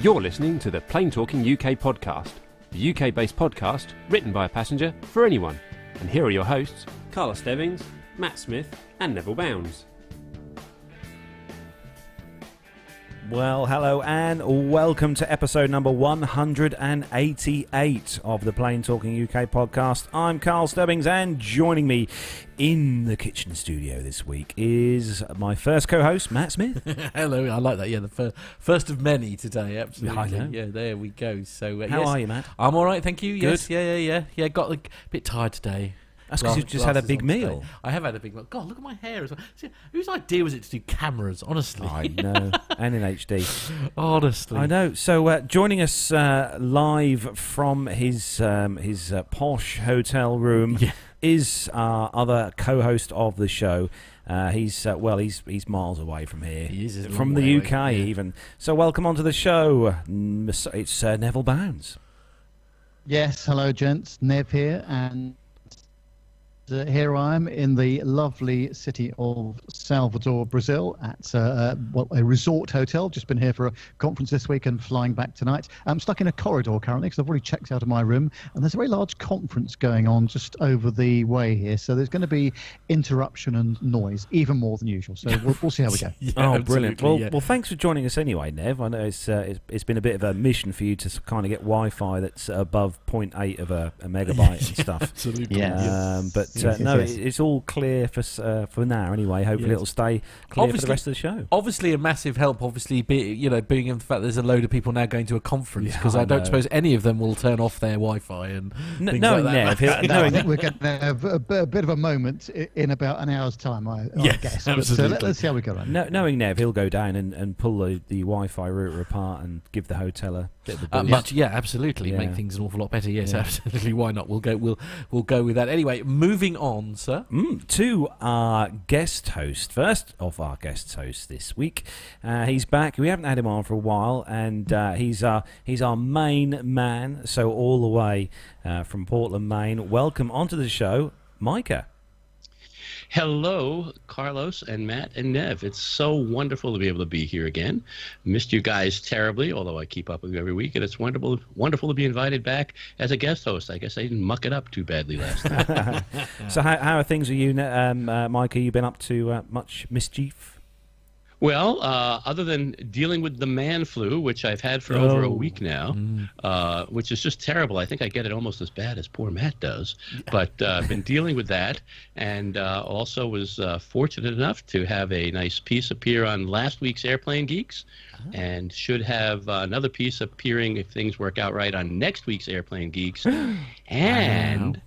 You're listening to the Plane Talking UK podcast, the UK-based podcast written by a passenger for anyone. And here are your hosts, Carla Stebbings, Matt Smith and Neville Bounds. Well, hello and welcome to episode number 188 of the Plane Talking UK podcast. I'm Carl Stebbings, and joining me in the kitchen studio this week is my first co-host, Matt Smith. Hello, I like that. Yeah, the first of many today. Absolutely. I know. Yeah, there we go. So, how yes, are you, Matt? I'm all right, thank you. Yes, Good. Yeah. Got a bit tired today. That's because you've just had a big meal. Today. I have had a big meal. God, look at my hair as well. See, whose idea was it to do cameras, honestly? I know. And in HD. Honestly. I know. So joining us live from his posh hotel room is our other co-host of the show. He's miles away from here. He is from the UK even. So welcome onto the show. It's Neville Bounds. Yes, hello gents. Nev here, and here I am in the lovely city of Salvador, Brazil, at a resort hotel. Just been here for a conference this week and flying back tonight. I'm stuck in a corridor currently because I've already checked out of my room, and there's a very large conference going on just over the way here. So there's going to be interruption and noise, even more than usual. So we'll see how we go. Brilliant. Well, thanks for joining us anyway, Nev. I know it's been a bit of a mission for you to kind of get Wi-Fi that's above 0.8 of a megabyte and stuff. Absolutely. It's all clear for now anyway. Hopefully it'll stay clear for the rest of the show. Obviously a massive help, being in the fact there's a load of people now going to a conference, because I don't suppose any of them will turn off their Wi-Fi and things like that. I think we're going to have a bit of a moment in about an hour's time, I guess. Absolutely. Let's see how we go on. Knowing Nev, he'll go down and pull the Wi-Fi router apart and give the hotel a bit of a boost. Absolutely. Yeah. Make things an awful lot better. Yes, absolutely. Why not? We'll go with that. Anyway, moving on, sir. To our guest host. First of our guest hosts this week. He's back. We haven't had him on for a while, and he's our main man. So all the way from Portland, Maine. Welcome onto the show, Micah. Hello, Carlos and Matt and Nev. It's so wonderful to be able to be here again. Missed you guys terribly, although I keep up with you every week, and it's wonderful to be invited back as a guest host. I guess I didn't muck it up too badly last time. So how are things with you, Micah? You been up to much mischief? Well, other than dealing with the man flu, which I've had for over a week now, which is just terrible. I think I get it almost as bad as poor Matt does. But I've been dealing with that, and also was fortunate enough to have a nice piece appear on last week's Airplane Geeks, and should have another piece appearing, if things work out right, on next week's Airplane Geeks. And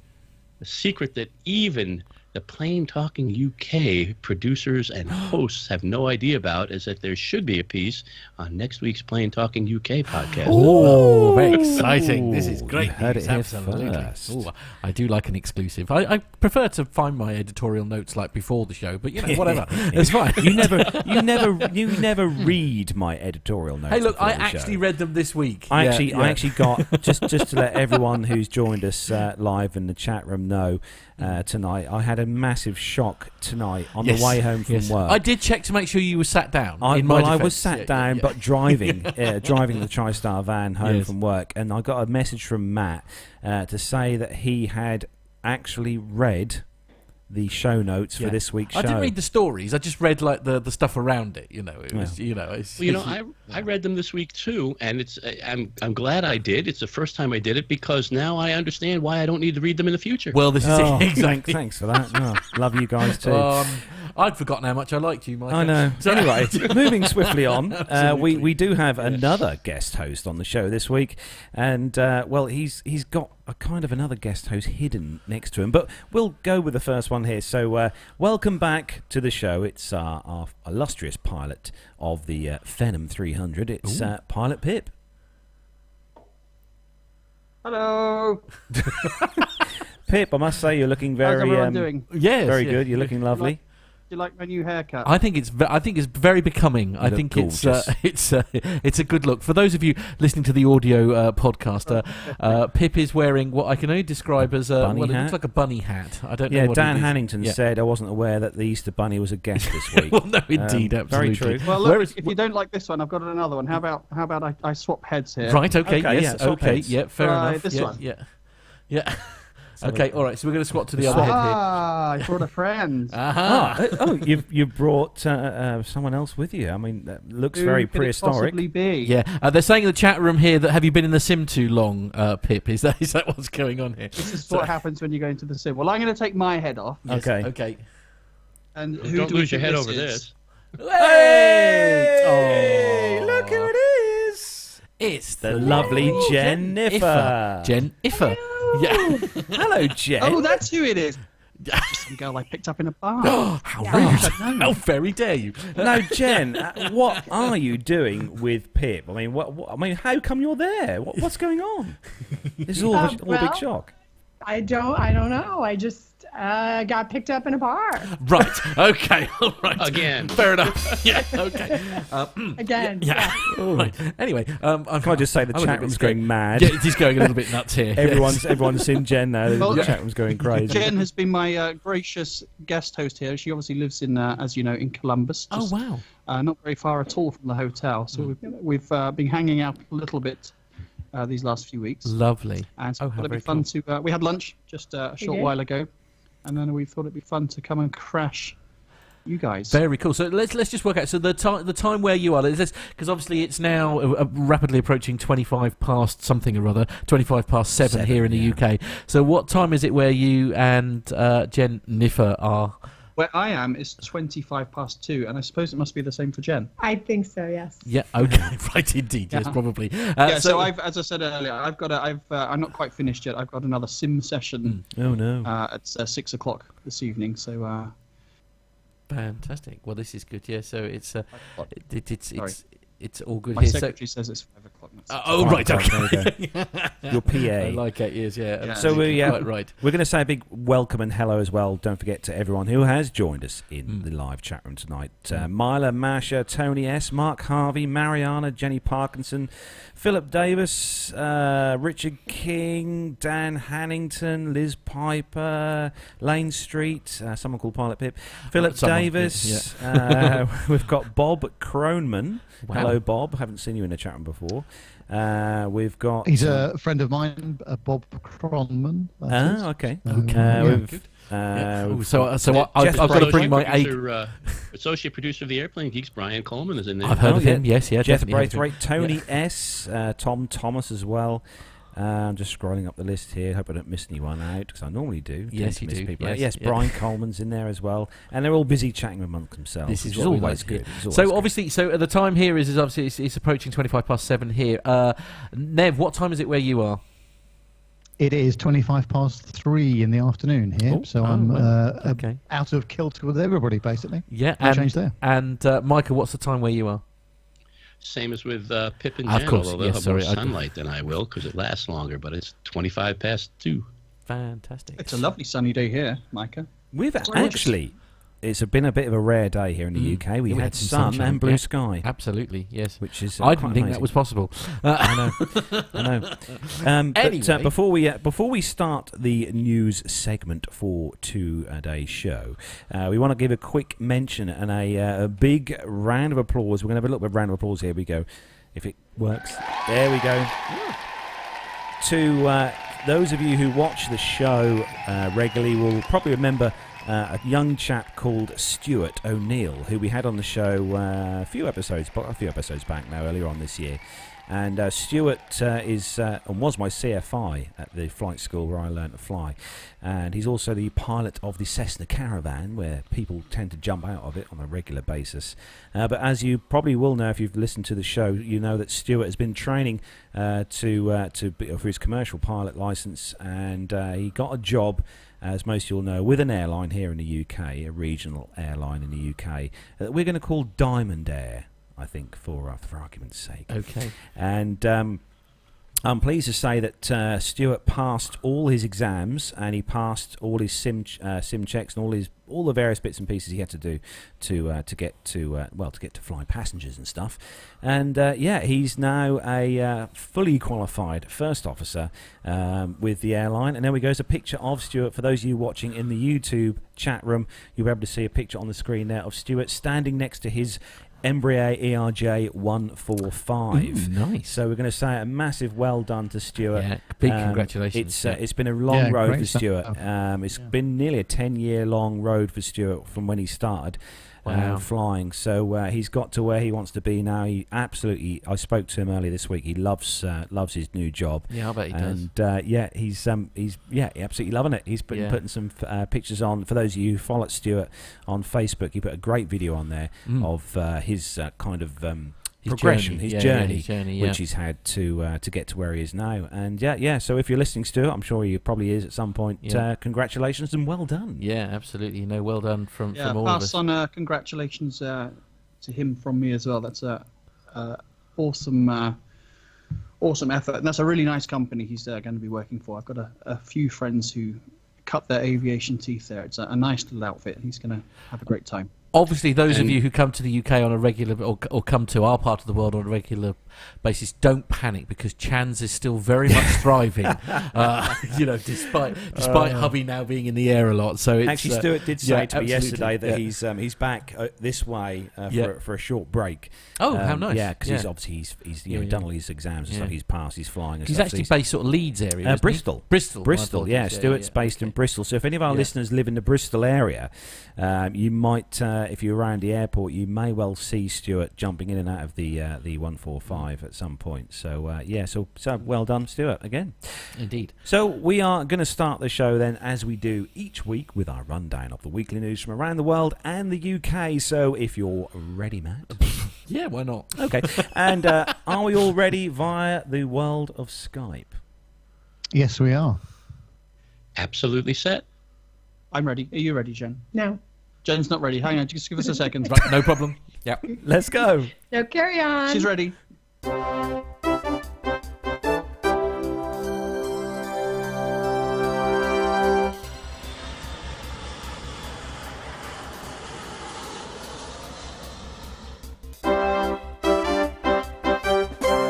the secret that even the Plane Talking UK producers and hosts have no idea about is that there should be a piece on next week's Plane Talking UK podcast. Oh, very exciting. This is great. Heard it here Absolutely. first. Ooh, I do like an exclusive. I prefer to find my editorial notes like before the show, but whatever. It's fine. You never read my editorial notes. Hey, look, I before the actually show. read them this week. I actually got just to let everyone who's joined us live in the chat room know tonight. I had a massive shock tonight on the way home from work. I did check to make sure you were sat down. I was sat down, but driving the TriStar van home from work, and I got a message from Matt to say that he had actually read the show notes for this week's show. I didn't read the stories. I just read like the stuff around it. It was I read them this week too, and it's I'm glad I did. It's the first time I did it because now I understand why I don't need to read them in the future. Well, this is it. Exactly. Thanks for that. Oh, love you guys too. I'd forgotten how much I liked you, Mike. I know. So anyway, moving swiftly on, we do have another guest host on the show this week, and he's got a kind of another guest host hidden next to him, but we'll go with the first one here. So welcome back to the show. It's our illustrious pilot of the Phenom 300. It's Pilot Pip. Hello. Pip, I must say you're looking very How's everyone doing? Very good. You're looking lovely. Do you like my new haircut? I think it's very becoming. I think it's a good look. For those of you listening to the audio podcast, Pip is wearing what I can only describe as it looks like a bunny hat. I don't know. Yeah, what Dan it is. Hannington said I wasn't aware that the Easter Bunny was a guest this week. Well, no, indeed, absolutely. Very true. Well, look, if you don't like this one, I've got another one. How about I swap heads here? Right. Okay. Okay, yes. yeah, Okay. heads. Yeah. Fair enough. This one. Yeah. Okay. All right. So we're going to swap to the other head here. I brought a friend. You brought someone else with you. I mean, that looks very Who could it prehistoric. possibly be? Yeah, they're saying in the chat room here that have you been in the sim too long, Pip? Is that what's going on here? This is what happens when you go into the sim. Well, I'm going to take my head off. Yes, Okay. Okay. And Well, who don't do we lose your think head this over is? this. Hey! Oh. Look who it is! It's The lovely Jenn-ifer. Jenn-ifer. Yeah. Hello, Jen. Oh, that's who it is. Some girl I picked up in a bar. How rude! How very dare you? No, Jen. What are you doing with Pip? I mean, how come you're there? What's going on? This is all a big shock. I don't know. I just got picked up in a bar. Right. Okay. All right. Again. Fair enough. Yeah. Okay. Again. Yeah. Right. Anyway, Can I just say the chat room's going mad? Yeah, it is going a little bit nuts here. Everyone's seen Jen now. Well, The chat room's going crazy. Jen has been my gracious guest host here. She obviously lives in, as you know, in Columbus. Oh wow. Not very far at all from the hotel. So we've been hanging out a little bit these last few weeks. Lovely. And so Oh, we how thought it'd very be fun cool. to. We had lunch just a short while ago, and then we thought it'd be fun to come and crash you guys. Very cool. So let's just work out. So the time where you are, because obviously it's now rapidly approaching 25 past something or other, 25 past 7 here in the UK. So what time is it where you and Jenn-ifer are? Where I am is 25 past 2, and I suppose it must be the same for Jen. I think so. Yes. Yeah. Okay. Right. Indeed. Yes. Probably. So I've, as I said earlier, I'm not quite finished yet. I've got another sim session. Oh no. At 6 o'clock this evening. So. Fantastic. Well, this is good. Yeah. So it's it's all good My here. secretary says it's 5 o'clock. Right. Okay. Your PA. I like it. Yes. Yeah. So right. we're going to say a big welcome and hello as well. Don't forget to everyone who has joined us in the live chat room tonight. Mila, Masha, Tony S, Mark Harvey, Mariana, Jenny Parkinson, Philip Davis, Richard King, Dan Hannington, Liz Piper, Lane Street, someone called Pilot Pip, Philip Davis. We've got Bob Croneman. Wow. Hello, Bob. Haven't seen you in the chat room before. We've got. He's a friend of mine, Bob Cronman. Okay. So I've got to bring my associate producer of the Airplane Geeks, Brian Coleman, is in there. I've heard of him. Yes, yeah, Jeff definitely. Braithwaite, Tony S, Tom Thomas as well. I'm just scrolling up the list here. Hope I don't miss anyone out because I normally do. Yes, you miss do. people Yes, out. Yes, Brian Coleman's in there as well, and they're all busy chatting amongst themselves. This is which what we always like to hear. good. It's always So good. obviously, so at the time here is obviously it's approaching 25 past 7 here. Nev, what time is it where you are? It is 25 past 3 in the afternoon here, so I'm okay. out of kilter with everybody, basically. Yeah, No change there. And Micah, what's the time where you are? Same as with Pip and Of Jen, course, although yes, they'll have sorry, more sunlight than I will because it lasts longer, but it's 25 past 2. Fantastic. It's a lovely sunny day here, Micah. We've actually, it's been a bit of a rare day here in the UK. We had some sun sunshine, and blue yeah. sky. Absolutely, yes. Which is I quite didn't think amazing. that was possible. I know. Anyway. But before we start the news segment for today's show, we want to give a quick mention and a big round of applause. We're going to have a little bit of round of applause. Here we go. If it works, there we go. To those of you who watch the show regularly will probably remember a young chap called Stuart O'Neill, who we had on the show a few episodes back now, earlier on this year. And Stuart is and was my CFI at the flight school where I learned to fly. And he's also the pilot of the Cessna Caravan, where people tend to jump out of it on a regular basis. But as you probably will know if you've listened to the show, you know that Stuart has been training for his commercial pilot license, and he got a job, as most of you will know, with an airline here in the UK, a regional airline in the UK, that we're going to call Diamond Air, I think, for argument's sake. Okay. And I'm pleased to say that Stuart passed all his exams, and he passed all his sim checks and all the various bits and pieces he had to do to get to fly passengers and stuff. And he's now a fully qualified first officer with the airline. And there we go. There's a picture of Stuart. For those of you watching in the YouTube chat room, you'll be able to see a picture on the screen there of Stuart standing next to his Embraer ERJ 145. Ooh, nice. So we're going to say a massive well done to Stuart. Yeah, big congratulations. It's been a long road for stuff. Stuart. It's been nearly a 10-year long road for Stuart from when he started flying. So he's got to where he wants to be now. I spoke to him earlier this week. He loves his new job. Yeah, I bet he does. And he's absolutely loving it. He's been putting some pictures on. For those of you who follow Stuart on Facebook, he put a great video on there of his kind of his journey, which he's had to get to where he is now. And so if you're listening, Stuart, I'm sure he probably is at some point. Congratulations and well done. Yeah, absolutely. No, well done from all of us. Pass on congratulations to him from me as well. That's awesome effort, and that's a really nice company he's going to be working for. I've got a few friends who cut their aviation teeth there. It's a nice little outfit. He's going to have a great time. Obviously, those of you who come to the UK on a regular, or come to our part of the world on a regular basis, don't panic, because Chan's is still very much thriving. Despite hubby now being in the air a lot. So it's, actually, Stuart did say to me yesterday that he's back this way for a short break. Oh, how nice! Yeah, because he's done all his exams and stuff. He's passed. He's flying. And he's stuff, actually based sort of Leeds area. Bristol. Bristol. Yeah, Stuart's based in Bristol. So if any of our listeners live in the Bristol area, you might. If you're around the airport, you may well see Stuart jumping in and out of the 145 at some point. So so well done, Stuart, again. Indeed. So we are going to start the show then, as we do each week, with our rundown of the weekly news from around the world and the UK. So if you're ready, Matt. Yeah, why not? Okay. And are we all ready via the world of Skype? Yes, we are. Absolutely set. I'm ready. Are you ready, Jen? No. Jen's not ready. Hang on, just give us a second. Right, no problem. Yeah. Let's go. No, carry on. She's ready.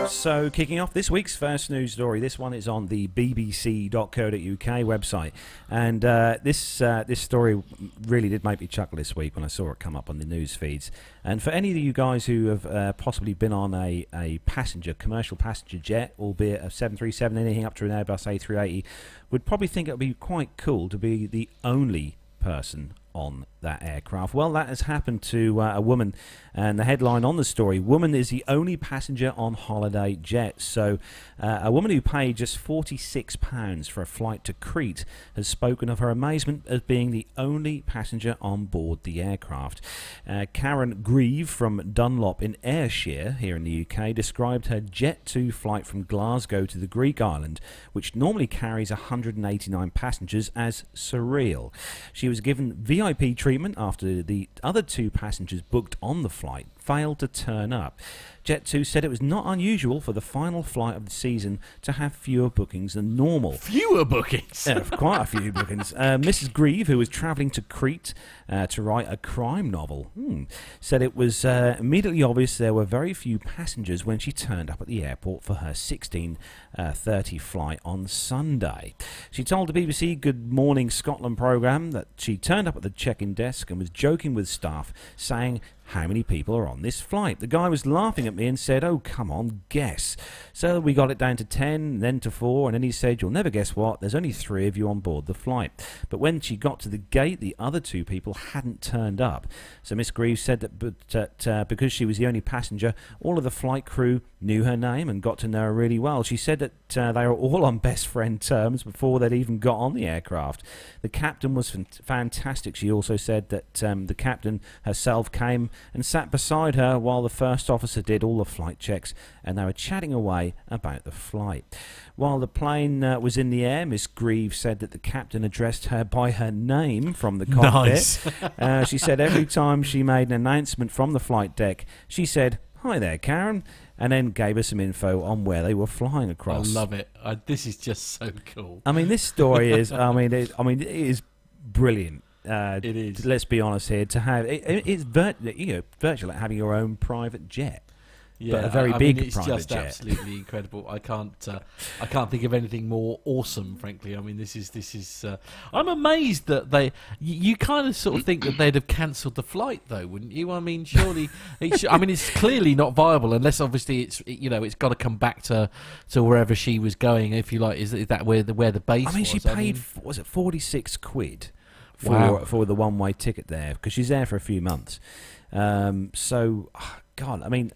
So, kicking off this week's first news story. This one is on the bbc.co.uk website, and this story really did make me chuckle this week when I saw it come up on the news feeds. And for any of you guys who have possibly been on a commercial passenger jet, albeit a 737, anything up to an Airbus A380, would probably think it would be quite cool to be the only person on that aircraft. Well, that has happened to a woman, and the headline on the story: woman is the only passenger on holiday jet. So a woman who paid just £46 for a flight to Crete has spoken of her amazement as being the only passenger on board the aircraft. Karen Grieve from Dunlop in Ayrshire here in the UK described her Jet 2 flight from Glasgow to the Greek island, which normally carries 189 passengers, as surreal. She was given VIP treatment after the other two passengers booked on the flight failed to turn up. Jet2 said it was not unusual for the final flight of the season to have fewer bookings than normal. Fewer bookings? Quite a few bookings. Mrs. Grieve, who was travelling to Crete to write a crime novel, said it was immediately obvious there were very few passengers when she turned up at the airport for her 16:30 flight on Sunday. She told the BBC Good Morning Scotland programme that she turned up at the check-in desk and was joking with staff, saying, "How many people are on this flight?" The guy was laughing at me and said, "Oh, come on, guess." So we got it down to 10, then to 4, and then he said, "You'll never guess what, there's only 3 of you on board the flight." But when she got to the gate, the other 2 people hadn't turned up. So Miss Greaves said that because she was the only passenger, all of the flight crew knew her name and got to know her really well. She said that they were all on best friend terms before they'd even got on the aircraft. The captain was fantastic. She also said that the captain herself came and sat beside her while the first officer did all the flight checks, and they were chatting away about the flight. While the plane was in the air, Miss Grieve said that the captain addressed her by her name from the cockpit. Nice. She said every time she made an announcement from the flight deck, she said, "Hi there, Karen." and then gave us some info on where they were flying across. I love it. This is just so cool. I mean, this story is. It is brilliant. It is. Let's be honest here. To have it's virtually like having your own private jet. Yeah, but a very big it's private just jet. Absolutely incredible. I can't think of anything more awesome, frankly. I mean, this is. I'm amazed that you kind of sort of think that they'd have cancelled the flight, though, wouldn't you? I mean, surely. It's clearly not viable unless obviously it's got to come back to wherever she was going. If you like, is that where the base was? I mean, she paid was it £46 Wow. for the one-way ticket there because she's there for a few months. God, I mean,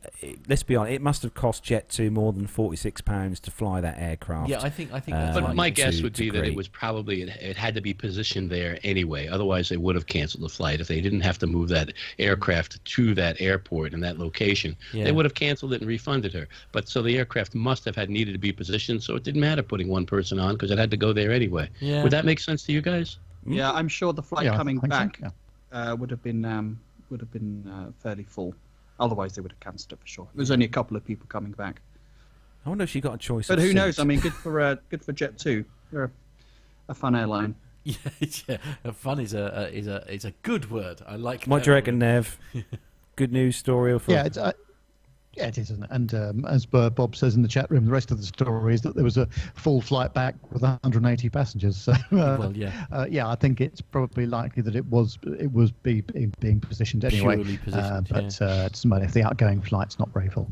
let's be honest. It must have cost Jet2 more than £46 to fly that aircraft. Yeah, I think that's But right. my guess would be that Crete. it was probably it had to be positioned there anyway. Otherwise, they would have canceled the flight if they didn't have to move that aircraft to that airport and that location. Yeah. They would have canceled it and refunded her. But so the aircraft must have needed to be positioned, so it didn't matter putting one person on because it had to go there anyway. Yeah. Would that make sense to you guys? Yeah, I'm sure the flight Yeah, I coming think so, back yeah. would have been fairly full. Otherwise, they would have cancelled it for sure. There was only a couple of people coming back. I wonder if she got a choice. But of who knows? seats. I mean, good for Jet2. They're a fun airline. Yeah, fun is a good word. I like. What that do you reckon, word. Nev? Good news story or Yeah, it is, isn't it? And as Bob says in the chat room, the rest of the story is that there was a full flight back with 180 passengers. So, Well, yeah. yeah, I think it's probably likely that it was being positioned anyway. Purely positioned, but it doesn't matter if the outgoing flight's not very full.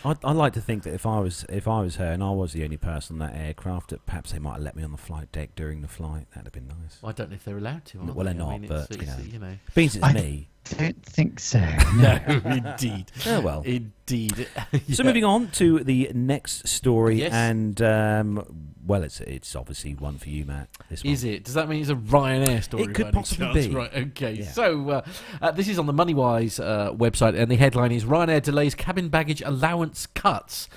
I'd like to think that if I was her and I was the only person on that aircraft, that perhaps they might have let me on the flight deck during the flight. That'd have been nice. I don't know if they're allowed to. Well, they're not, I mean, but it's, you know. know. Beans it's me. Don't think so. No, indeed. Oh well. Indeed. So Yeah. moving on to the next story, Yes. and well, it's obviously one for you, Matt. This one. Is it? Does that mean it's a Ryanair story? It could by any possibly chance? be. Right. Okay. Yeah. So this is on the MoneyWise website, and the headline is Ryanair delays cabin baggage allowance cuts.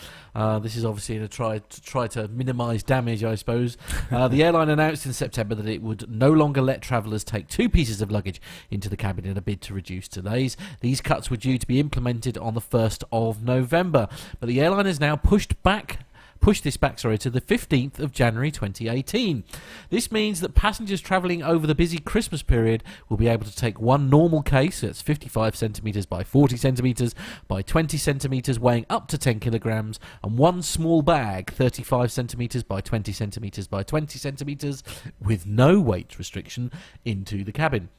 This is obviously in a try to minimise damage, I suppose. The airline announced in September that it would no longer let travellers take 2 pieces of luggage into the cabin in a bid to reduce delays. These cuts were due to be implemented on the 1st of November, but the airline has now pushed this back to the 15th of January 2018. This means that passengers travelling over the busy Christmas period will be able to take one normal case, that's 55 centimetres by 40 centimetres by 20 centimetres, weighing up to 10 kilograms, and one small bag, 35 centimetres by 20 centimetres by 20 centimetres, with no weight restriction, into the cabin.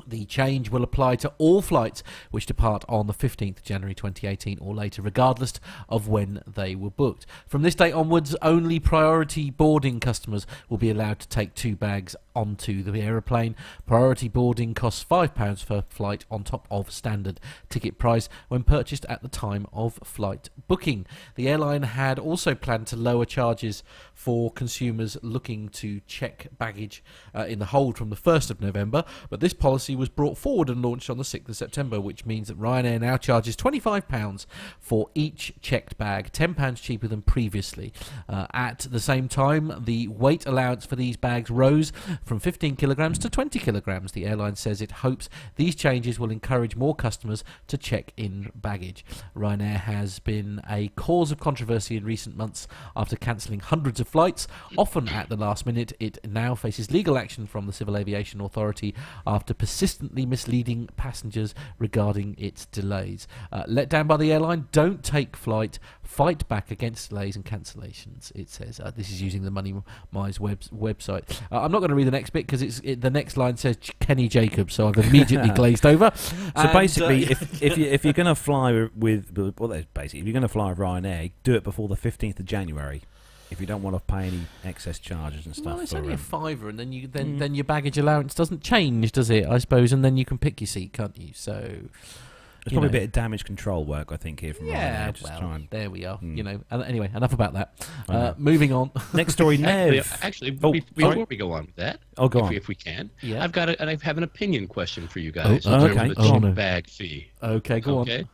The change will apply to all flights which depart on the 15th January 2018 or later, regardless of when they were booked. From this date onwards, only priority boarding customers will be allowed to take 2 bags onto the aeroplane. Priority boarding costs £5 per flight on top of standard ticket price when purchased at the time of flight booking. The airline had also planned to lower charges for consumers looking to check baggage in the hold from the 1st of November, but this policy was brought forward and launched on the 6th of September, which means that Ryanair now charges £25 for each checked bag, £10 cheaper than previously. At the same time, the weight allowance for these bags rose from 15 kilograms to 20 kilograms. The airline says it hopes these changes will encourage more customers to check in baggage. Ryanair has been a cause of controversy in recent months after cancelling hundreds of flights, often at the last minute. It now faces legal action from the Civil Aviation Authority after persistently misleading passengers regarding its delays. Let down by the airline, don't take flight, fight back against delays and cancellations, it says. This is using the MoneyWise website. I'm not going to read the next bit because the next line says Kenny Jacobs, so I've immediately glazed over. So basically, if you're going to fly with if you're going to fly with Ryanair, do it before the 15th of January. If you don't want to pay any excess charges and stuff. Well, it's only a £5, and then your baggage allowance doesn't change, does it? I suppose, and then you can pick your seat, can't you? So there's probably a bit of damage control work, I think, here from yeah. Ryanair. Well, there we are. You know. Anyway, enough about that. Moving on. Next story, Nev. Actually, sorry. we go on with that, Go on. if we can, Yeah. I have an opinion question for you guys. Oh, in terms okay. of the Oh, check no. bag fee. Okay, go on.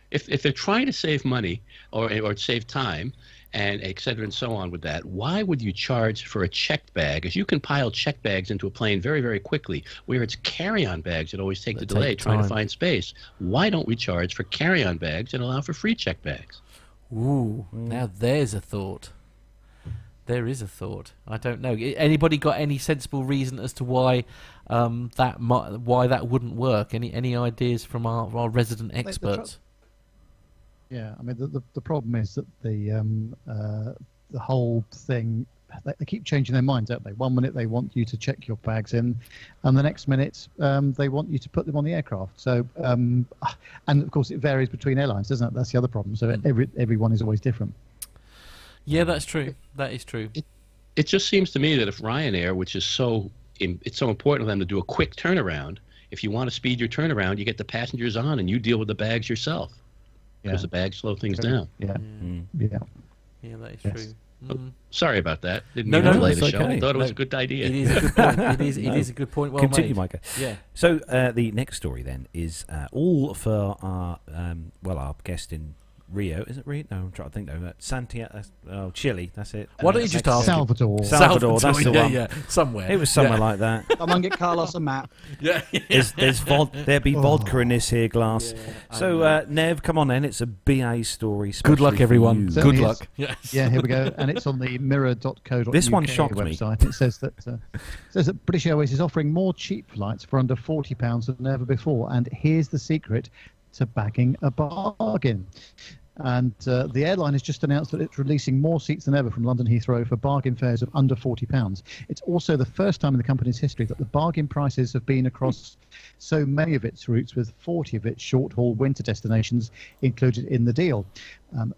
If they're trying to save money or save time, and et cetera and so on with that. Why would you charge for a checked bag? As you can pile checked bags into a plane very, very quickly, where it's carry-on bags that always take the delay trying to find space. Why don't we charge for carry-on bags and allow for free checked bags? Ooh, now there's a thought. There is a thought. I don't know. Anybody got any sensible reason as to why that wouldn't work? Any ideas from our resident experts? Yeah, I mean the problem is that the whole thing, they keep changing their minds, don't they? One minute they want you to check your bags in, and the next minute they want you to put them on the aircraft. So and of course it varies between airlines, doesn't it? That's the other problem. So everyone is always different. Yeah, that's true. That is true. It just seems to me that if Ryanair, which is it's so important to them to do a quick turnaround, if you want to speed your turnaround, you get the passengers on and you deal with the bags yourself. Because the bags slow things down. Yeah, that is true. Sorry about that. Didn't mean to delay the okay. show. I thought it was a good idea. It is a good point. It is a good point. Well Continue, made. Micah. Yeah. So the next story then is all for our our guest in Rio. Is it Rio? No, I'm trying to think. No, Santiago. Chile. That's it. Why don't you just ask? Salvador. Salvador. That's the one. Yeah, somewhere. It was somewhere like that. Come on, get Carlos and Matt. There'd be vodka in this here glass. Yeah, so Nev, come on then. It's a BA story. Good luck, especially for everyone. you. Certainly Good is. luck. Yes. Yeah, here we go, and it's on the mirror.co.uk This one shocked me. website. It says that British Airways is offering more cheap flights for under £40 than ever before, and here's the secret to bagging a bargain. And the airline has just announced that it's releasing more seats than ever from London Heathrow for bargain fares of under £40. It's also the first time in the company's history that the bargain prices have been across so many of its routes, with 40 of its short-haul winter destinations included in the deal.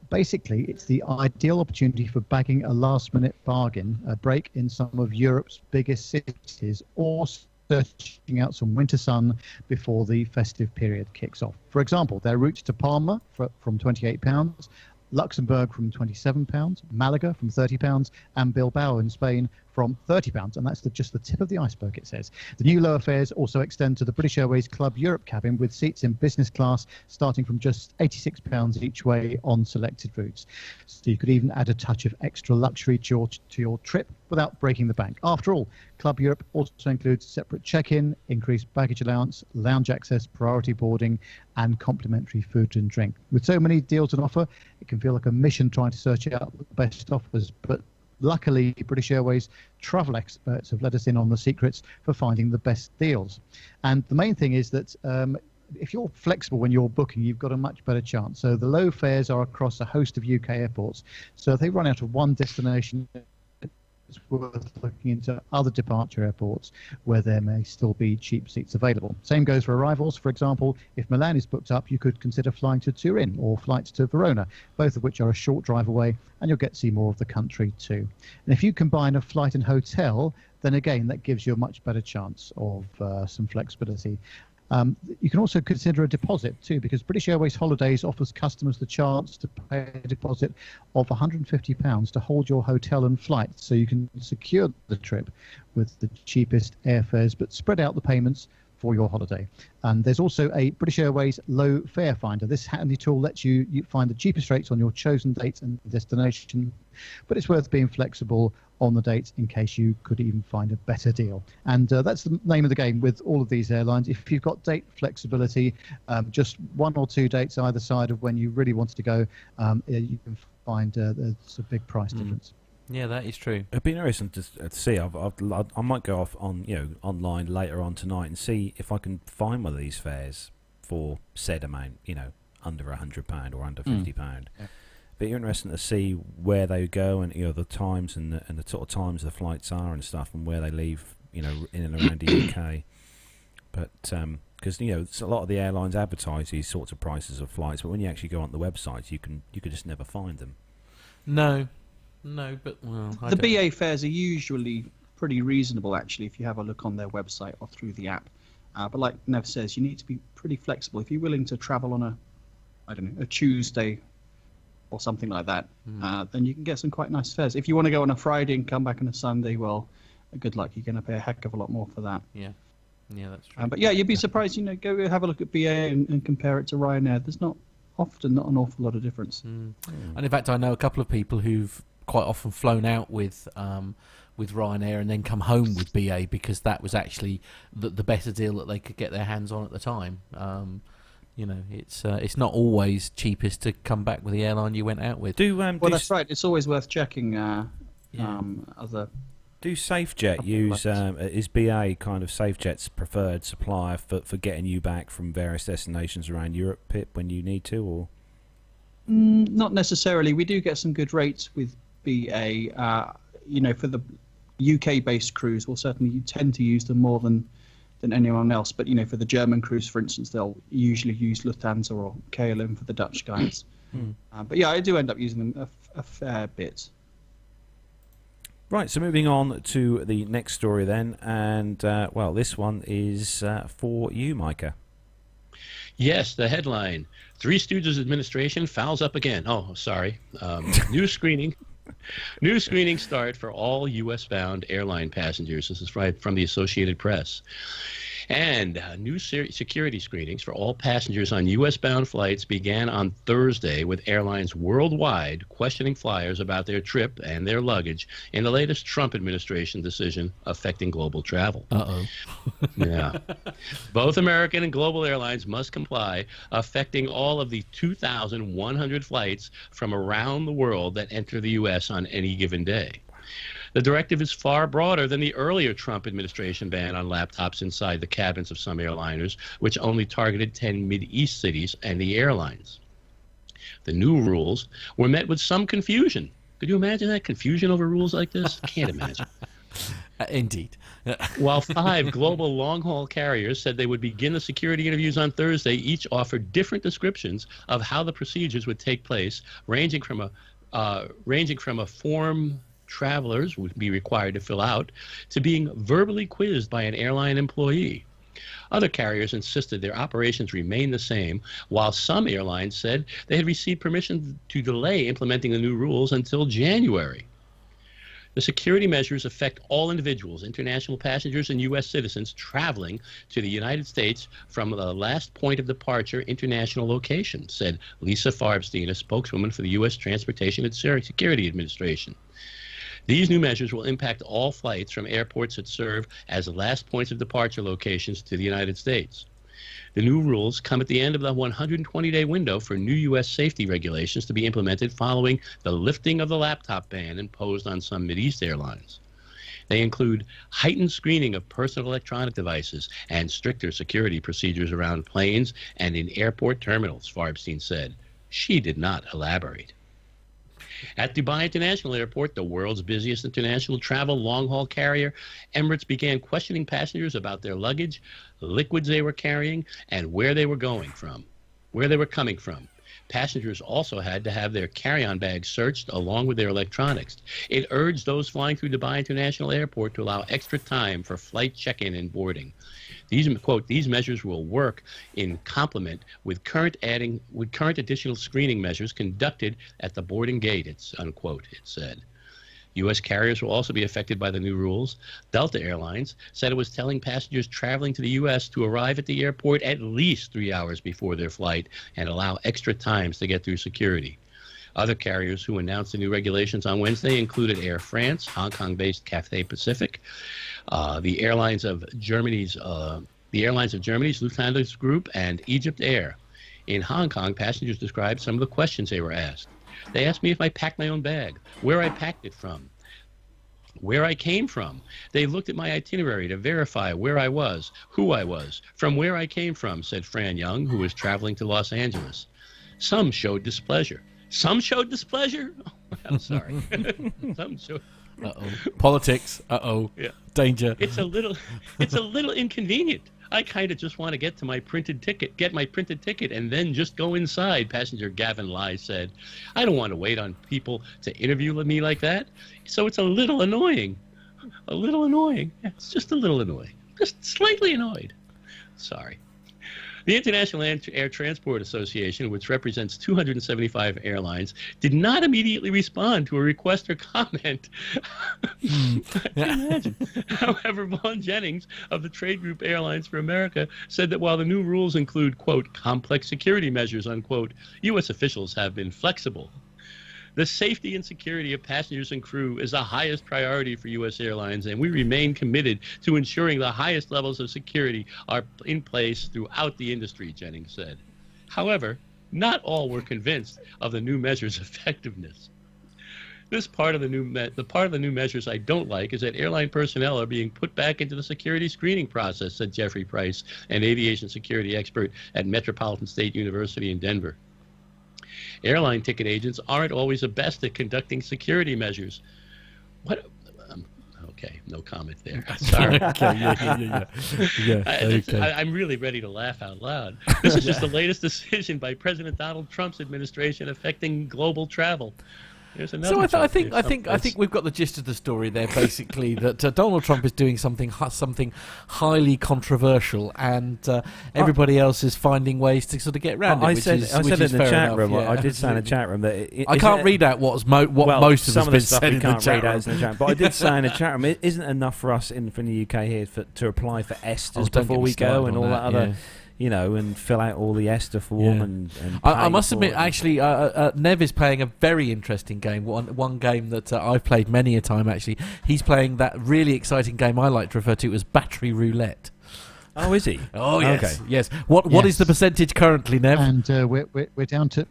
Basically, it's the ideal opportunity for bagging a last-minute bargain, a break in some of Europe's biggest cities, or searching out some winter sun before the festive period kicks off. For example, their route to Palma from £28, Luxembourg from £27, Malaga from £30, and Bilbao in Spain from £30, and that's just the tip of the iceberg, it says. The new lower fares also extend to the British Airways Club Europe cabin, with seats in business class starting from just £86 each way on selected routes. So you could even add a touch of extra luxury to your trip without breaking the bank. After all, Club Europe also includes separate check-in, increased baggage allowance, lounge access, priority boarding, and complimentary food and drink. With so many deals on offer, it can feel like a mission trying to search out the best offers, but luckily, British Airways travel experts have let us in on the secrets for finding the best deals. And the main thing is that if you're flexible when you're booking, you've got a much better chance. So the low fares are across a host of UK airports. So if they run out of one destination, it's worth looking into other departure airports where there may still be cheap seats available. Same goes for arrivals. For example, if Milan is booked up, you could consider flying to Turin or flights to Verona, both of which are a short drive away, and you'll get to see more of the country too. And if you combine a flight and hotel, then again, that gives you a much better chance of some flexibility. You can also consider a deposit too, because British Airways Holidays offers customers the chance to pay a deposit of £150 to hold your hotel and flight, so you can secure the trip with the cheapest airfares but spread out the payments for your holiday. And there's also a British Airways low fare finder. This handy tool lets you find the cheapest rates on your chosen dates and destination, but it's worth being flexible on the dates in case you could even find a better deal. And that's the name of the game with all of these airlines. If you've got date flexibility, just 1 or 2 dates either side of when you really wanted to go, you can find there's a big price difference. Yeah, that is true. It'd be interesting to see. I might go off on online later on tonight and see if I can find one of these fares for said amount. Under £100 or under £50. Yeah. But interesting to see where they go and the times and the sort of times the flights are and stuff, and where they leave in and around the UK. But because a lot of the airlines advertise these sorts of prices of flights, but when you actually go on the websites, you could just never find them. No, but the BA fares are usually pretty reasonable, actually, if you have a look on their website or through the app. But like Nev says, you need to be pretty flexible. If you're willing to travel on a Tuesday or something like that, then you can get some quite nice fares. If you want to go on a Friday and come back on a Sunday, well, good luck. You're going to pay a heck of a lot more for that. Yeah, that's true. But yeah, you'd be surprised. Go have a look at BA and compare it to Ryanair. There's not often not an awful lot of difference. And in fact, I know a couple of people who've quite often flown out with Ryanair and then come home with BA because that was actually the better deal that they could get their hands on at the time. It's not always cheapest to come back with the airline you went out with. That's right. It's always worth checking other. Do SafeJet use is BA kind of SafeJet's preferred supplier for getting you back from various destinations around Europe, Pip, when you need to, or? Not necessarily. We do get some good rates with BA. For the UK-based crews, we'll certainly tend to use them more than anyone else. But for the German crews, for instance, they'll usually use Lufthansa or KLM for the Dutch guys. But yeah, I do end up using them a fair bit. Right, so moving on to the next story then, and this one is for you, Micah. Yes, the headline: Three Stooges administration fouls up again. Oh, sorry. New screening start for all U.S.-bound airline passengers. This is from the Associated Press. And new security screenings for all passengers on U.S.-bound flights began on Thursday, with airlines worldwide questioning flyers about their trip and their luggage in the latest Trump administration decision affecting global travel. Yeah. Both American and global airlines must comply, affecting all of the 2,100 flights from around the world that enter the U.S. on any given day. The directive is far broader than the earlier Trump administration ban on laptops inside the cabins of some airliners, which only targeted 10 Mideast cities and the airlines. The new rules were met with some confusion. Could you imagine that confusion over rules like this? Can't imagine. Indeed. While 5 global long-haul carriers said they would begin the security interviews on Thursday, each offered different descriptions of how the procedures would take place, ranging from a form travelers would be required to fill out to being verbally quizzed by an airline employee. Other carriers insisted their operations remain the same, while some airlines said they had received permission to delay implementing the new rules until January. The security measures affect all individuals, international passengers, and U.S. citizens traveling to the United States from the last point of departure international location, said Lisa Farbstein, a spokeswoman for the U.S. Transportation and Security Administration. These new measures will impact all flights from airports that serve as last points of departure locations to the United States. The new rules come at the end of the 120-day window for new U.S. safety regulations to be implemented following the lifting of the laptop ban imposed on some Mideast airlines. They include heightened screening of personal electronic devices and stricter security procedures around planes and in airport terminals, Farbstein said. She did not elaborate. At Dubai International Airport, the world's busiest international travel long-haul carrier, Emirates began questioning passengers about their luggage, liquids they were carrying, and where they were coming from. Passengers also had to have their carry-on bags searched along with their electronics. It urged those flying through Dubai International Airport to allow extra time for flight check-in and boarding. These measures will work in complement with current additional screening measures conducted at the boarding gate, it said. U.S. carriers will also be affected by the new rules. Delta Airlines said it was telling passengers traveling to the U.S. to arrive at the airport at least 3 hours before their flight and allow extra times to get through security. Other carriers who announced the new regulations on Wednesday included Air France, Hong Kong-based Cathay Pacific, the airlines of Germany's Lufthansa Group, and Egypt Air. In Hong Kong, passengers described some of the questions they were asked. They asked me if I packed my own bag, where I packed it from, where I came from. They looked at my itinerary to verify where I was, who I was, from where I came from, said Fran Young, who was traveling to Los Angeles. Some showed displeasure. Some showed displeasure? Oh, I'm sorry. Some showed... Politics. Yeah. Danger. It's a little inconvenient. I kind of just want to get my printed ticket, and then just go inside, passenger Gavin Lai said. I don't want to wait on people to interview me like that. So it's a little annoying. It's just a little annoying. Just slightly annoyed. Sorry. The International Air Transport Association, which represents 275 airlines, did not immediately respond to a request or comment. Can you imagine? However, Vaughn Jennings of the trade group Airlines for America said that while the new rules include, quote, complex security measures, unquote, U.S. officials have been flexible. The safety and security of passengers and crew is the highest priority for U.S. airlines, and we remain committed to ensuring the highest levels of security are in place throughout the industry, Jennings said. However, not all were convinced of the new measures' effectiveness. This part of the new measures I don't like is that airline personnel are being put back into the security screening process, said Jeffrey Price, an aviation security expert at Metropolitan State University in Denver. Airline ticket agents aren't always the best at conducting security measures. What? Okay, no comment there. Sorry. I'm really ready to laugh out loud. This is just the latest decision by President Donald Trump's administration affecting global travel. So I think we've got the gist of the story there. Basically, that Donald Trump is doing something highly controversial, and everybody else is finding ways to sort of get around it. I said in the chat room. I did say in the chat room that I can't read out what most of some of the stuff said we in the can't chat read out room. in the chat. But I did say in the chat room, it isn't enough for us from the UK here to apply for ESTAs before we go and all that other. You know, and fill out all the ESTA form and I must admit, actually, Nev is playing a very interesting game. One game that I've played many a time, actually. He's playing that really exciting game I like to refer to as Battery Roulette. Oh, is he? Oh, yes. Okay. Yes. What is the percentage currently, Nev? And we're down to...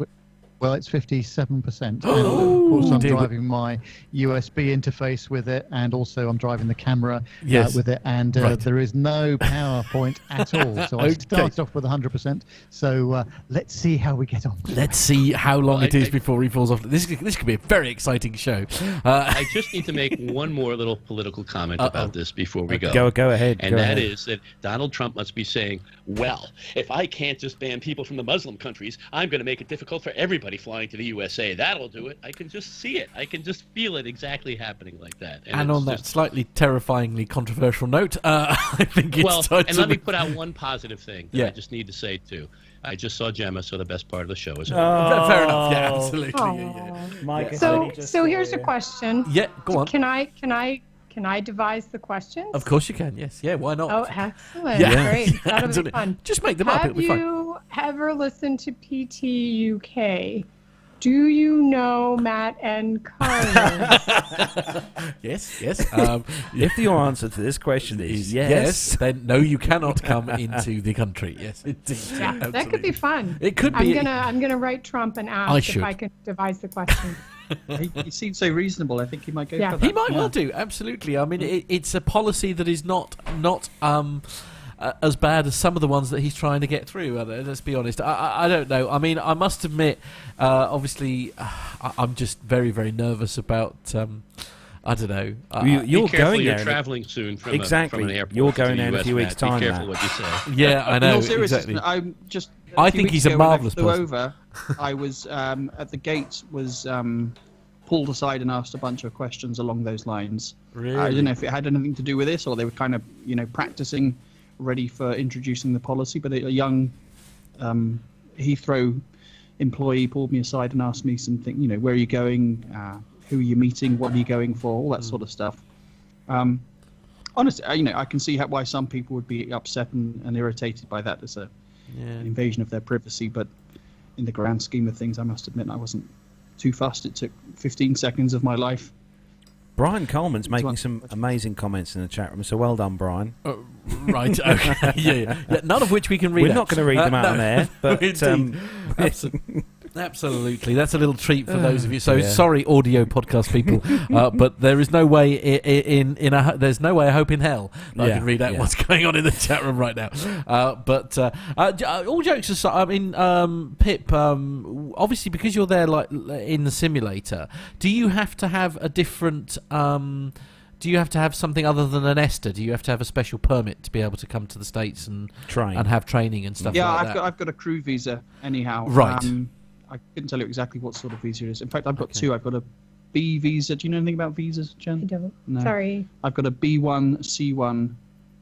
Well, it's 57%. And of course, I'm driving my USB interface with it, and also I'm driving the camera with it, and there is no PowerPoint at all. So I started off with 100%. So let's see how we get on. Let's see how long it is before he falls off. This could be a very exciting show. I just need to make one more little political comment about this before we go. Go ahead. And that is that Donald Trump must be saying, well, if I can't just ban people from the Muslim countries, I'm going to make it difficult for everybody flying to the USA. That'll do it. I can just see it. I can just feel it exactly happening like that. And on that slightly terrifyingly controversial note, I think it's time to... And let me put out one positive thing that I just need to say, too. I just saw Gemma, so the best part of the show is over. Fair enough. Yeah, absolutely. Micah, so here's a question. Yeah, go on. Can I devise the questions? Of course you can, yes. Yeah, why not? Oh, excellent. Yeah. Great. That'll be fun. Just make them up. It'll be fun. Have you ever listened to PT UK? Do you know Matt and Carlos? Yes. If your answer to this question is yes, then no, you cannot come into the country. Yes, indeed. Yeah, that could be fun. It could be. I'm gonna write Trump and ask if I can devise the question. He seems so reasonable. I think he might go for that. He might well do. Absolutely. I mean, it's a policy that is not as bad as some of the ones that he's trying to get through. Let's be honest. I don't know. I mean, I must admit, obviously, I'm just very, very nervous about. I don't know. You're going there. You're traveling soon from exactly. From an airport. You're going there in a few weeks' time. Be careful what you say. Yeah, I know. Exactly. I think he's a marvellous person. Over, I was at the gate. Was pulled aside and asked a bunch of questions along those lines. Really? I don't know if it had anything to do with this, or they were kind of practicing, ready for introducing the policy. But a young Heathrow employee pulled me aside and asked me something. Where are you going? Who are you meeting? What are you going for? All that sort of stuff. Honestly, I can see why some people would be upset and irritated by that as an invasion of their privacy. But in the grand scheme of things, I must admit I wasn't too fussed. It took 15 seconds of my life. Brian Coleman's making some amazing comments in the chat room, so well done, Brian. Right, okay. Yeah. None of which we can read We're not going to read them out on air, but... Absolutely. That's a little treat for those of you. So sorry, audio podcast people, but there is no way there's no way I hope in hell that I can read out what's going on in the chat room right now. But all jokes aside, I mean, Pip, obviously because you're there like in the simulator, do you have to have a different? Do you have to have something other than an ESTA? Do you have to have a special permit to be able to come to the States and have training and stuff like that? Yeah, I've got a crew visa anyhow. Right. I couldn't tell you exactly what sort of visa it is. In fact, I've got two. I've got a B visa. Do you know anything about visas, Jen? I don't. No. Sorry. I've got a B1, C1,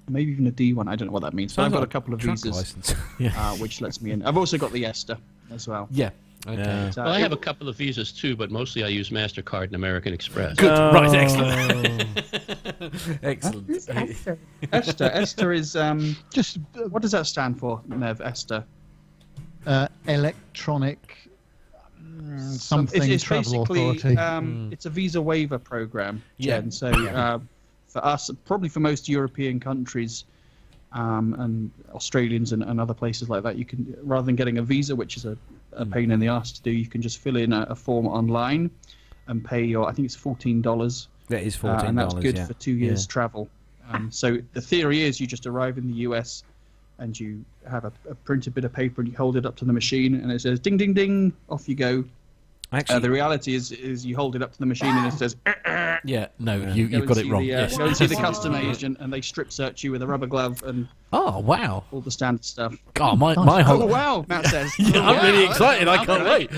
maybe even a D1. I don't know what that means. But I've got a couple of truck visas, license. which lets me in. I've also got the ESTA as well. Yeah. Okay. Yeah. So Well, I have a couple of visas too, but mostly I use MasterCard and American Express. Good. Oh. Right. Excellent. Excellent. Who's Esther? ESTA. ESTA is just what does that stand for, Nev? ESTA. Electronic something It's travel basically authority. it's a visa waiver program, Yeah. Jen. So for us, probably for most European countries and Australians and other places like that, you can, rather than getting a visa, which is a pain in the ass to do, you can just fill in a form online and pay I think it's $14. That is $14, and that's good yeah. for 2 years travel. So the theory is you just arrive in the US and you have a printed bit of paper and you hold it up to the machine and it says ding ding ding, off you go. Actually, The reality is you hold it up to the machine and it says Yeah. No, you've got it wrong. Yes. go and see the custom agent and they strip search you with a rubber glove and Oh wow. all the standard stuff. God, my Oh whole. wow, Matt says. Yeah, I'm really excited. I I'll can't wait.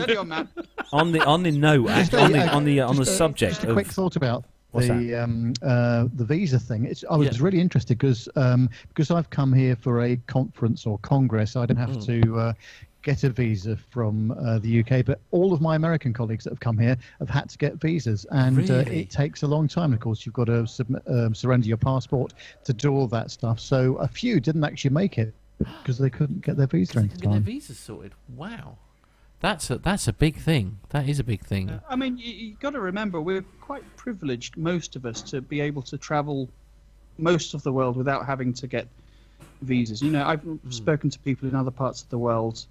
Steady on, Matt. on the note, actually, on the subject Just a quick of thought about What's the visa thing. I was really interested because I've come here for a conference or congress. I don't have to get a visa from the UK, but all of my American colleagues that have come here have had to get visas, and Really? it takes a long time. Of course, you've got to surrender your passport to do all that stuff. So a few didn't actually make it because they couldn't get their visa in Get their time. visas sorted. Wow. That's a big thing. That is a big thing. I mean, you got to remember we're quite privileged, most of us, to be able to travel most of the world without having to get visas. You know, I've spoken to people in other parts of the world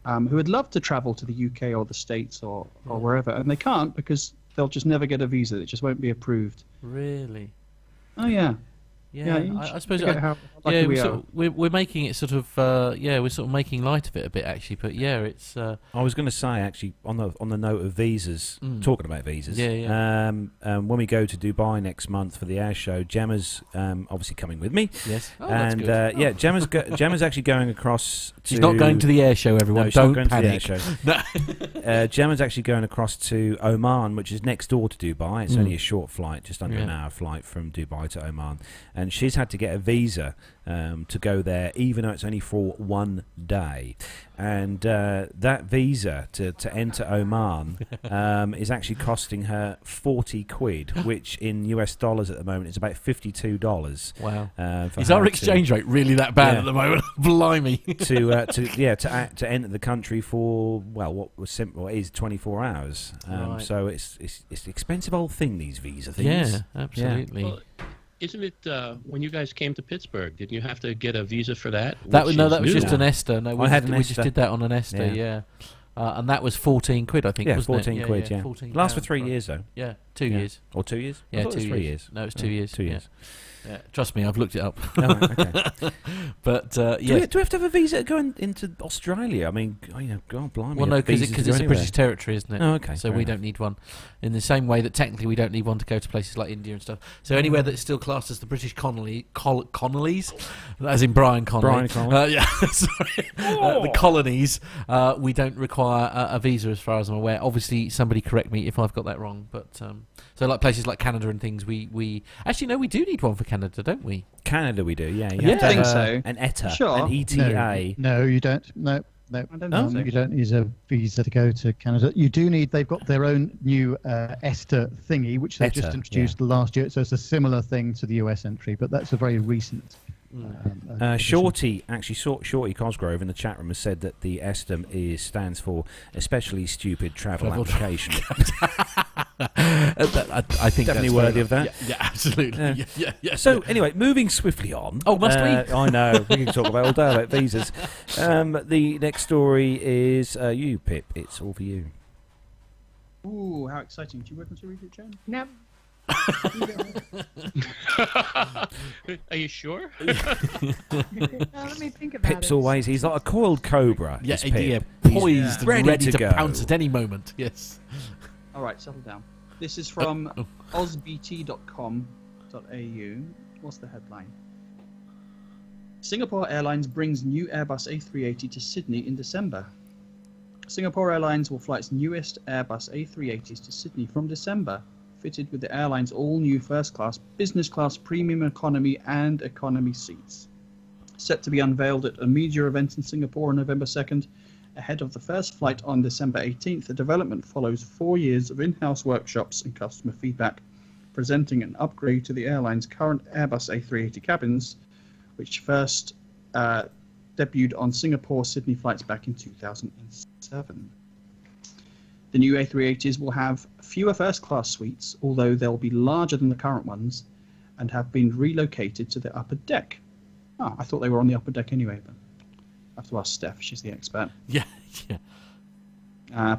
who would love to travel to the UK or the States or wherever, and they can't because they'll just never get a visa. It just won't be approved. Really? Oh yeah. Yeah. you I should suppose. forget how lucky we are. We're making it sort of. We're sort of making light of it a bit actually. But yeah, it's. I was going to say actually on the note of visas, talking about visas. When we go to Dubai next month for the air show, Gemma's obviously coming with me. Yes. Oh, And that's good. Gemma's actually going across. She's not going to the air show, everyone. No, she's Don't not going panic. to the air show. Gemma's actually going across to Oman, which is next door to Dubai. It's only a short flight, just under an hour flight from Dubai to Oman, and she's had to get a visa to go there, even though it's only for 1 day. And that visa to enter Oman is actually costing her 40 quid, which in US dollars at the moment is about $52. Wow. Is our exchange rate really that bad at the moment? Blimey. to enter the country for what was simple is 24 hours. Right. So it's expensive old thing, these visa things. Yeah, absolutely. Well, isn't it when you guys came to Pittsburgh? Didn't you have to get a visa for that? That was Which is just new. an ESTA. No, we just ESTA. did that on an ESTA. Yeah. And that was 14 quid, I think. Yeah, wasn't 14 it? quid. Yeah, 14 lasts for pounds, 3 right. years though. Yeah, 2 Yeah. years. Or 2 years? I Yeah, thought it was 2 3 years. years. No, it's 2 years. 2 years. Yeah, trust me, I've looked it up. Oh, okay. But Do yeah. we have to have a visa going into Australia? I mean, God blimey. Well, no, because visas to it's go a anywhere. British territory, isn't it? Oh, okay, So fair we enough. don't need one. In the same way that technically we don't need one to go to places like India and stuff. So anywhere that's still classed as the British colonies, as in Brian Connolly. Brian Connolly. Yeah, sorry. The colonies, we don't require a visa as far as I'm aware. Obviously, somebody correct me if I've got that wrong. But so like places like Canada and things, we actually, no, we do need one for Canada, don't we? Canada we do, yeah. You Yeah. have to I think have so. An ETA, Sure. an ETA. No, you don't. No. I don't think so. You don't need a visa to go to Canada. You do need. They've got their own new ESTA thingy, which they ETA, just introduced last year. So it's a similar thing to the US entry, but that's a very recent. addition. Shorty Cosgrove in the chat room has said that the ESTA stands for especially stupid travel application. I think Definitely that's worthy fair of that. enough. Yeah, absolutely. Yeah. So anyway, moving swiftly on. Oh, must we? I know. We can talk about all day about visas. The next story is you, Pip. It's all for you. Ooh, how exciting! Do you want to read it, Jen? No. Are you sure? Let me think about Pip's it. always, he's like a coiled cobra. Yeah, is Pip. yeah, He's poised and ready to go. pounce at any moment. Yes. All right, settle down. This is from ozbt.com.au. What's the headline? Singapore Airlines brings new Airbus A380 to Sydney in December. Singapore Airlines will fly its newest Airbus A380s to Sydney from December. fitted with the airline's all-new first class, business class, premium economy and economy seats. Set to be unveiled at a media event in Singapore on November 2nd. Ahead of the first flight on December 18th, the development follows 4 years of in-house workshops and customer feedback, presenting an upgrade to the airline's current Airbus A380 cabins, which first debuted on Singapore-Sydney flights back in 2007. The new A380s will have fewer first-class suites, although they'll be larger than the current ones, and have been relocated to the upper deck. Oh, I thought they were on the upper deck anyway, but I have to ask Steph. She's the expert. Yeah.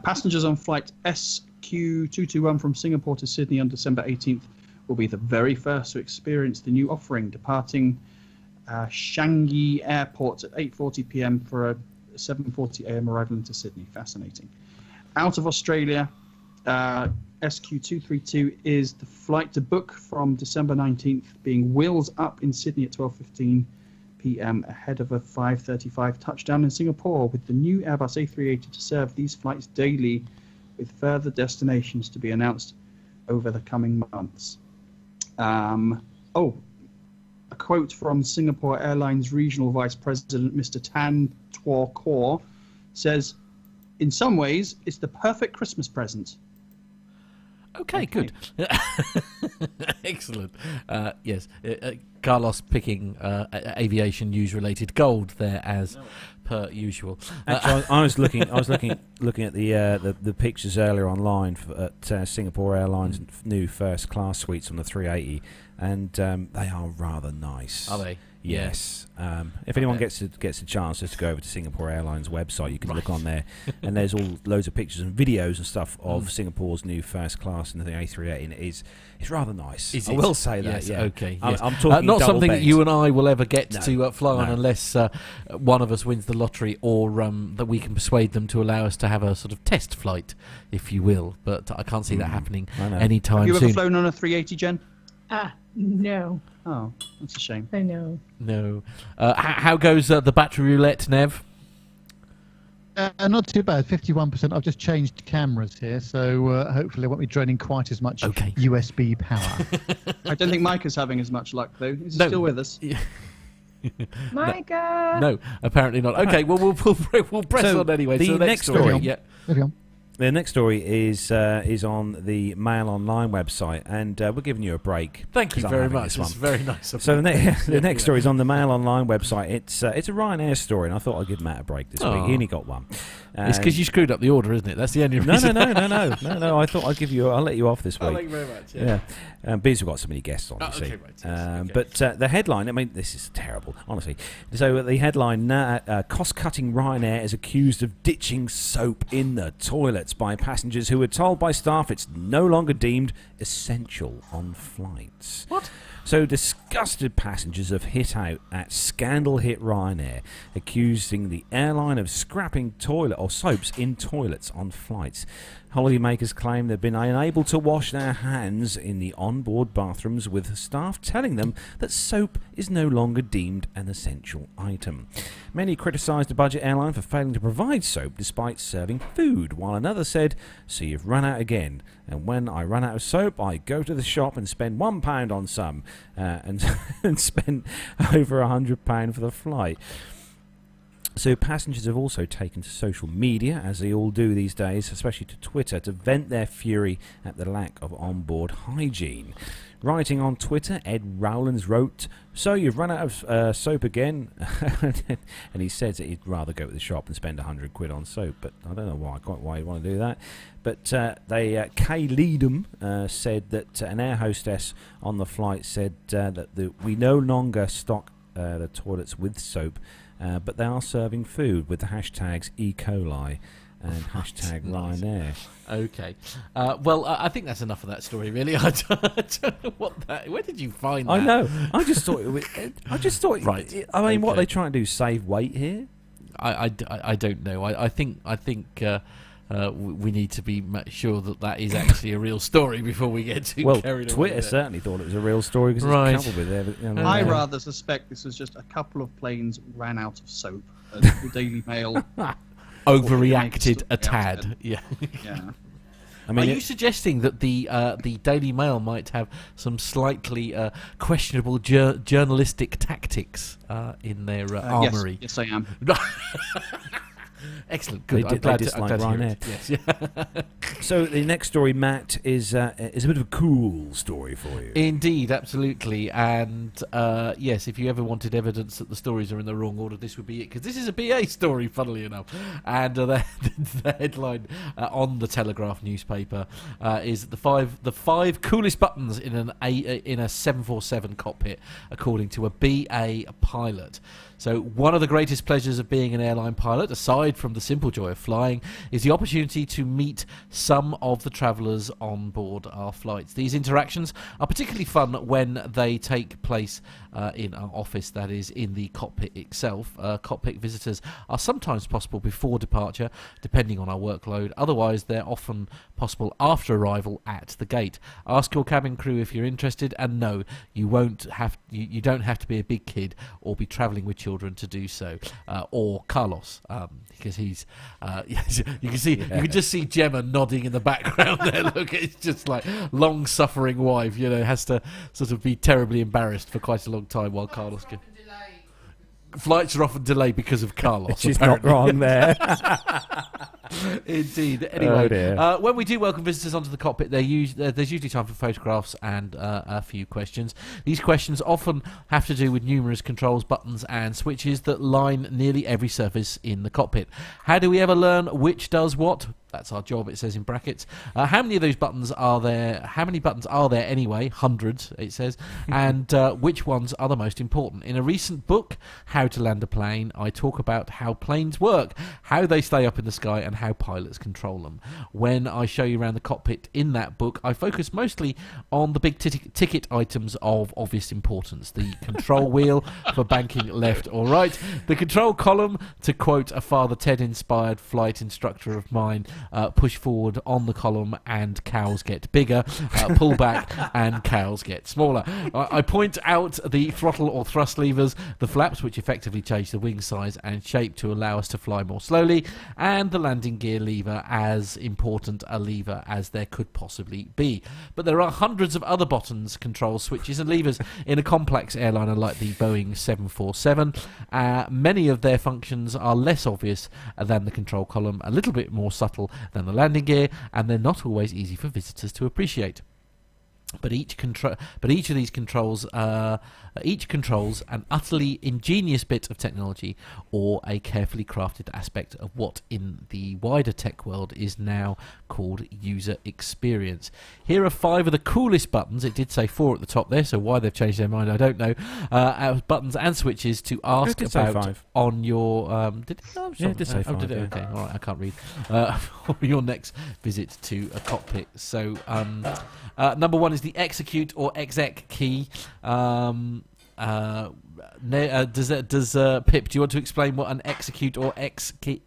Passengers on flight SQ221 from Singapore to Sydney on December 18th will be the very first to experience the new offering, departing Changi Airport at 8:40 p.m. for a 7:40 a.m. arrival into Sydney. Fascinating. Out of Australia, SQ232 is the flight to book from December 19th, being wheels up in Sydney at 12:15 p.m. ahead of a 5:35 touchdown in Singapore, with the new Airbus A380 to serve these flights daily, with further destinations to be announced over the coming months. A quote from Singapore Airlines Regional Vice President Mr. Tan Tuo Kor says, "In some ways, it's the perfect Christmas present." Okay, good. Excellent. Yes, Carlos picking aviation news-related gold there as per usual. Actually, I was looking at the pictures earlier online at Singapore Airlines' new first class suites on the 380, and they are rather nice. Are they? Yes. If anyone gets a chance just to go over to Singapore Airlines website, you can look on there, and there's loads of pictures and videos and stuff of Singapore's new first class and the A380, and it's rather nice. I will say that. Yes, yeah. Okay. I'm Yes. talking not something beds. that you and I will ever get to fly on No. unless one of us wins the lottery, or that we can persuade them to allow us to have a sort of test flight, if you will. But I can't see that happening anytime soon. Have you ever flown on a 380, Jen? No. Oh, that's a shame. I know. No. How goes the battery roulette, Nev? Not too bad, 51%. I've just changed cameras here, so hopefully I won't be draining quite as much USB power. I don't think Micah's having as much luck, though. Is he still with us? Micah! No, apparently not. Okay, well, we'll press on anyway. The next story. Yeah. The next story is on the Mail Online website, and we're giving you a break. Thank you very much. It's very nice of So the next story is on the Mail Online website. It's a Ryanair story, and I thought I'd give Matt a break this week. He only got one. It's because you screwed up the order, isn't it? That's the only reason. No. I thought I'll let you off this week. Thank you very much. Yeah. Because we've got so many guests on. Okay, right. Yes, But the headline, I mean, this is terrible, honestly. So the headline: cost-cutting Ryanair is accused of ditching soap in the toilets by passengers who were told by staff it's no longer deemed essential on flights. What? So disgusted passengers have hit out at scandal-hit Ryanair, accusing the airline of scrapping toilet or soaps in toilets on flights. Holidaymakers claim they've been unable to wash their hands in the onboard bathrooms, with staff telling them that soap is no longer deemed an essential item. Many criticised the budget airline for failing to provide soap despite serving food, while another said, "So you've run out again. And when I run out of soap, I go to the shop and spend £1 on some, and spend over £100 for the flight." So passengers have also taken to social media, as they all do these days, especially to Twitter, to vent their fury at the lack of onboard hygiene. Writing on Twitter, Ed Rowlands wrote, "So you've run out of soap again?" And he says that he'd rather go to the shop and spend £100 on soap, but I don't know why you'd want to do that. But Kay Leadham said that an air hostess on the flight said that we no longer stock the toilets with soap, but they are serving food with the hashtags E. coli and hashtag Ryanair. Okay. Well, I think that's enough of that story, really. I don't know what that... Where did you find that? I know. I just thought... Right. I mean, what are they trying to do? Save weight here? I don't know. I think we need to be sure that is actually a real story before we get too carried away. Twitter certainly thought it was a real story because it's covered with it. I rather suspect this was just a couple of planes ran out of soap. The Daily Mail overreacted a tad. Yeah. I mean, are you suggesting that the Daily Mail might have some slightly questionable journalistic tactics in their armoury? Yes, I am. Excellent. Good. They dislike Ryanair. Yes. Yeah. So the next story, Matt, is a bit of a cool story for you. Indeed, absolutely. And yes, if you ever wanted evidence that the stories are in the wrong order, this would be it, because this is a BA story, funnily enough. And the headline on the Telegraph newspaper is the five coolest buttons in a 747 cockpit, according to a BA pilot. So one of the greatest pleasures of being an airline pilot, aside from the simple joy of flying, is the opportunity to meet some of the travellers on board our flights. These interactions are particularly fun when they take place in our office, that is, in the cockpit itself. Cockpit visitors are sometimes possible before departure, depending on our workload. Otherwise, they're often possible after arrival at the gate. Ask your cabin crew if you're interested, and no, you don't have to be a big kid or be travelling with children to do so, or Carlos, because he's you can just see Gemma nodding in the background there. Look, it's just like long-suffering wife, has to sort of be terribly embarrassed for quite a long time while Carlos can. Flights are often delayed because of Carlos. She's not wrong there. Indeed. Anyway, when we do welcome visitors onto the cockpit, there's usually time for photographs and a few questions. These questions often have to do with numerous controls, buttons and switches that line nearly every surface in the cockpit. How do we ever learn which does what? That's our job, it says in brackets. How many of those buttons are there? How many buttons are there anyway? Hundreds, it says. And which ones are the most important? In a recent book, How to Land a Plane, I talk about how planes work, how they stay up in the sky, and how pilots control them. When I show you around the cockpit in that book, I focus mostly on the big ticket items of obvious importance. The control wheel for banking left or right. The control column, to quote a Father Ted-inspired flight instructor of mine, push forward on the column and cows get bigger, pull back and cows get smaller. I point out the throttle or thrust levers, the flaps, which effectively change the wing size and shape to allow us to fly more slowly, and the landing gear lever, as important a lever as there could possibly be. But there are hundreds of other buttons, controls, switches and levers in a complex airliner like the Boeing 747. Many of their functions are less obvious than the control column, a little bit more subtle than the landing gear, and they're not always easy for visitors to appreciate. But each of these controls, each controls an utterly ingenious bit of technology or a carefully crafted aspect of what in the wider tech world is now called user experience. Here are 5 of the coolest buttons. It did say 4 at the top there, so why they've changed their mind I don't know. Buttons and switches to ask about on your did it? Oh, yeah, it did say 5. Did it? Okay, all right, I can't read. For your next visit to a cockpit. So number 1 is the execute or exec key. Does Pip, do you want to explain what an execute or ex key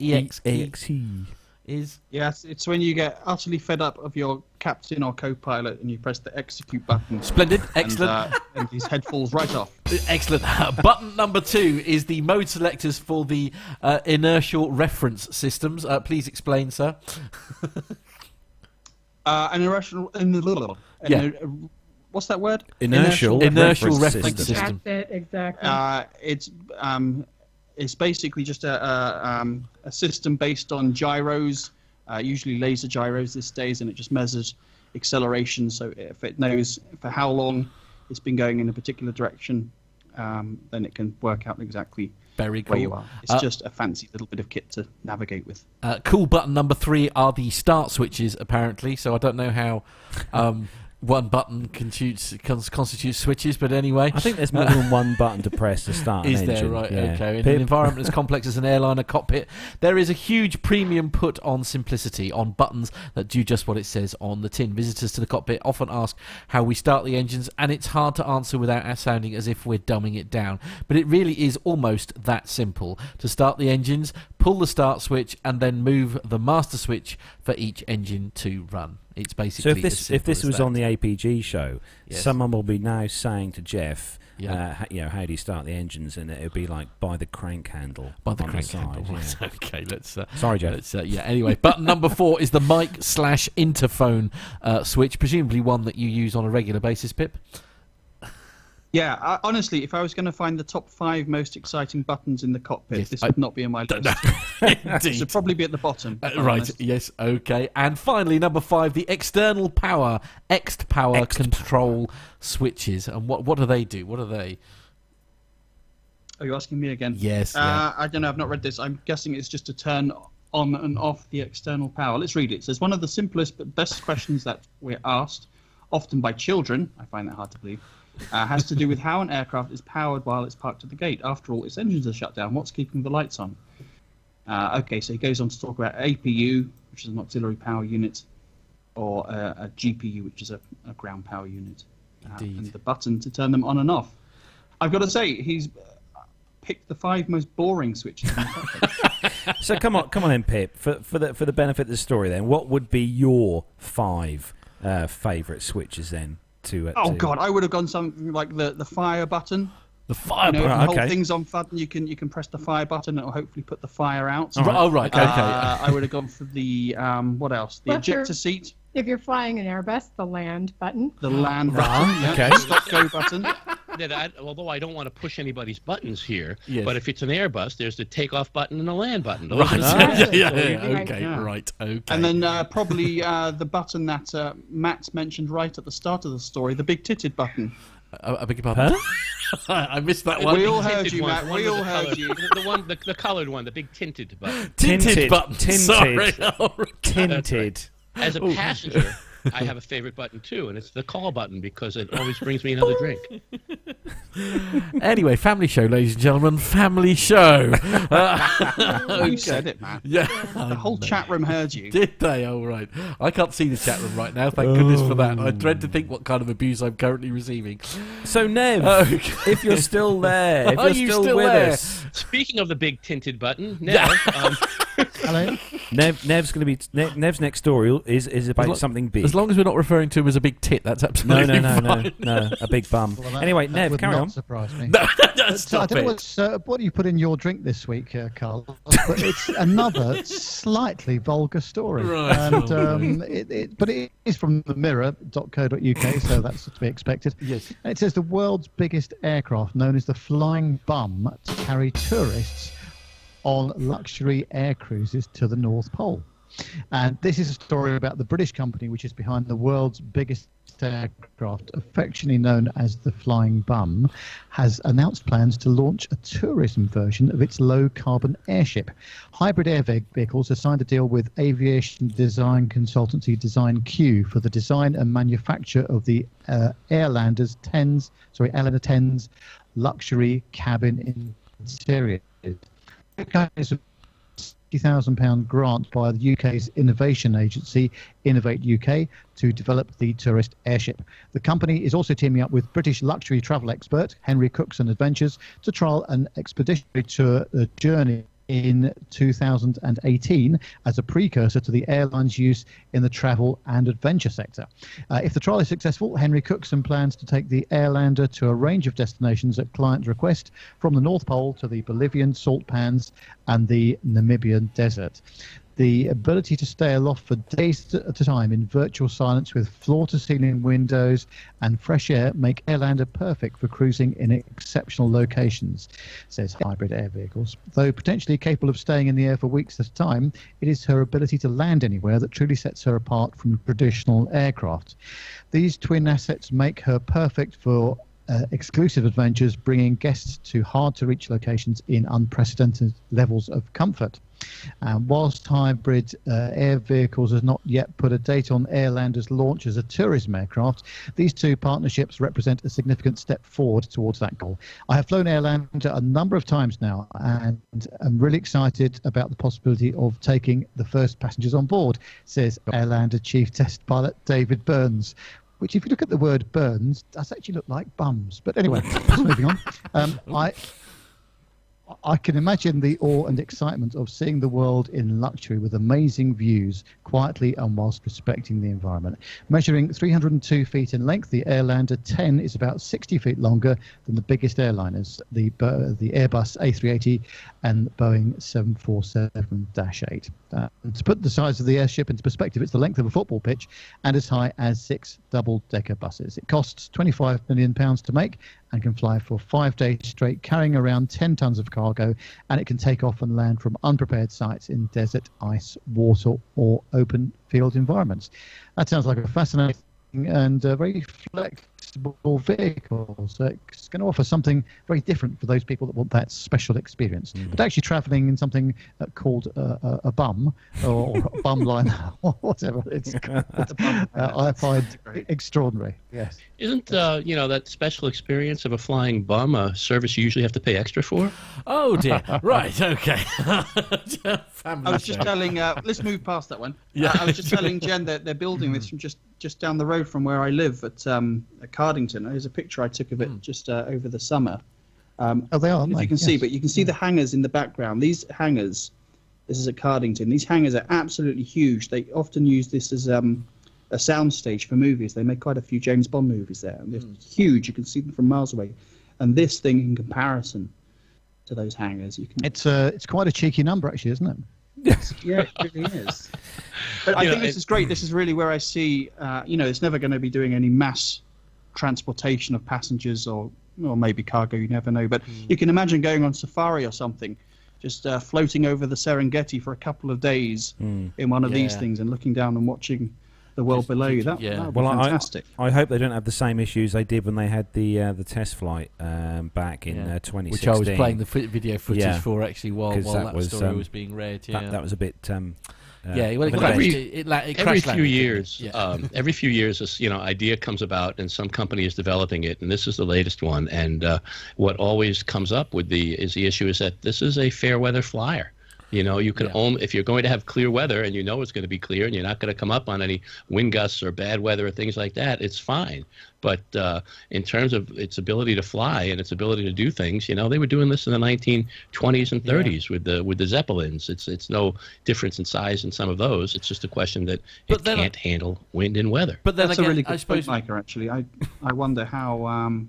is? Yes, it's when you get utterly fed up of your captain or co-pilot and you press the execute button. Splendid, excellent. And his head falls right off. Excellent. Button number 2 is the mode selectors for the inertial reference systems. Please explain, sir. An irrational. What's that word? Inertial reference system. That's it, exactly. It's basically just a system based on gyros, usually laser gyros these days, and it just measures acceleration. So if it knows for how long it's been going in a particular direction, then it can work out exactly very cool. where you are. It's just a fancy little bit of kit to navigate with. Cool button number 3 are the start switches, apparently. So I don't know how one button constitutes switches, but anyway. I think there's more than one button to press to start an engine. Is there? Right, yeah. okay. In an environment as complex as an airliner cockpit, there is a huge premium put on simplicity, on buttons that do just what it says on the tin. Visitors to the cockpit often ask how we start the engines, and it's hard to answer without sounding as if we're dumbing it down. But it really is almost that simple. To start the engines, pull the start switch, and then move the master switch for each engine to run. It's basically if this was on the APG show, yes. someone will be now saying to Jeff, Yeah. how do you start the engines? And it'll be like by the crank handle. By the on crank side, handle. yeah. Right. Okay, let's. Sorry, Jeff. Let's, anyway, button number 4 is the mic/interphone switch, presumably one that you use on a regular basis, Pip. Yeah, honestly, if I was going to find the top 5 most exciting buttons in the cockpit, Yes, this would not be on my list. Indeed. It should probably be at the bottom. Right, honest. yes, okay. And finally, number 5, the external power, ext power control switches. And what do they do? What are they? Are you asking me again? Yes. Yeah. I don't know, I've not read this. I'm guessing it's just to turn on and off the external power. Let's read it. It says, one of the simplest but best questions that we're asked, often by children, I find that hard to believe, has to do with how an aircraft is powered while it's parked at the gate. After all, its engines are shut down. What's keeping the lights on? Okay, so he goes on to talk about APU, which is an auxiliary power unit, or a GPU, which is a ground power unit, and the button to turn them on and off. I've got to say, he's picked the 5 most boring switches in the cockpit. So come on then, Pip. For the benefit of the story, then, what would be your 5 favourite switches then? God, I would have gone something like the fire button. The fire button. button. If the whole thing's on button, you can press the fire button, and it'll hopefully put the fire out. Oh, right, okay. I would have gone for the what else? The ejector seat. If you're flying an Airbus, the land button. The land button. Yeah. Okay. Stop go button. Although I don't want to push anybody's buttons here, Yes. but if it's an Airbus, there's the takeoff button and the land button. Those Right. are the- Okay. Yeah. Right. Okay. And then probably the button that Matt mentioned right at the start of the story, the big titted button. I beg your pardon? I missed that one. We all Tinted heard you, one, Matt. the one We with all the heard colored- you. The one, the colored one, the big tinted button. Tinted button. Tinted. Sorry. All right. Tinted. As a passenger, I have a favorite button too, and it's the call button because it always brings me another drink. Anyway, family show, ladies and gentlemen. Family show. You said it, Matt. Yeah. The whole chat room heard you. Did they? All right. I can't see the chat room right now. Thank goodness for that. I dread to think what kind of abuse I'm currently receiving. So Nev, Okay. if you're still there, if Are you're you still still with there? us, Speaking of the big tinted button, now, Hello. Nev's going to be Nev's next story is about something big. As long as we're not referring to him as a big tit, that's absolutely fine. no, a big bum. Well, that- Anyway, that Nev, would carry not on. surprise me. No, I stop don't know it. what do you put in your drink this week, Carl? But it's another slightly vulgar story. Right. And but it is from the mirror.co.uk, so that's to be expected. Yes. And it says the world's biggest aircraft, known as the Flying Bum, to carry tourists on luxury air cruises to the North Pole. And this is a story about the British company which is behind the world's biggest aircraft, affectionately known as the Flying Bum, has announced plans to launch a tourism version of its low-carbon airship. Hybrid Air Vehicles has signed a deal with aviation design consultancy Design Q for the design and manufacture of the Airlander 10's luxury cabin interior. It's a £50,000 grant by the UK's innovation agency, Innovate UK, to develop the tourist airship. The company is also teaming up with British luxury travel expert Henry Cookson Adventures to trial an expeditionary tour journey in 2018 as a precursor to the airline's use in the travel and adventure sector. If the trial is successful, Henry Cookson plans to take the Airlander to a range of destinations at client request, from the North Pole to the Bolivian salt pans and the Namibian desert. The ability to stay aloft for days at a time in virtual silence with floor-to-ceiling windows and fresh air make Airlander perfect for cruising in exceptional locations, says Hybrid Air Vehicles. Though potentially capable of staying in the air for weeks at a time, it is her ability to land anywhere that truly sets her apart from traditional aircraft. These twin assets make her perfect for exclusive adventures, bringing guests to hard-to-reach locations in unprecedented levels of comfort. Whilst Hybrid Air Vehicles has not yet put a date on Airlander's launch as a tourism aircraft, these two partnerships represent a significant step forward towards that goal. I have flown Airlander a number of times now, and I'm really excited about the possibility of taking the first passengers on board, says Airlander Chief Test Pilot David Burns. Which, if you look at the word burns, does actually look like bums. But anyway, moving on. I can imagine the awe and excitement of seeing the world in luxury with amazing views, quietly and whilst respecting the environment. Measuring 302 feet in length, the Airlander 10 is about 60 feet longer than the biggest airliners, the Airbus A380 and Boeing 747-8. And to put the size of the airship into perspective, it's the length of a football pitch and as high as 6 double-decker buses. It costs £25 million to make and can fly for 5 days straight, carrying around 10 tons of cargo, and it can take off and land from unprepared sites in desert, ice, water, or open field environments. That sounds like a fascinating and very flexible vehicle. So it's going to offer something very different for those people that want that special experience. But actually travelling in something called a bum or a bum liner or whatever it's called, I find extraordinary. Yes. Isn't that special experience of a flying bum a service you usually have to pay extra for? Oh dear. Right. Okay. I was just telling. Let's move past that one. Yeah. I was just telling Jen that they're building this from just down the road from where I live at Cardington. There's a picture I took of it just over the summer. They are. If you can see, but you can see the hangars in the background. These hangars, this is at Cardington. These hangars are absolutely huge. They often use this as a soundstage for movies. They make quite a few James Bond movies there. And they're huge. You can see them from miles away. And this thing, in comparison to those hangars, you can. It's quite a cheeky number, actually, isn't it? Yeah, it really is. But I think this is great. This is really where I see, it's never going to be doing any mass transportation of passengers or maybe cargo, you never know. But you can imagine going on safari or something, just floating over the Serengeti for a couple of days in one of these things and looking down and watching the world below you. That would be fantastic. I hope they don't have the same issues they did when they had the test flight back in 2016. Which I was playing the video footage for actually while that story was being read. That was a bit. Every few years, every few years, this idea comes about, and some company is developing it, and this is the latest one. And what always comes up with the issue is that this is a fair weather flyer. You can only, if you're going to have clear weather and it's going to be clear and you're not going to come up on any wind gusts or bad weather or things like that, it's fine. But in terms of its ability to fly and its ability to do things, they were doing this in the 1920s and 30s with the Zeppelins. It's no difference in size in some of those. It's just a question that it can't handle wind and weather. But then that's again, a really good point, Micah, actually. I wonder how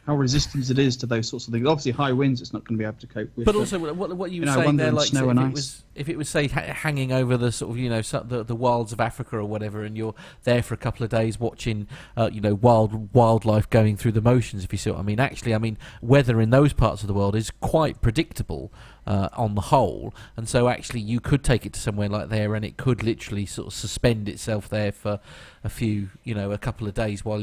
resistant it is to those sorts of things. Obviously, high winds, it's not going to be able to cope with. But also, what you were saying there, like snow and ice. If it was say hanging over the sort of the wilds of Africa or whatever, and you're there for a couple of days watching wildlife going through the motions. If you see what I mean. Actually, weather in those parts of the world is quite predictable on the whole, and so actually you could take it to somewhere like there, and it could literally sort of suspend itself there for a couple of days while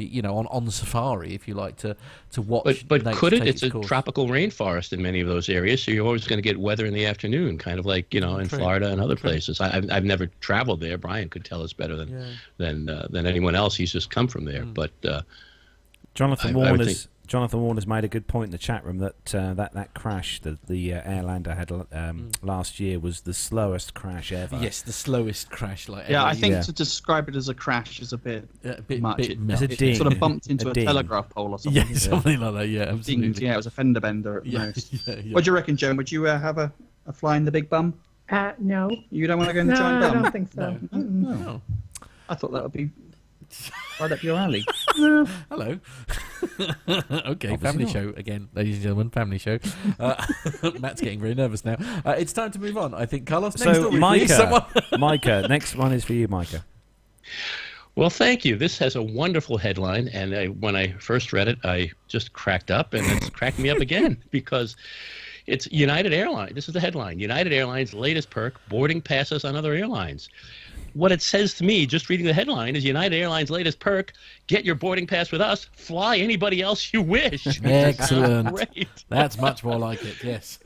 on the safari, if you like to watch. But could it? It's a tropical rainforest in many of those areas, so you're always going to get weather in the afternoon, kind of like in Florida and other places. I've never traveled there. Brian could tell us better than anyone else. He's just come from there. But Jonathan Warner's made a good point in the chat room that that crash that the Airlander had last year was the slowest crash ever. Yes, the slowest crash ever. I think to describe it as a crash is a bit much. It's a ding. It sort of bumped into a telegraph pole or something. Yeah, something like that. Yeah, absolutely. It was a fender bender at most. What do you reckon, Jen? Would you have a fly in the big bum? No. You don't want to go in the giant bum? I don't think so. No. I thought that would be right up your alley. Hello. Okay, family show again, ladies and gentlemen. Family show. Matt's getting very nervous now. It's time to move on. I think, Carlos. Next story, Micah, next one is for you, Micah. Well, thank you. This has a wonderful headline, and when I first read it, I just cracked up, and it's cracked me up again because it's United Airlines. This is the headline: United Airlines' latest perk: boarding passes on other airlines. What it says to me, just reading the headline, is United Airlines' latest perk: get your boarding pass with us, fly anybody else you wish. Excellent. Great. That's much more like it, yes.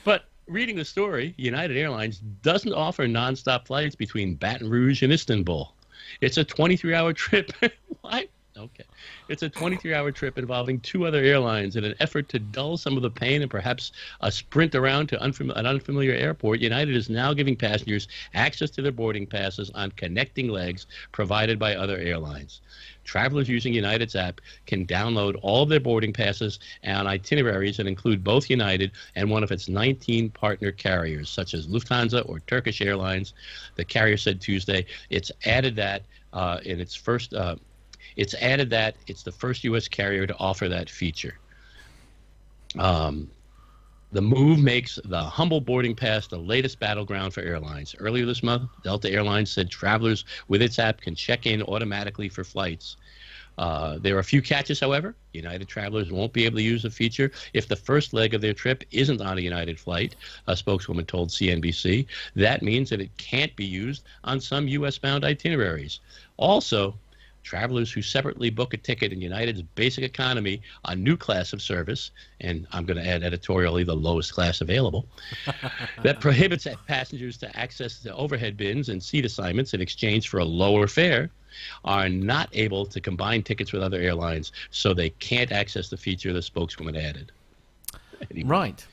But reading the story, United Airlines doesn't offer nonstop flights between Baton Rouge and Istanbul. It's a 23-hour trip. What? Okay. It's a 23-hour trip involving 2 other airlines. In an effort to dull some of the pain and perhaps a sprint around to an unfamiliar airport, United is now giving passengers access to their boarding passes on connecting legs provided by other airlines. travelers using United's app can download all of their boarding passes and itineraries that include both United and one of its 19 partner carriers, such as Lufthansa or Turkish Airlines. The carrier said Tuesday it's added that in its first. It's added that it's the first U.S. carrier to offer that feature. The move makes the humble boarding pass the latest battleground for airlines. Earlier this month, Delta Airlines said travelers with its app can check in automatically for flights. There are a few catches, however. United travelers won't be able to use the feature if the first leg of their trip isn't on a United flight, a spokeswoman told CNBC. That means that it can't be used on some U.S.-bound itineraries. Also, travelers who separately book a ticket in United's basic economy, a new class of service, and I'm going to add editorially the lowest class available, that prohibits passengers to access the overhead bins and seat assignments in exchange for a lower fare, are not able to combine tickets with other airlines, so they can't access the feature the spokeswoman added. Anyway. Right.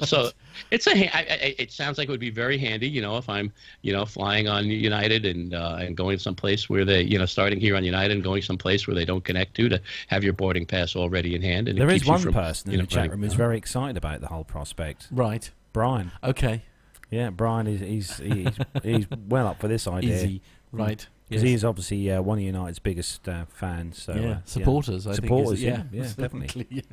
So it sounds like it would be very handy, if I'm, flying on United and going someplace where they, starting here on United and going someplace where they don't connect to have your boarding pass already in hand. And there is one person in the chat room who's very excited about the whole prospect. Right. Brian. Okay. Yeah, Brian he's well up for this idea. Easy. Right. Because he is obviously one of United's biggest fans. So, supporters. I supporters, think. Yeah, definitely.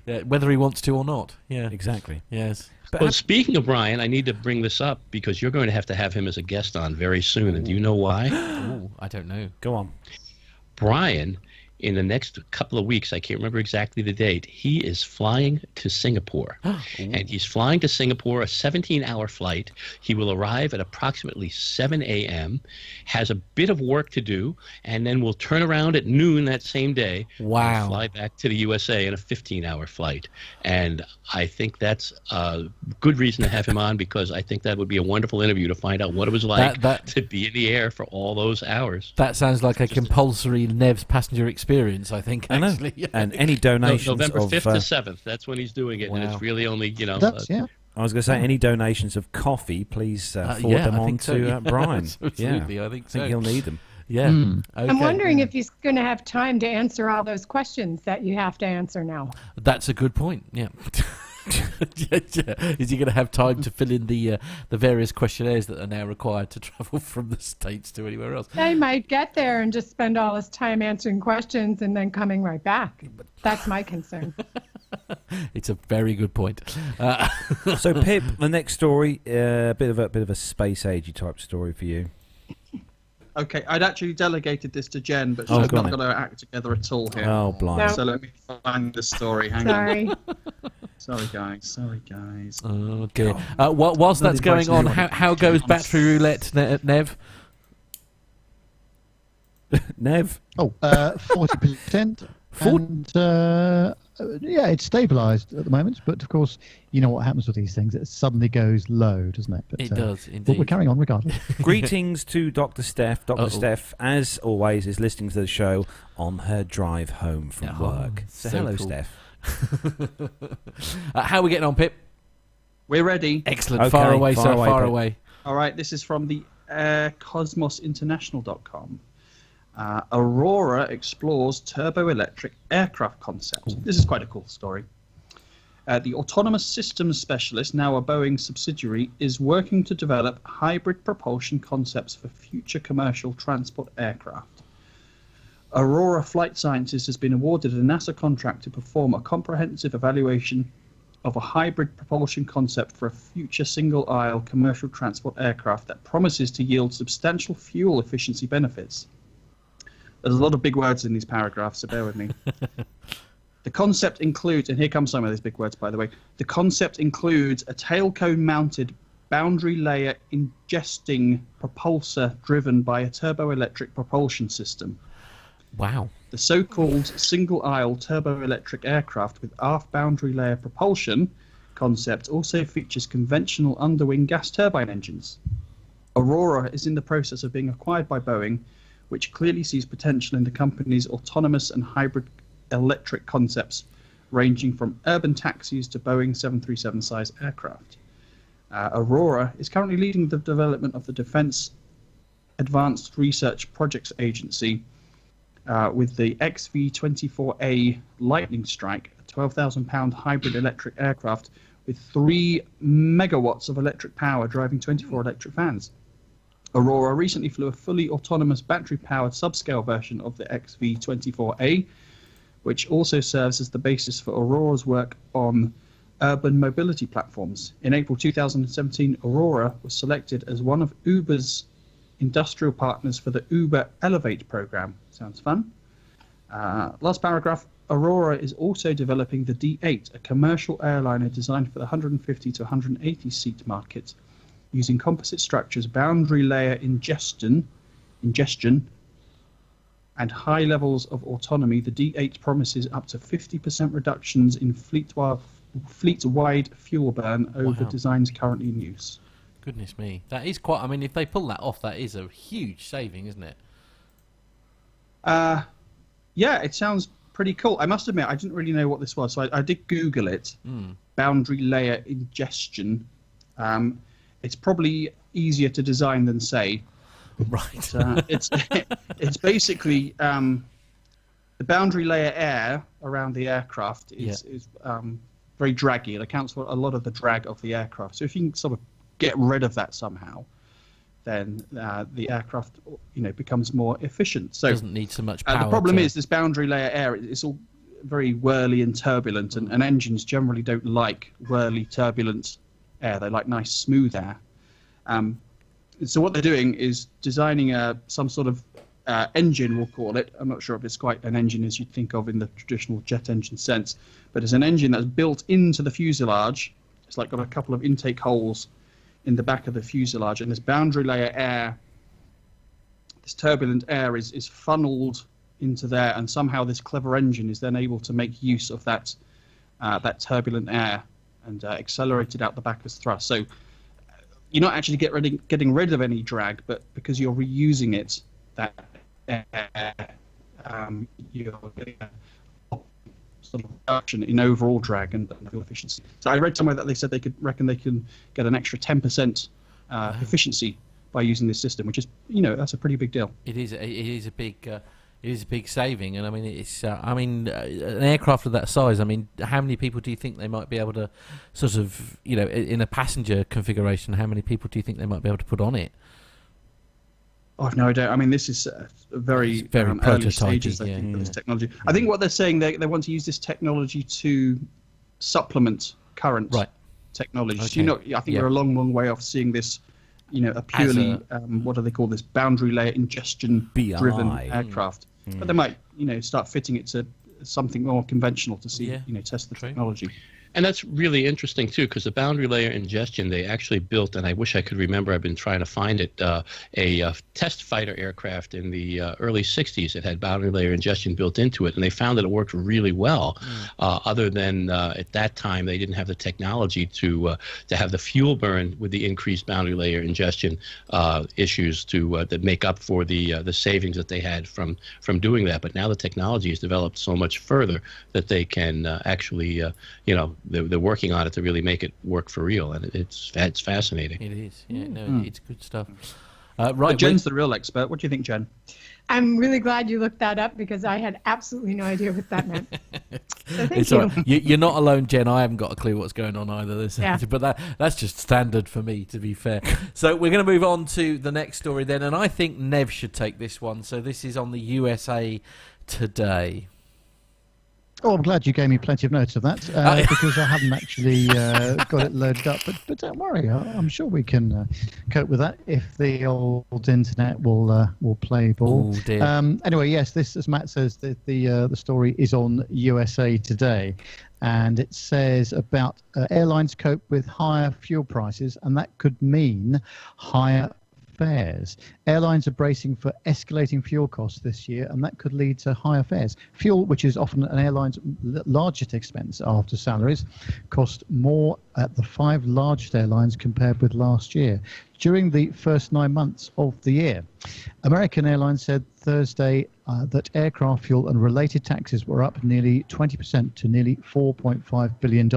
Yeah, whether he wants to or not. Yeah, exactly. Yes. Well, speaking of Brian, I need to bring this up because you're going to have him as a guest on very soon. And do you know why? I don't know. Go on. Brian, in the next couple of weeks, I can't remember exactly the date, he is flying to Singapore. And he's flying to Singapore, a 17-hour flight. He will arrive at approximately 7 a.m., has a bit of work to do, and then will turn around at noon that same day and fly back to the USA in a 15-hour flight. And I think that's a good reason to have him on, because I think that would be a wonderful interview to find out what it was like to be in the air for all those hours. That sounds like a compulsory Nev's passenger experience, I think, actually. I know. And any donations November 5th of, to 7th, that's when he's doing it, and it's really only, That's, I was going to say, any donations of coffee, please forward them on to Brian. Absolutely, I think so. I think he'll need them. Yeah. Okay. I'm wondering if he's going to have time to answer all those questions that you have to answer now. That's a good point, yeah. Is he going to have time to fill in the various questionnaires that are now required to travel from the States to anywhere else? He might get there and just spend all his time answering questions and then coming right back. That's my concern. It's a very good point. So, Pip, the next story, a bit of a space agey type story for you. Okay, I'd actually delegated this to Jen, but she's not going to act together at all here. Oh, blind. So let me find the story. Hang on. Sorry, guys. Okay. Whilst that's going on, how goes battery roulette, Nev? Nev? 40%. And, it's stabilised at the moment, but of course, you know what happens with these things. It suddenly goes low, doesn't it? But, it does, indeed. But we're carrying on regardless. Greetings to Dr. Steph. Dr. Steph, as always, is listening to the show on her drive home from work. So hello, cool. Steph. How are we getting on, Pip? We're ready. Excellent. Okay, far away, sir. Far away. All right, this is from the cosmosinternational.com. Aurora explores turboelectric aircraft concept. This is quite a cool story. The autonomous systems specialist, now a Boeing subsidiary, is working to develop hybrid propulsion concepts for future commercial transport aircraft. Aurora Flight Sciences has been awarded a NASA contract to perform a comprehensive evaluation of a hybrid propulsion concept for a future single-aisle commercial transport aircraft that promises to yield substantial fuel efficiency benefits. There's a lot of big words in these paragraphs, so bear with me. The concept includes, and here come some of these big words, by the way. The concept includes a tail cone-mounted boundary layer ingesting propulsor driven by a turboelectric propulsion system. Wow. The so-called single-aisle turboelectric aircraft with aft boundary layer propulsion concept also features conventional underwing gas turbine engines. Aurora is in the process of being acquired by Boeing, which clearly sees potential in the company's autonomous and hybrid electric concepts, ranging from urban taxis to Boeing 737-size aircraft. Aurora is currently leading the development of the defense Advanced Research Projects Agency with the XV-24A Lightning Strike, a 12,000-pound hybrid electric aircraft with 3 megawatts of electric power driving 24 electric fans. Aurora recently flew a fully autonomous battery-powered subscale version of the XV-24A, which also serves as the basis for Aurora's work on urban mobility platforms. In April 2017, Aurora was selected as one of Uber's industrial partners for the Uber Elevate program. Sounds fun. Last paragraph. Aurora is also developing the D8, a commercial airliner designed for the 150 to 180 seat market. Using composite structures, boundary layer ingestion, and high levels of autonomy, the D8 promises up to 50% reductions in fleet-wide fuel burn over designs currently in use. Goodness me. That is quite... I mean, if they pull that off, that is a huge saving, isn't it? Yeah, it sounds pretty cool. I must admit, I didn't really know what this was, so I did Google it. Boundary layer ingestion. It's probably easier to design than say. Right. It's basically the boundary layer air around the aircraft is very draggy. It accounts for a lot of the drag of the aircraft. So if you can sort of get rid of that somehow, then the aircraft becomes more efficient. So doesn't need so much power. The problem is this boundary layer air. It's all very whirly and turbulent, and engines generally don't like whirly, turbulent air. They like nice, smooth air. So what they're doing is designing some sort of engine, we'll call it. I'm not sure if it's quite an engine as you'd think of in the traditional jet engine sense, but it's an engine that's built into the fuselage. It's like got a couple of intake holes in the back of the fuselage, and this boundary layer air, this turbulent air is funneled into there, and somehow this clever engine is then able to make use of that turbulent air and accelerate it out the back as thrust. So you're not actually getting rid of any drag, but because you're reusing it, that you're getting a sort of reduction in overall drag and fuel efficiency. So I read somewhere that they said they can get an extra 10% efficiency by using this system, which is that's a pretty big deal. It is a big saving, and I mean it's an aircraft of that size. I mean, how many people do you think they might be able to sort of in a passenger configuration? How many people do you think they might be able to put on it? Oh no, I don't. I mean, this is very early stages. I think of this technology. I think what they're saying they want to use this technology to supplement current technology. Okay. So I think we're a long way off seeing this. A purely what do they call this, boundary layer ingestion-driven aircraft. But they might, start fitting it to something more conventional to see, test the technology. And that's really interesting, too, because the boundary layer ingestion, they actually built, and I wish I could remember, I've been trying to find it, a test fighter aircraft in the early 60s that had boundary layer ingestion built into it, and they found that it worked really well, other than at that time they didn't have the technology to have the fuel burn with the increased boundary layer ingestion issues that make up for the savings that they had from doing that. But now the technology has developed so much further that they can actually, they're working on it to really make it work for real, and it's fascinating. It is, it's good stuff. But Jen's the real expert. What do you think, Jen? I'm really glad you looked that up because I had absolutely no idea what that meant. So thank you. Right. You're not alone, Jen. I haven't got a clue what's going on either. But that's just standard for me, to be fair. So we're going to move on to the next story then, and I think Nev should take this one. So this is on the USA Today. Oh, I'm glad you gave me plenty of notes of that because I haven't actually got it loaded up. But don't worry, I'm sure we can cope with that if the old internet will play ball. Oh, dear. Anyway, yes, this, as Matt says, the story is on USA Today, and it says about airlines cope with higher fuel prices, and that could mean higher fares. Airlines are bracing for escalating fuel costs this year, and that could lead to higher fares. Fuel, which is often an airline's largest expense after salaries, cost more at the 5 largest airlines compared with last year during the first 9 months of the year. American Airlines said Thursday that aircraft fuel and related taxes were up nearly 20% to nearly $4.5 billion.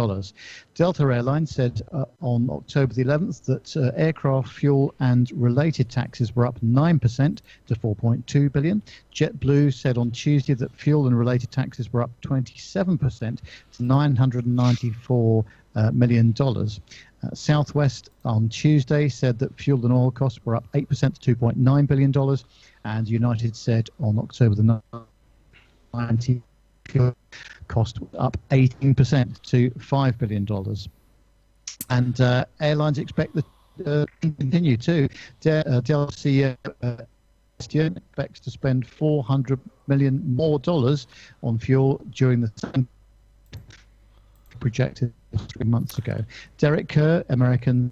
Delta Airlines said on October the 11th that aircraft fuel and related taxes were up 9% to $4.2 billion. JetBlue said on Tuesday that fuel and related taxes were up 27% to $994 million. Southwest on Tuesday said that fuel and oil costs were up 8% to $2.9 billion. And United said on October the 19th, fuel cost was up 18% to $5 billion. And airlines expect that to continue too. Delta CEO expects to spend $400 million more on fuel during the same projected 3 months ago. Derek Kerr, American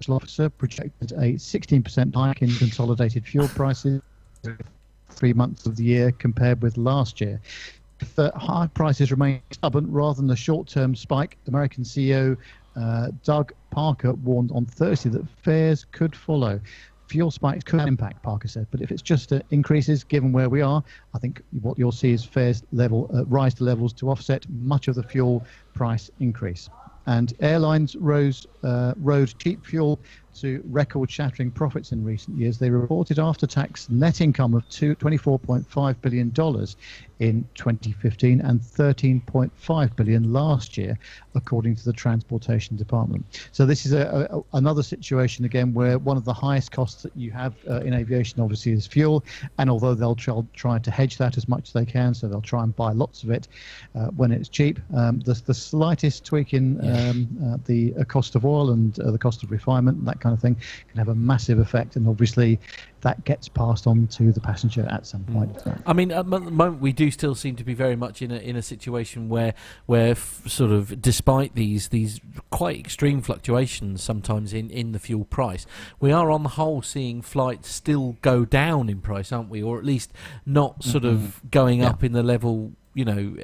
officer, projected a 16% hike in consolidated fuel prices 3 months of the year compared with last year. If high prices remain stubborn rather than a short-term spike, American CEO Doug Parker warned on Thursday that fares could follow. Fuel spikes could impact, Parker said, but if it's just increases, given where we are, I think what you'll see is fares rise to levels to offset much of the fuel price increase. And airlines rode cheap fuel to record-shattering profits in recent years. They reported after-tax net income of $24.5 billion in 2015 and $13.5 billion last year, according to the Transportation Department. So this is another situation, again, where one of the highest costs that you have in aviation, obviously, is fuel. And although they'll try to hedge that as much as they can, so they'll try and buy lots of it when it's cheap, the slightest tweak in the cost of oil and the cost of refinement, that kind of thing, can have a massive effect. And obviously, that gets passed on to the passenger at some point. I mean, at the moment, we do still seem to be very much in a situation where sort of, despite these quite extreme fluctuations sometimes in the fuel price, we are on the whole seeing flights still go down in price, aren't we? Or at least not sort of going up in the level, you know,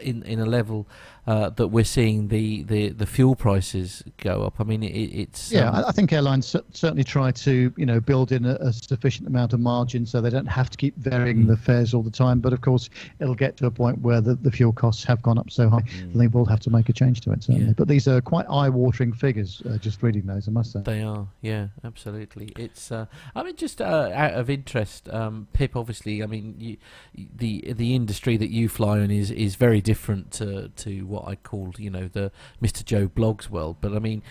in a level that we're seeing the fuel prices go up. I mean, it's I think airlines certainly try to build in a sufficient amount of margin so they don't have to keep varying the fares all the time. But of course, it'll get to a point where the fuel costs have gone up so high, and they will have to make a change to it. Certainly. But these are quite eye-watering figures. Just reading those, I must say. They are, yeah, absolutely. It's I mean, just out of interest, Pip. Obviously, I mean, the industry that you fly in is very different to what I call, the Mr. Joe Blogs world. But I mean,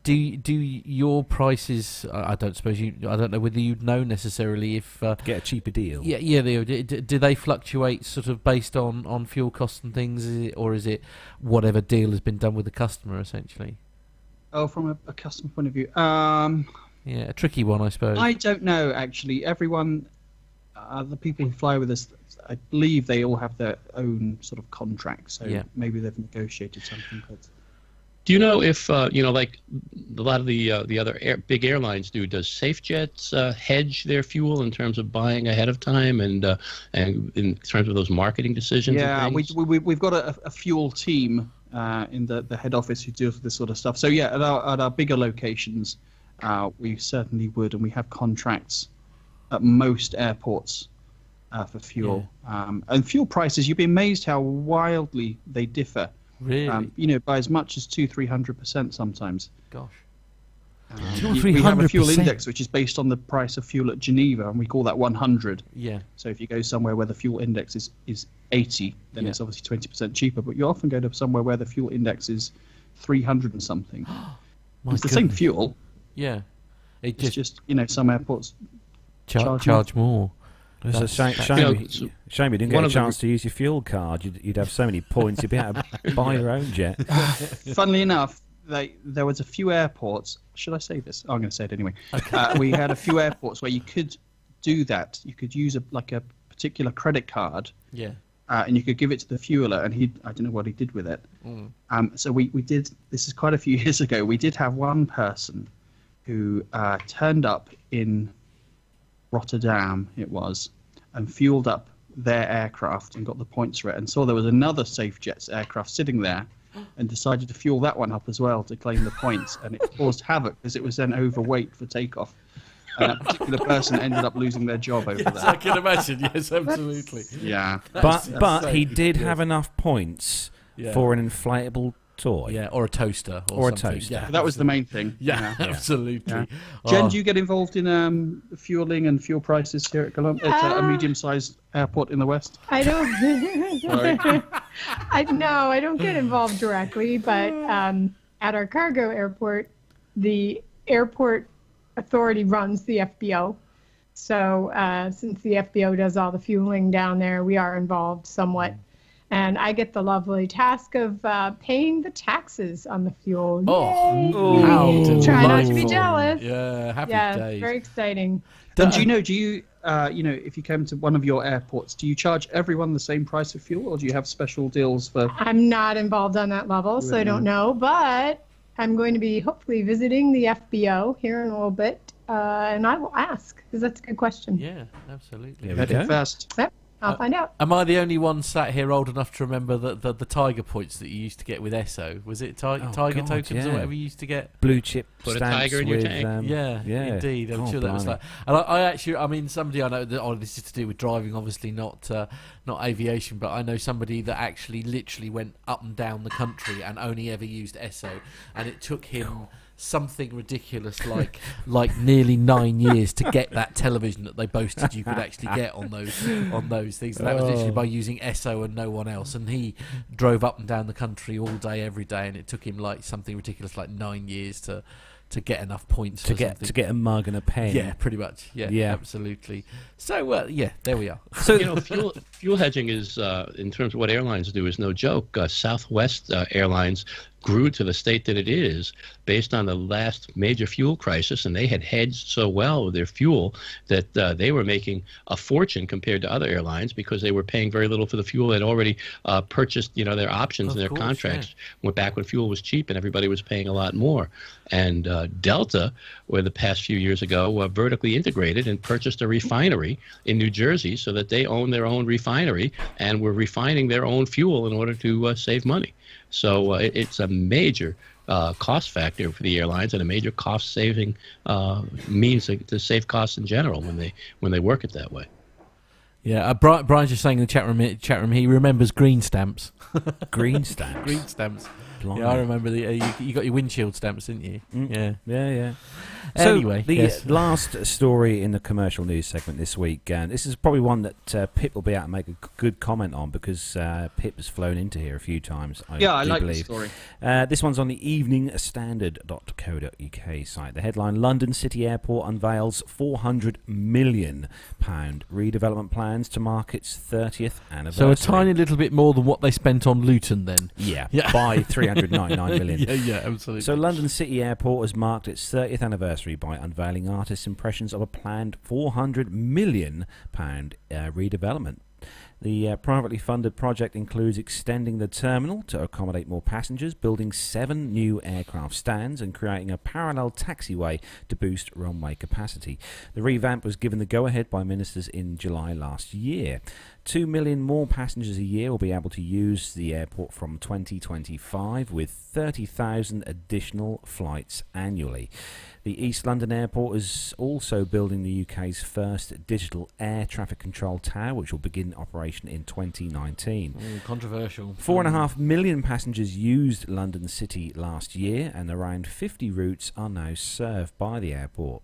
do your prices? I don't know whether you'd know necessarily if get a cheaper deal. Yeah. Do they fluctuate sort of based on fuel costs and things, or is it whatever deal has been done with the customer essentially? Oh, from a customer point of view, yeah, a tricky one, I suppose. I don't know actually. Everyone, the people who fly with us, I believe they all have their own sort of contract, so maybe they've negotiated something. But do you know if like a lot of the other big airlines do? Does SafeJets hedge their fuel in terms of buying ahead of time and in terms of those marketing decisions? Yeah, and things? we've got a fuel team in the head office who deals with this sort of stuff. So yeah, at our bigger locations, we certainly would, and we have contracts at most airports for fuel. Yeah. And fuel prices, you'd be amazed how wildly they differ. Really? By as much as 200-300% sometimes. Gosh. We have a fuel index which is based on the price of fuel at Geneva, and we call that 100. Yeah. So if you go somewhere where the fuel index is 80, then it's obviously 20% cheaper. But you often go to somewhere where the fuel index is 300 and something. It's the same fuel. Yeah. It's just some airports charge more. It's a shame you didn't get a chance to use your fuel card. You'd have so many points, you'd be able to buy your own jet. Funnily enough, there was a few airports. Should I say this? I'm going to say it anyway. Okay. We had a few airports where you could do that. You could use a particular credit card. Yeah. And you could give it to the fueler, and I don't know what he did with it. So we did. This is quite a few years ago. We did have one person who turned up in Rotterdam, it was, and fueled up their aircraft and got the points for it, and saw there was another SafeJets aircraft sitting there and decided to fuel that one up as well to claim the points, and it caused havoc because it was then overweight for takeoff. and that particular person ended up losing their job over Yes, that. I can imagine. Yes, absolutely. Yeah. But he did have enough points for an inflatable toy. Yeah, or a toaster. Or a something. toaster. Yeah, That was the main thing. Yeah, absolutely. Yeah. Oh. Jen, do you get involved in fueling and fuel prices here at a medium-sized airport in the West? I don't. Sorry. I don't get involved directly, but at our cargo airport, the airport authority runs the FBO. So since the FBO does all the fueling down there, we are involved somewhat. And I get the lovely task of paying the taxes on the fuel. Oh, Yay! how Try not to be delightful. jealous. Yeah, happy Yeah, days. very exciting. And do you, if you came to one of your airports, do you charge everyone the same price of fuel, or do you have special deals for? I'm not involved on that level, so I don't know. But I'm going to be hopefully visiting the FBO here in a little bit, and I will ask, because that's a good question. Yeah, absolutely. There we go. Fast. Yep, I'll find out. Am I the only one sat here old enough to remember the tiger points that you used to get with Esso? Was it tiger God, tokens or yeah. whatever you used to get? Blue chip Put a stamps tiger in your with, tank. Yeah, indeed. I'm sure that was like. And I actually, I mean, somebody I know that. This is to do with driving, obviously not aviation, but I know somebody that actually literally went up and down the country and only ever used Esso, and it took him something ridiculous like nearly 9 years to get that television that they boasted you could actually get on those things. And that was literally by using Esso and no one else. And he drove up and down the country all day, every day, and it took him like something ridiculous like 9 years to get enough points to get a mug and a pen. Yeah, pretty much. Yeah, absolutely. So there we are. So fuel hedging is in terms of what airlines do is no joke. Southwest Airlines grew to the state that it is based on the last major fuel crisis, and they had hedged so well with their fuel that they were making a fortune compared to other airlines because they were paying very little for the fuel. They'd already purchased their options and their contracts went back when fuel was cheap and everybody was paying a lot more. And Delta, where the past few years ago, vertically integrated and purchased a refinery in New Jersey so that they own their own refinery and were refining their own fuel in order to save money. So it's a major cost factor for the airlines and a major cost-saving means to save costs in general when they work it that way. Yeah, Brian's just saying in the chat room he remembers green stamps. Green stamps? Green stamps. Blimey. Yeah, I remember you got your windshield stamps, didn't you? Yeah. So anyway, the last story in the commercial news segment this week, and this is probably one that Pip will be able to make a good comment on because Pip has flown into here a few times. I like this story. This one's on the eveningstandard.co.uk site. The headline: London City Airport unveils £400 million redevelopment plans to mark its 30th anniversary. So a tiny little bit more than what they spent on Luton then. Yeah. By 399 million. Yeah, absolutely. So London City Airport has marked its 30th anniversary by unveiling artists' impressions of a planned £400 million redevelopment. The privately funded project includes extending the terminal to accommodate more passengers, building 7 new aircraft stands and creating a parallel taxiway to boost runway capacity. The revamp was given the go-ahead by ministers in July last year. 2 million more passengers a year will be able to use the airport from 2025 with 30,000 additional flights annually. The East London Airport is also building the UK's first digital air traffic control tower, which will begin operation in 2019. Controversial. 4.5 million passengers used London City last year, and around 50 routes are now served by the airport.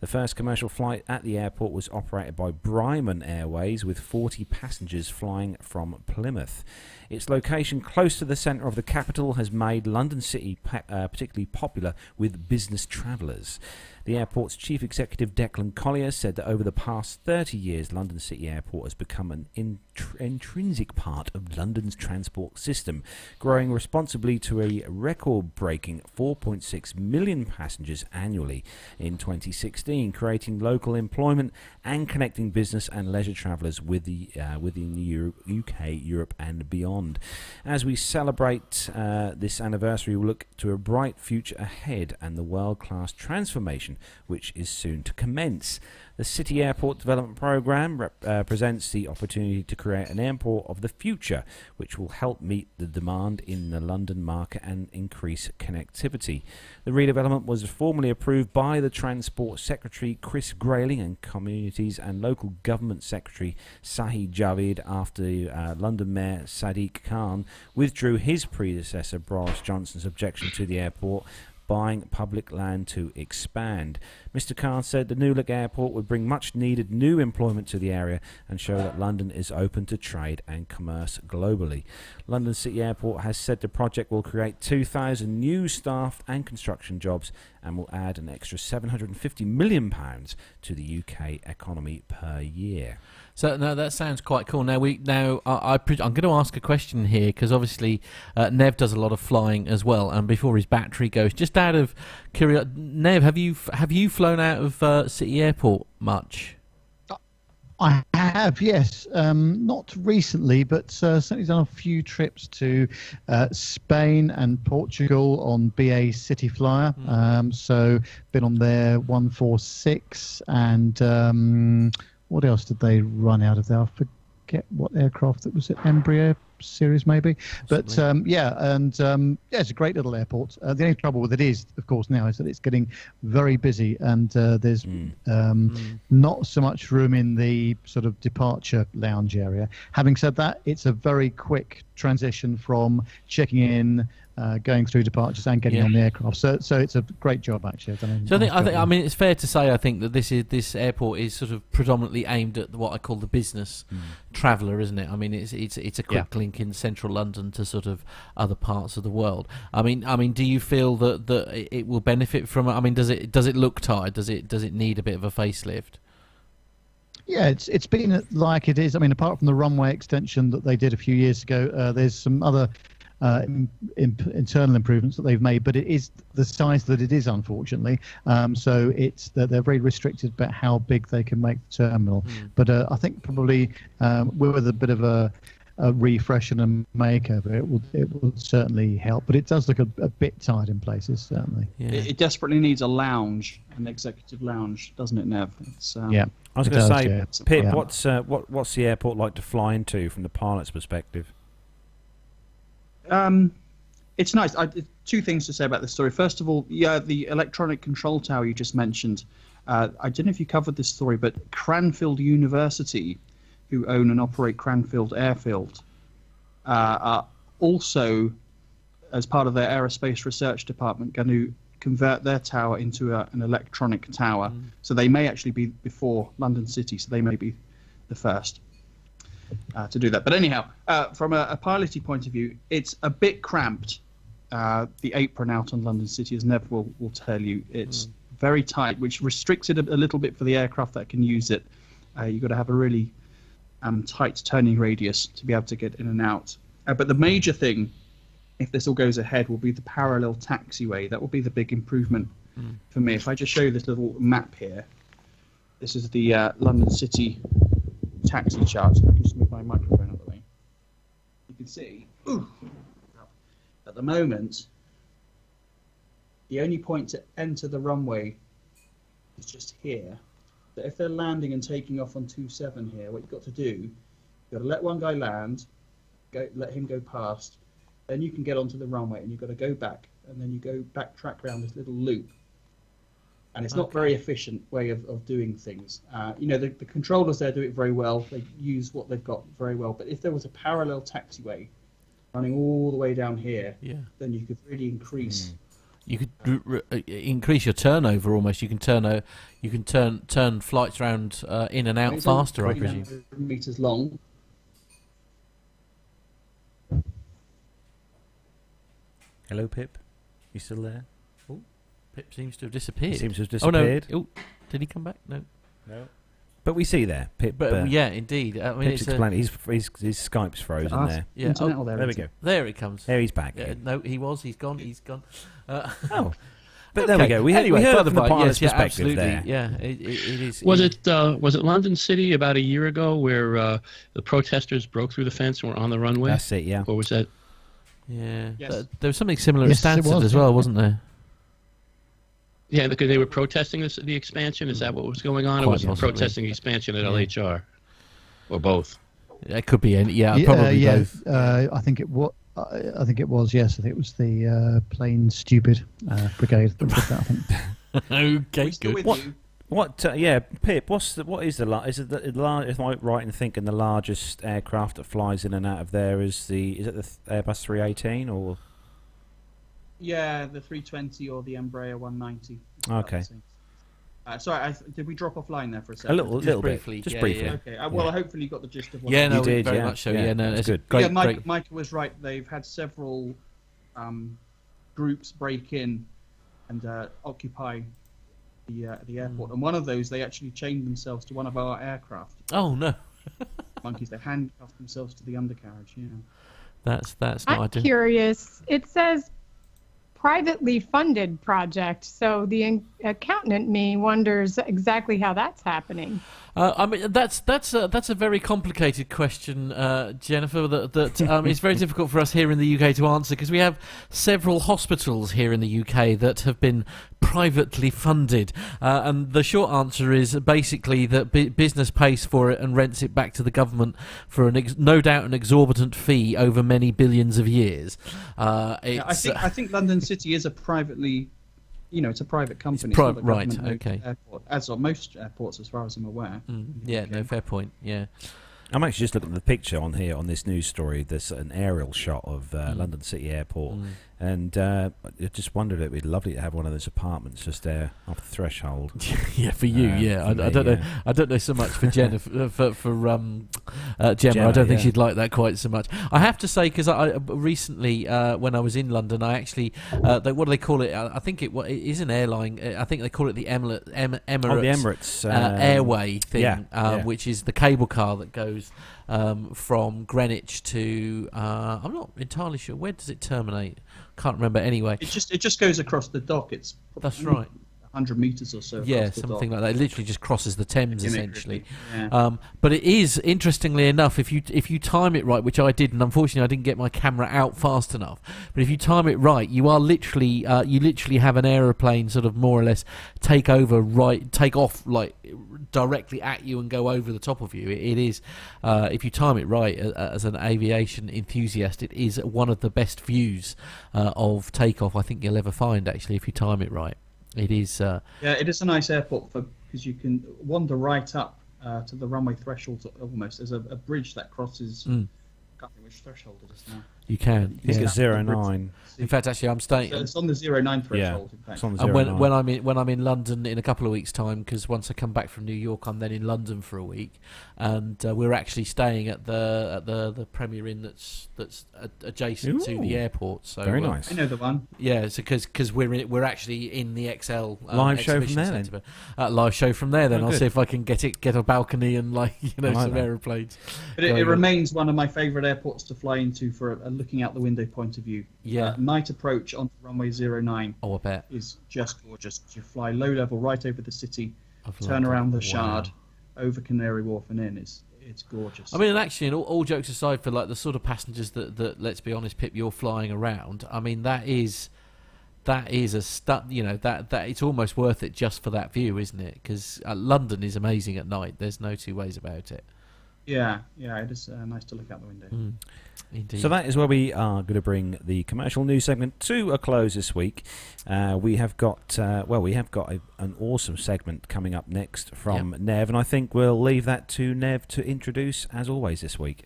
The first commercial flight at the airport was operated by Bryman Airways, with 40 passengers flying from Plymouth. Its location close to the centre of the capital has made London City particularly popular with business travellers. The airport's chief executive, Declan Collier, said that over the past 30 years, London City Airport has become an intrinsic part of London's transport system, growing responsibly to a record-breaking 4.6 million passengers annually in 2016, creating local employment and connecting business and leisure travellers within the UK, Europe and beyond. As we celebrate this anniversary, we'll look to a bright future ahead and the world-class transformation which is soon to commence. The City Airport Development Programme presents the opportunity to create an airport of the future, which will help meet the demand in the London market and increase connectivity. The redevelopment was formally approved by the Transport Secretary Chris Grayling and Communities and Local Government Secretary Sahi Javid after London Mayor Sadiq Khan withdrew his predecessor Boris Johnson's objection to the airport buying public land to expand. Mr. Khan said the Newark Airport would bring much needed new employment to the area and show that London is open to trade and commerce globally. London City Airport has said the project will create 2,000 new staff and construction jobs and will add an extra £750 million to the UK economy per year. So no, that sounds quite cool. Now I'm going to ask a question here because obviously Nev does a lot of flying as well. And before his battery goes, just out of curiosity, Nev, have you flown out of City Airport much? I have, yes. Not recently, but certainly done a few trips to Spain and Portugal on BA City Flyer. So been on their 146 and what else did they run out of there? I forget what aircraft it was. At Embraer series maybe. But it's a great little airport. The only trouble with it is, of course, now is that it's getting very busy and there's not so much room in the sort of departure lounge area. Having said that, it's a very quick transition from checking in, going through departures and getting on the aircraft. So it's a great job actually. I mean it's fair to say I think that this airport is sort of predominantly aimed at what I call the business traveller, isn't it? I mean it's a quick link in central London to sort of other parts of the world. I mean do you feel that it will benefit from it? I mean does it look tired? Does it need a bit of a facelift? Yeah, it's been like it is. I mean, apart from the runway extension that they did a few years ago, there's some other internal improvements that they've made, but it is the size that it is, unfortunately. So it's they're very restricted about how big they can make the terminal. But I think probably with a bit of a refresh and a makeover, it will certainly help. But it does look a bit tired in places, certainly. Yeah. It desperately needs a lounge, an executive lounge, doesn't it, Nev? I was going to say, Pip, what's the airport like to fly into from the pilot's perspective? It's nice. Two things to say about this story. First of all, the electronic control tower you just mentioned. I don't know if you covered this story, but Cranfield University, who own and operate Cranfield Airfield, are also, as part of their aerospace research department, going to convert their tower into an electronic tower. So they may actually be before London City, so they may be the first to do that. But anyhow, from a piloty point of view, it's a bit cramped. The apron out on London City, as Nev will tell you, it's very tight, which restricts it a little bit for the aircraft that can use it. You've got to have a really tight turning radius to be able to get in and out. But the major thing, if this all goes ahead, will be the parallel taxiway. That will be the big improvement for me. If I just show you this little map here, this is the London City taxi chart. I can just move my microphone out of the way. You can see, at the moment, the only point to enter the runway is just here. So if they're landing and taking off on 27 here, what you've got to do, you've got to let one guy land, let him go past, then you can get onto the runway and you've got to go back, and then you go backtrack around this little loop. And it's not very efficient way of doing things. The controllers there do it very well. They use what they've got very well. But if there was a parallel taxiway running all the way down here, then you could really increase. You could increase your turnover almost. You can turn flights around in and out faster, I presume. Meters long. Hello, Pip. You still there? Oh, Pip seems to have disappeared. He seems to have disappeared. Oh, no. Oh, did he come back? No. But we see there, Pip. But yeah, indeed. I mean, Pip's explaining. His Skype's frozen there. Yeah. There we go. There he comes. There he's back. No, he was. He's gone. But there we go. We heard from the pilot's perspective there. Yeah, it is. Was it London City about a year ago where the protesters broke through the fence and were on the runway? That's it. Yeah. Or was that? Yeah. Yes. There was something similar in Stansted as well, wasn't there? Yeah, because they were protesting the expansion. Is that what was going on, or was it protesting the expansion at LHR, or both? It could be any. Yeah, probably both. I think it was. I think it was. Yes, I think it was the plain stupid brigade that did that. I think. Okay, good. Yeah, Pip. Is it am I right in thinking the largest aircraft that flies in and out of there is it the Airbus 318 or? Yeah, the 320 or the Embraer 190. Okay. Sorry, did we drop offline there for a second? A little bit, briefly. just Yeah, briefly. yeah. Okay. Well, hopefully you got the gist of what. Yeah, no, You did, very yeah. much so. Yeah, Yeah, no, that's it's good. Great, Yeah, great. Micah was right. They've had several groups break in and occupy the airport, and one of those they actually chained themselves to one of our aircraft. Oh no, Monkeys! They handcuffed themselves to the undercarriage. Yeah. that's not I'm ideal. curious. It says privately funded project, so the accountant in me wonders exactly how that's happening. I mean, that's a very complicated question, Jennifer. That it's very difficult for us here in the UK to answer because we have several hospitals here in the UK that have been privately funded, and the short answer is basically that business pays for it and rents it back to the government for no doubt an exorbitant fee over many billions of years. I think London City is a privately. It's a private company. It's not a right, government-owned okay. Airport, as are most airports, as far as I'm aware. Yeah, no, fair point. Yeah. I'm actually just looking at the picture on here on this news story. There's an aerial shot of London City Airport, and I just wondered it would be lovely to have one of those apartments just there off the threshold. Yeah, for you, for me, I don't know. I don't know so much for Jen. for Gemma, I don't think she'd like that quite so much. I have to say, because I recently, when I was in London, I actually, what do they call it? I think it is an airline. I think they call it the Emirates Airway thing, which is the cable car that goes from Greenwich to I'm not entirely sure, where does it terminate? Can't remember. Anyway, It just goes across the dock. It's that's right. 100 meters or so. Yeah, across the something dock. like that. It literally just crosses the Thames essentially. Yeah. But it is, interestingly enough, if you time it right, which I did, and unfortunately I didn't get my camera out fast enough. But if you time it right, you are literally you literally have an aeroplane sort of more or less take off like directly at you and go over the top of you. It is, if you time it right, as an aviation enthusiast, it is one of the best views of takeoff I think you'll ever find. Actually, if you time it right. It is. Yeah, it is a nice airport because you can wander right up to the runway threshold almost. There's a bridge that crosses. I can't think which threshold it is now. You can. It's the 09. In fact, actually, I'm staying. So it's on the 09 threshold. In fact. It's on the And 09. when I'm in London in a couple of weeks' time, because once I come back from New York, I'm then in London for a week, and we're actually staying at the Premier Inn that's adjacent to the airport. So very nice. I know the one. Yeah, so because we're actually in the XL live show from exhibition there. centre. Live show from there. Then Oh, I'll good. see if I can get a balcony and I like some that. aeroplanes. But it remains one of my favourite airports to fly into for a looking out the window point of view. Yeah. Night approach onto runway 09 Oh, I bet. is just gorgeous. You fly low level right over the city, Of turn London. around the Wow. Shard, over Canary Wharf and in. It's gorgeous. I mean, and actually, and all jokes aside, for like the sort of passengers that let's be honest, Pip, you're flying around. I mean, that is a that it's almost worth it just for that view, isn't it? Because London is amazing at night. There's no two ways about it. Yeah, it is nice to look out the window. Indeed. So that is where we are going to bring the commercial news segment to a close this week. We have got an awesome segment coming up next from Nev, and I think we'll leave that to Nev to introduce as always this week.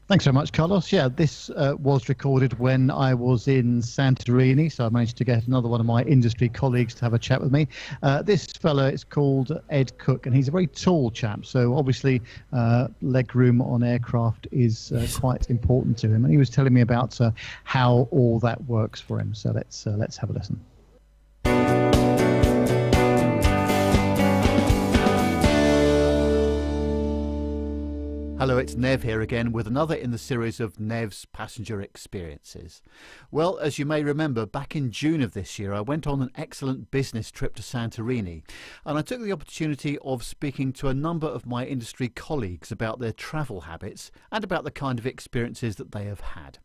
Thanks very much, Carlos. Yeah, this was recorded when I was in Santorini, so I managed to get another one of my industry colleagues to have a chat with me. This fellow is called Ed Cook, and he's a very tall chap, so obviously leg room on aircraft is quite important to him. And he was telling me about how all that works for him. So let's have a listen. Hello, it's Nev here again with another in the series of Nev's Passenger Experiences. Well, as you may remember, back in June of this year I went on an excellent business trip to Santorini, and I took the opportunity of speaking to a number of my industry colleagues about their travel habits and about the kind of experiences that they have had.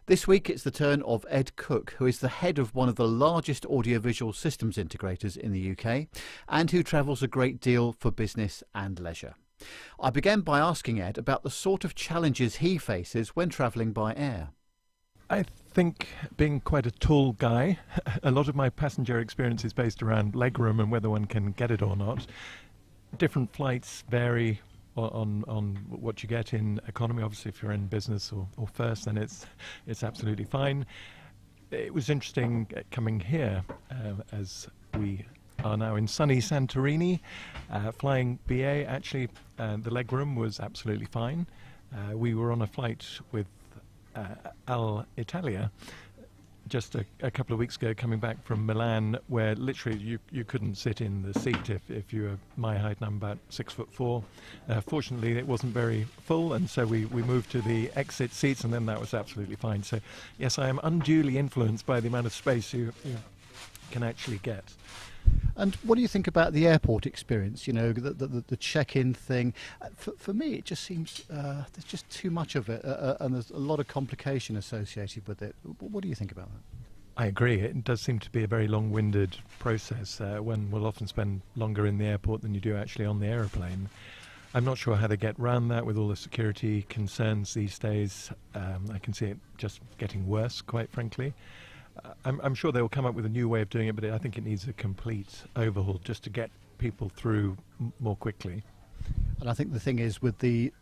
This week it's the turn of Ed Cook, who is the head of one of the largest audiovisual systems integrators in the UK and who travels a great deal for business and leisure. I began by asking Ed about the sort of challenges he faces when travelling by air. I think, being quite a tall guy, a lot of my passenger experience is based around legroom and whether one can get it or not. Different flights vary on what you get in economy. Obviously, if you're in business or first, then it's absolutely fine. It was interesting coming here as we are now in sunny Santorini, flying BA. Actually, the legroom was absolutely fine. We were on a flight with Alitalia just a couple of weeks ago, coming back from Milan, where literally you couldn't sit in the seat if you were my height, and I'm about 6'4". Fortunately, it wasn't very full, and so we moved to the exit seats, and then that was absolutely fine. So yes, I am unduly influenced by the amount of space you can actually get. And what do you think about the airport experience? You know, the check-in thing. For me, it just seems there's just too much of it, and there's a lot of complication associated with it. What do you think about that? I agree. It does seem to be a very long-winded process. One will often spend longer in the airport than you do actually on the aeroplane. I'm not sure how they get round that with all the security concerns these days. I can see it just getting worse, quite frankly. I'm sure they'll come up with a new way of doing it, but I think it needs a complete overhaul just to get people through more quickly. And I think the thing is with the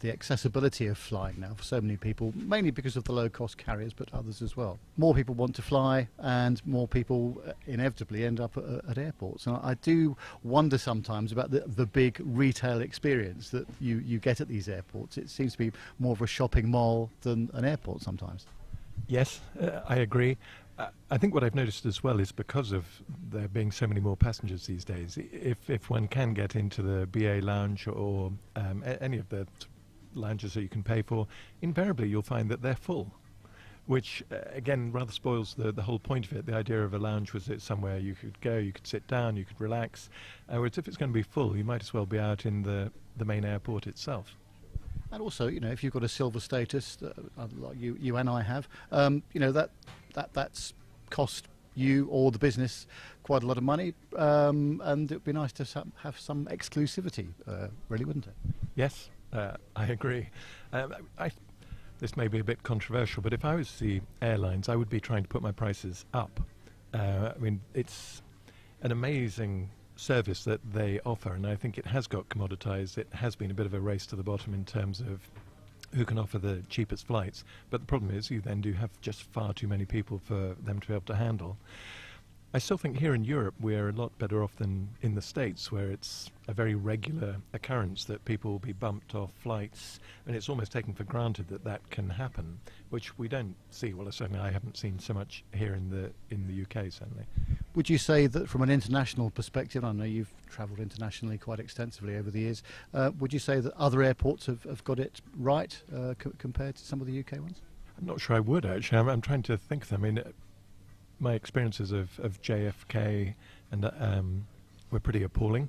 accessibility of flying now for so many people, mainly because of the low-cost carriers, but others as well. More people want to fly, and more people inevitably end up at airports. And I do wonder sometimes about the big retail experience that you get at these airports. It seems to be more of a shopping mall than an airport sometimes. Yes, I agree. I think what I've noticed as well is because of there being so many more passengers these days, if one can get into the BA lounge or any of the lounges that you can pay for, invariably you'll find that they're full, which again rather spoils the whole point of it. The idea of a lounge was it's somewhere you could go, you could sit down, you could relax. Whereas if it's going to be full, you might as well be out in the main airport itself. And also, you know, if you've got a silver status, like you and I have, you know, that's cost you or the business quite a lot of money, and it would be nice to have some exclusivity, really, wouldn't it? Yes, I agree. This may be a bit controversial, but if I was the airlines, I would be trying to put my prices up. I mean, it's an amazing service that they offer, and I think it has got commoditized. It has been a bit of a race to the bottom in terms of who can offer the cheapest flights, but the problem is you then do have just far too many people for them to be able to handle. I still think here in Europe we're a lot better off than in the States, where it's a very regular occurrence that people will be bumped off flights, and it's almost taken for granted that that can happen, which we don't see. Well, certainly I haven't seen so much here in the UK, certainly. Would you say that from an international perspective, I know you've travelled internationally quite extensively over the years, would you say that other airports have got it right compared to some of the UK ones? I'm not sure I would, actually. I'm trying to think of them. I mean, my experiences of JFK and were pretty appalling,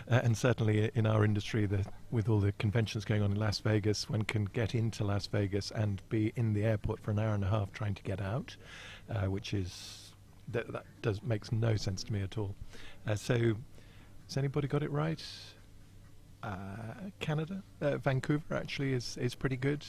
and certainly in our industry, with all the conventions going on in Las Vegas, one can get into Las Vegas and be in the airport for an hour and a half trying to get out, which is that makes no sense to me at all. So, has anybody got it right? Canada, Vancouver actually is pretty good,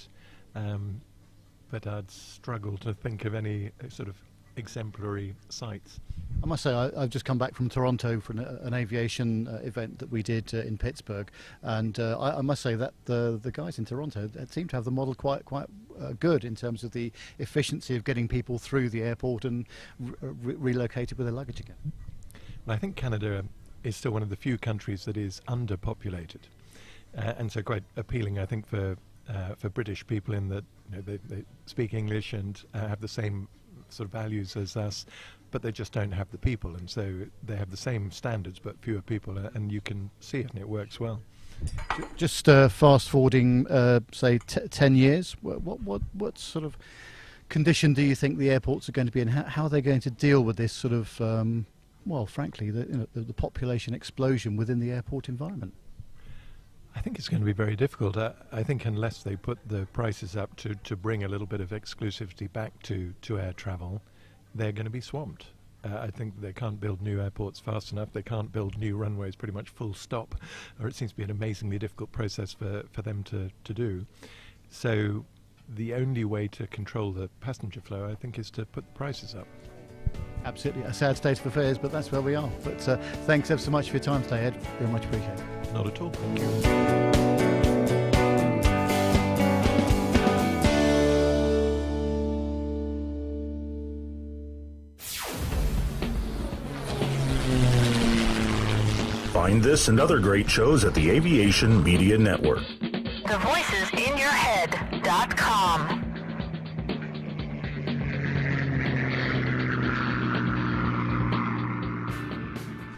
but I'd struggle to think of any sort of exemplary sites. I must say, I've just come back from Toronto for an aviation event that we did in Pittsburgh, and I must say that the guys in Toronto seem to have the model quite good in terms of the efficiency of getting people through the airport and relocated with their luggage again. Well, I think Canada is still one of the few countries that is underpopulated, and so quite appealing, I think, for British people in that, you know, they speak English and have the same sort of values as us, but they just don't have the people, and so they have the same standards but fewer people, and you can see it and it works well. Just fast forwarding, say 10 years, what sort of condition do you think the airports are going to be in? How are they going to deal with this sort of, well, frankly, the population explosion within the airport environment? I think it's going to be very difficult. I think unless they put the prices up to bring a little bit of exclusivity back to air travel, they're going to be swamped. I think they can't build new airports fast enough. They can't build new runways pretty much full stop, or it seems to be an amazingly difficult process for them to do. So the only way to control the passenger flow, I think, is to put the prices up. Absolutely. A sad state of affairs, but that's where we are. But thanks ever so much for your time today, Ed. Very much appreciated. Not at all. Thank you. Find this and other great shows at the Aviation Media Network. thevoicesinyourhead.com.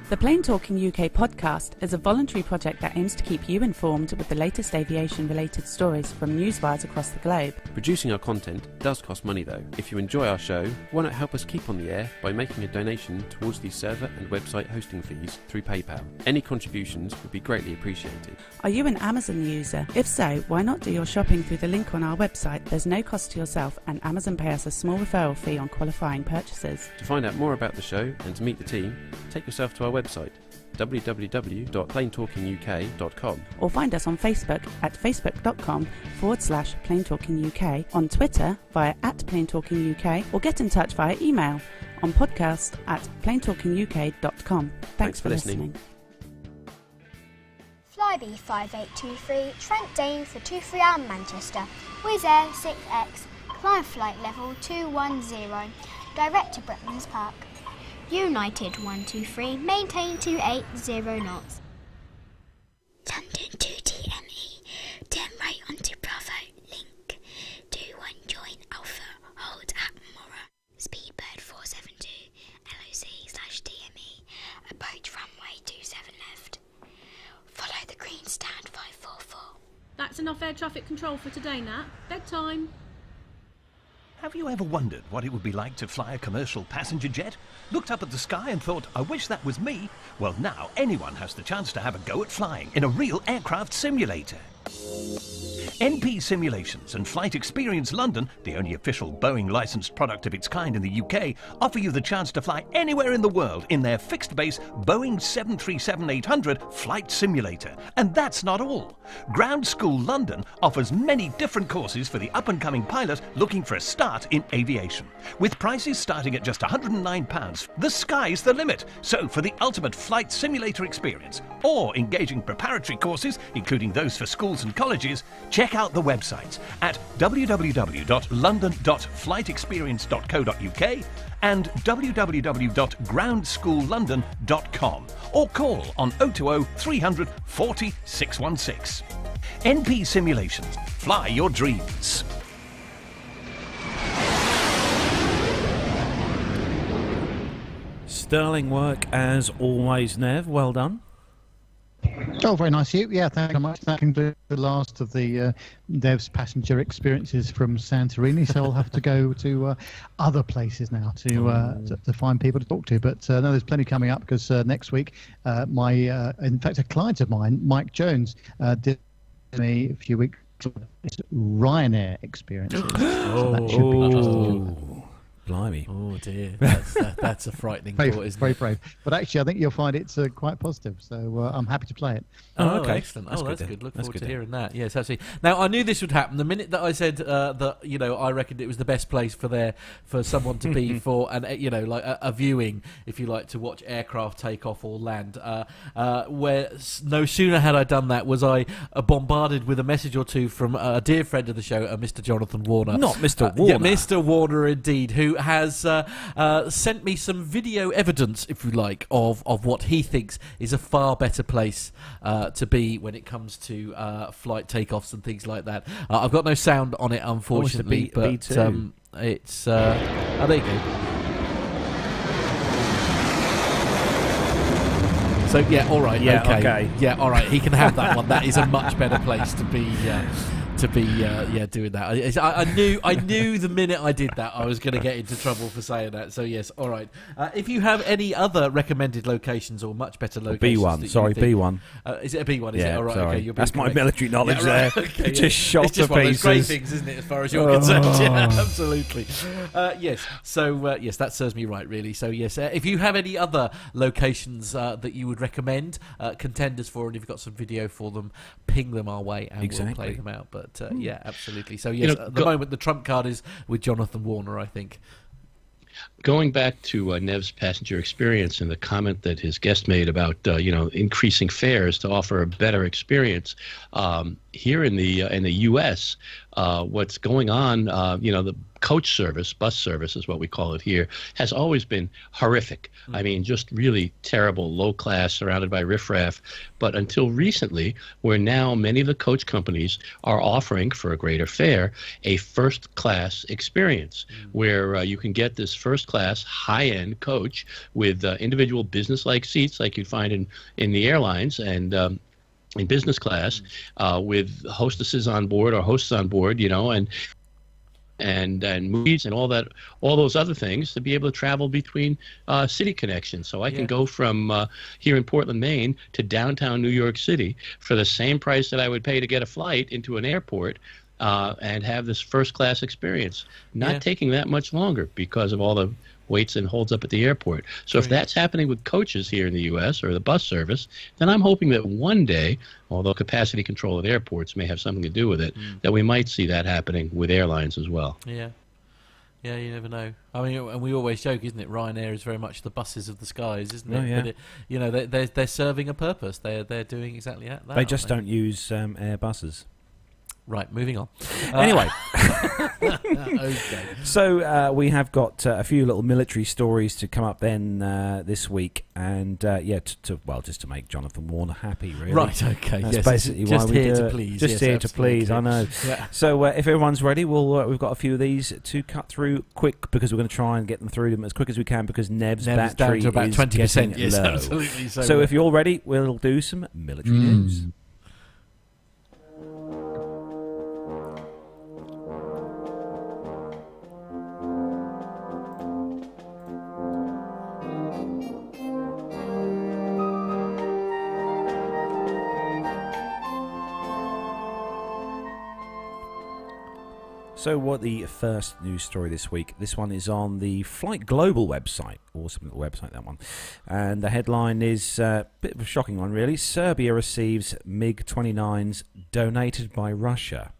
The Plain Talking UK podcast is a voluntary project that aims to keep you informed with the latest aviation-related stories from newswires across the globe. Producing our content does cost money though. If you enjoy our show, why not help us keep on the air by making a donation towards the server and website hosting fees through PayPal. Any contributions would be greatly appreciated. Are you an Amazon user? If so, why not do your shopping through the link on our website? There's no cost to yourself, and Amazon pay us a small referral fee on qualifying purchases. To find out more about the show and to meet the team, take yourself to our website www.plaintalkinguk.com, or find us on Facebook at facebook.com/plaintalkinguk, on Twitter via @plaintalkinguk, or get in touch via email on podcast@plaintalkinguk.com. Thanks for listening. Flybe 5823, Trent Dane for 23R Manchester, Wizz Air 6X, climb flight level 210, direct to Bretman's Park. United 123, maintain 280 knots. London 2 DME, turn right onto Bravo, link, 21 join Alpha, hold at Mora, Speedbird 472, LOC/DME, approach runway 27 left, follow the green stand 544. That's enough air traffic control for today, Nat. Bedtime. Have you ever wondered what it would be like to fly a commercial passenger jet? Looked up at the sky and thought, I wish that was me? Well, now anyone has the chance to have a go at flying in a real aircraft simulator. NP Simulations and Flight Experience London, the only official Boeing licensed product of its kind in the UK, offer you the chance to fly anywhere in the world in their fixed base Boeing 737-800 flight simulator. And that's not all. Ground School London offers many different courses for the up-and-coming pilot looking for a start in aviation. With prices starting at just £109, the sky's the limit. So for the ultimate flight simulator experience, or engaging preparatory courses, including those for schools and colleges, check out the websites at www.london.flightexperience.co.uk and www.groundsschoollondon.com, or call on 020 300 40 616. NP Simulations. Fly your dreams. Sterling work as always, Nev. Well done. Oh, very nice of you. Yeah, thank you very much. That concludes the last of the Dev's passenger experiences from Santorini, so I'll have to go to other places now to find people to talk to. But no, there's plenty coming up, because next week, in fact, a client of mine, Mike Jones, did me a few weeks Ryanair experiences. So that should be interesting. Blimey. Oh dear, that's a frightening thought, isn't very it? brave. But actually, I think you'll find it's quite positive. So I'm happy to play it. Oh, okay. Excellent. That's That's good good. then. Look That's forward good to then. hearing that. Yes, absolutely. Now, I knew this would happen the minute that I said that I reckoned it was the best place for someone to be for like a viewing, if you like, to watch aircraft take off or land. Where no sooner had I done that was I bombarded with a message or two from a dear friend of the show, Mr. Jonathan Warner. Not Mr. Warner. Yeah, Mr. Warner indeed, who has sent me some video evidence, if you like, of what he thinks is a far better place to be when it comes to flight takeoffs and things like that. I've got no sound on it, unfortunately, but B2. it's there you go. So yeah, all right, Yeah, okay. okay. Yeah, all right. He can have that one. That is a much better place to be to be doing that. I knew the minute I did that I was going to get into trouble for saying that. So yes, all right. If you have any other recommended locations or much better locations, B1. Sorry, B1. Is it a B1? Is it? All right. Sorry. Okay, that's my military knowledge right. there. Okay, just shot it's just to one of those great pieces. things, isn't it? As far as you're concerned, yeah, absolutely. Yes. So yes, that serves me right, really. So yes, if you have any other locations that you would recommend contenders for, and if you've got some video for them, ping them our way, and we'll play them out. But yeah, absolutely. So yes, at the moment the trump card is with Jonathan Warner, I think. Going back to Nev's passenger experience and the comment that his guest made about increasing fares to offer a better experience, here in the U.S., what's going on, the coach service, bus service is what we call it here, has always been horrific. I mean, just really terrible, low class, surrounded by riffraff. But until recently, where now many of the coach companies are offering, for a greater fare, a first class experience where you can get this first class high-end coach with individual business-like seats like you'd find in the airlines and in business class with hostesses on board or hosts on board, and movies and all those other things to be able to travel between city connections. So I can go from here in Portland, Maine to downtown New York City for the same price that I would pay to get a flight into an airport and have this first class experience, not taking that much longer because of all the waits and holds up at the airport. So if that's happening with coaches here in the U.S. or the bus service, then I'm hoping that one day, although capacity control at airports may have something to do with it, that we might see that happening with airlines as well. Yeah. Yeah, you never know. I mean, and we always joke, isn't it? Ryanair is very much the buses of the skies, isn't it? Oh, yeah. But they're serving a purpose. They're doing exactly that. They just don't use Airbuses. Right, moving on. Anyway. Okay. So we have got a few little military stories to come up then this week, and just to make Jonathan Warner happy, really. Right, okay. That's basically why we do it. Please. Just here to please, I know. Yeah. So if everyone's ready, we've got a few of these to cut through quick, because we're going to try and get them through them as quick as we can, because Nev's battery down to about is 20%. getting Yes, low. absolutely. So if you're all ready, we'll do some military news. So what the first news story this week, this one is on the Flight Global website. Awesome little website, that one. And the headline is a bit of a shocking one, really. Serbia receives MiG-29s donated by Russia.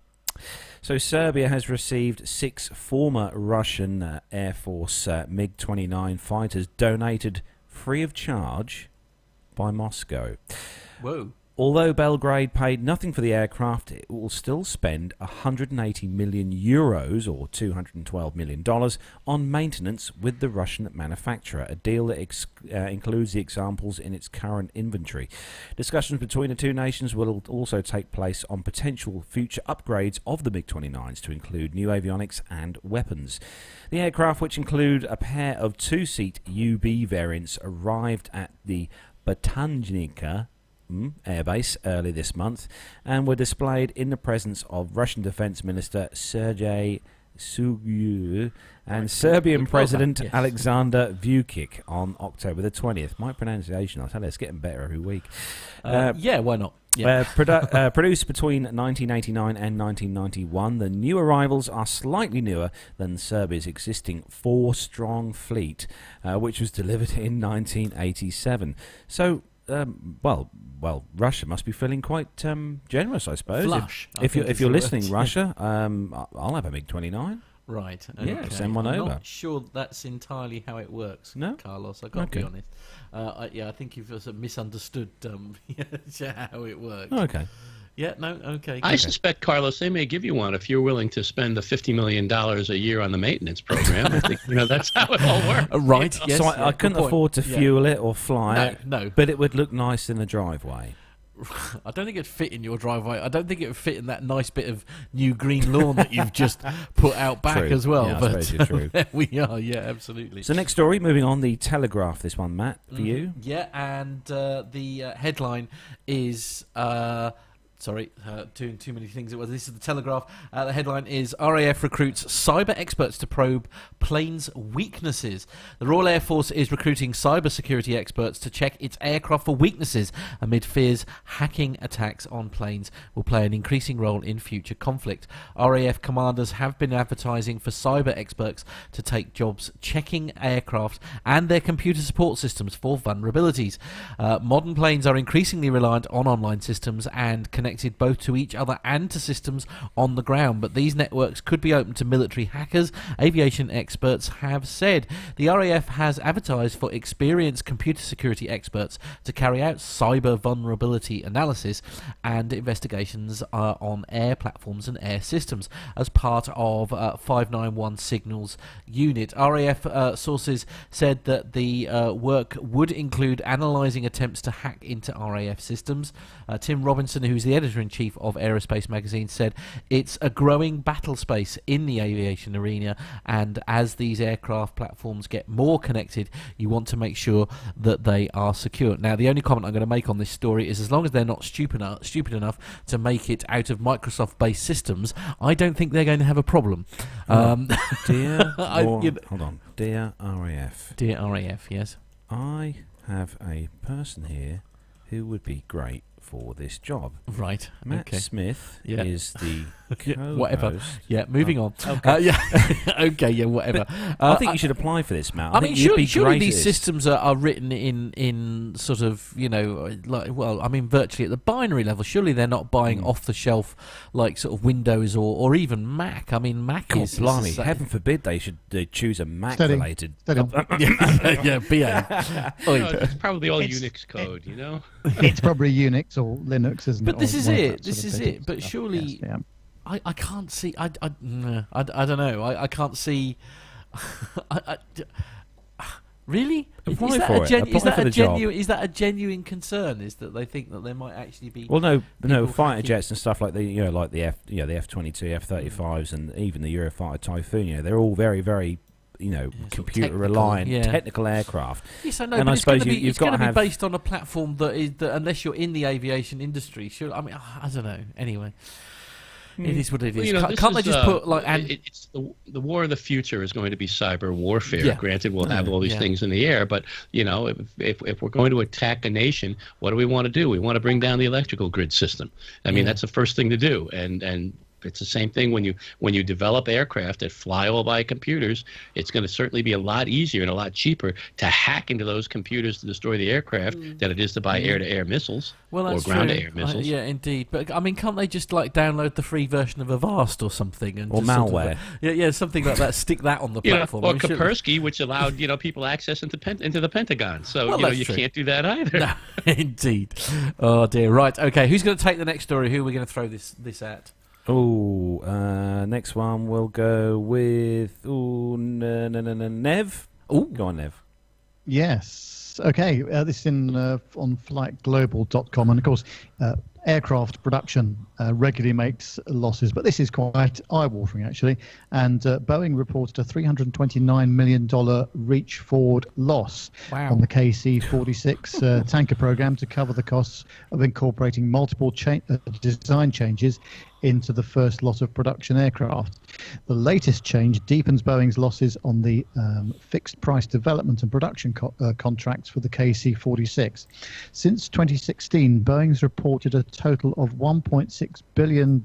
So Serbia has received 6 former Russian Air Force MiG-29 fighters donated free of charge by Moscow. Whoa. Although Belgrade paid nothing for the aircraft, it will still spend 180 million euros, or $212 million, on maintenance with the Russian manufacturer, a deal that includes the examples in its current inventory. Discussions between the two nations will also take place on potential future upgrades of the MiG-29s to include new avionics and weapons. The aircraft, which include a pair of 2-seat UB variants, arrived at the Botanica airbase early this month and were displayed in the presence of Russian Defense Minister Sergei Shoigu and Serbian President Alexander Vučić on October the 20th. My pronunciation, I'll tell you, it's getting better every week. Yeah, why not? Yeah. Produced between 1989 and 1991, the new arrivals are slightly newer than Serbia's existing 4-strong fleet, which was delivered in 1987. So, Russia must be feeling quite generous, I suppose. Flush. If you're listening, Russia, I'll have a MiG-29. Right. Okay. Yeah, send one over. I'm not sure that's entirely how it works, Carlos. I've got to be honest. I think you've sort of misunderstood how it works. Okay. Yeah, no, okay. I suspect, Carlos, they may give you one if you're willing to spend the $50 million a year on the maintenance program. I think that's how it all works. Right, yes. So I couldn't afford to fuel it or fly it, no. But it would look nice in the driveway. I don't think it'd fit in your driveway. I don't think it would fit in that nice bit of new green lawn that you've just put out back as well. Yeah, but true. There we are. Yeah, absolutely. So next story, moving on, the Telegraph. This one, Matt, for you. Yeah, and the headline is Sorry, doing too many things. This is the Telegraph. The headline is RAF recruits cyber experts to probe planes' weaknesses. The Royal Air Force is recruiting cyber security experts to check its aircraft for weaknesses amid fears hacking attacks on planes will play an increasing role in future conflict. RAF commanders have been advertising for cyber experts to take jobs checking aircraft and their computer support systems for vulnerabilities. Modern planes are increasingly reliant on online systems and connected both to each other and to systems on the ground, but these networks could be open to military hackers, aviation experts have said. The RAF has advertised for experienced computer security experts to carry out cyber vulnerability analysis and investigations on air platforms and air systems as part of 591 Signals Unit. RAF sources said that the work would include analysing attempts to hack into RAF systems. Tim Robinson, who's the editor-in-chief of Aerospace magazine, said it's a growing battle space in the aviation arena, and as these aircraft platforms get more connected, you want to make sure that they are secure. Now, the only comment I'm going to make on this story is as long as they're not stupid enough to make it out of Microsoft-based systems, I don't think they're going to have a problem. Dear hold on. Dear RAF. Dear RAF, yes. I have a person here who would be great for this job. Right. Matt Smith is the co-host. Whatever. Yeah, moving on. Okay. Okay, yeah, whatever. I think you should apply for this, Matt. I mean, surely these systems are written in sort of, virtually at the binary level. Surely they're not buying off-the-shelf, like, sort of Windows or even Mac. I mean, Mac God, is... blimey, heaven forbid they should choose a Mac-related... yeah, BA. It's probably all Unix code, you know? It's probably Unix or Linux, isn't it? But this is it. This is it. But surely... Yes, yeah. I can't see... I don't know. I can't see... Really? Apply for it. Is that a genuine concern? Is that they think that there might actually be... Well, no, fighter jets and stuff like the F-22, F-35s, and even the Eurofighter Typhoon. They're all very, very, computer reliant, technical aircraft. Yes, I know. And but I suppose it's going to be based on a platform that unless you're in the aviation industry, I don't know. Anyway. It is what it is. Can't they just put like? It's the war of the future is going to be cyber warfare. Yeah. Granted, we'll have all these things in the air, but if we're going to attack a nation, what do we want to do? We want to bring down the electrical grid system. I mean, that's the first thing to do, and it's the same thing when you develop aircraft that fly all by computers. It's going to certainly be a lot easier and a lot cheaper to hack into those computers to destroy the aircraft than it is to buy air-to-air missiles or ground-to-air missiles. Yeah, indeed. But I mean, can't they just like download the free version of Avast or something and or malware? Something like that. Stick that on the platform. Or Kaspersky, which allowed people access into the Pentagon. So you can't do that either. No, indeed. Oh dear. Right. Okay. Who's going to take the next story? Who are we going to throw this at? Next one we'll go with Nev. Go on, Nev. Yes. Okay. This is on flightglobal.com, and of course, aircraft production regularly makes losses, but this is quite eye-watering actually. And Boeing reported a $329 million reach forward loss on the KC-46 tanker program to cover the costs of incorporating multiple design changes into the first lot of production aircraft. The latest change deepens Boeing's losses on the fixed price development and production contracts for the KC-46. Since 2016, Boeing's reported a total of $1.6 billion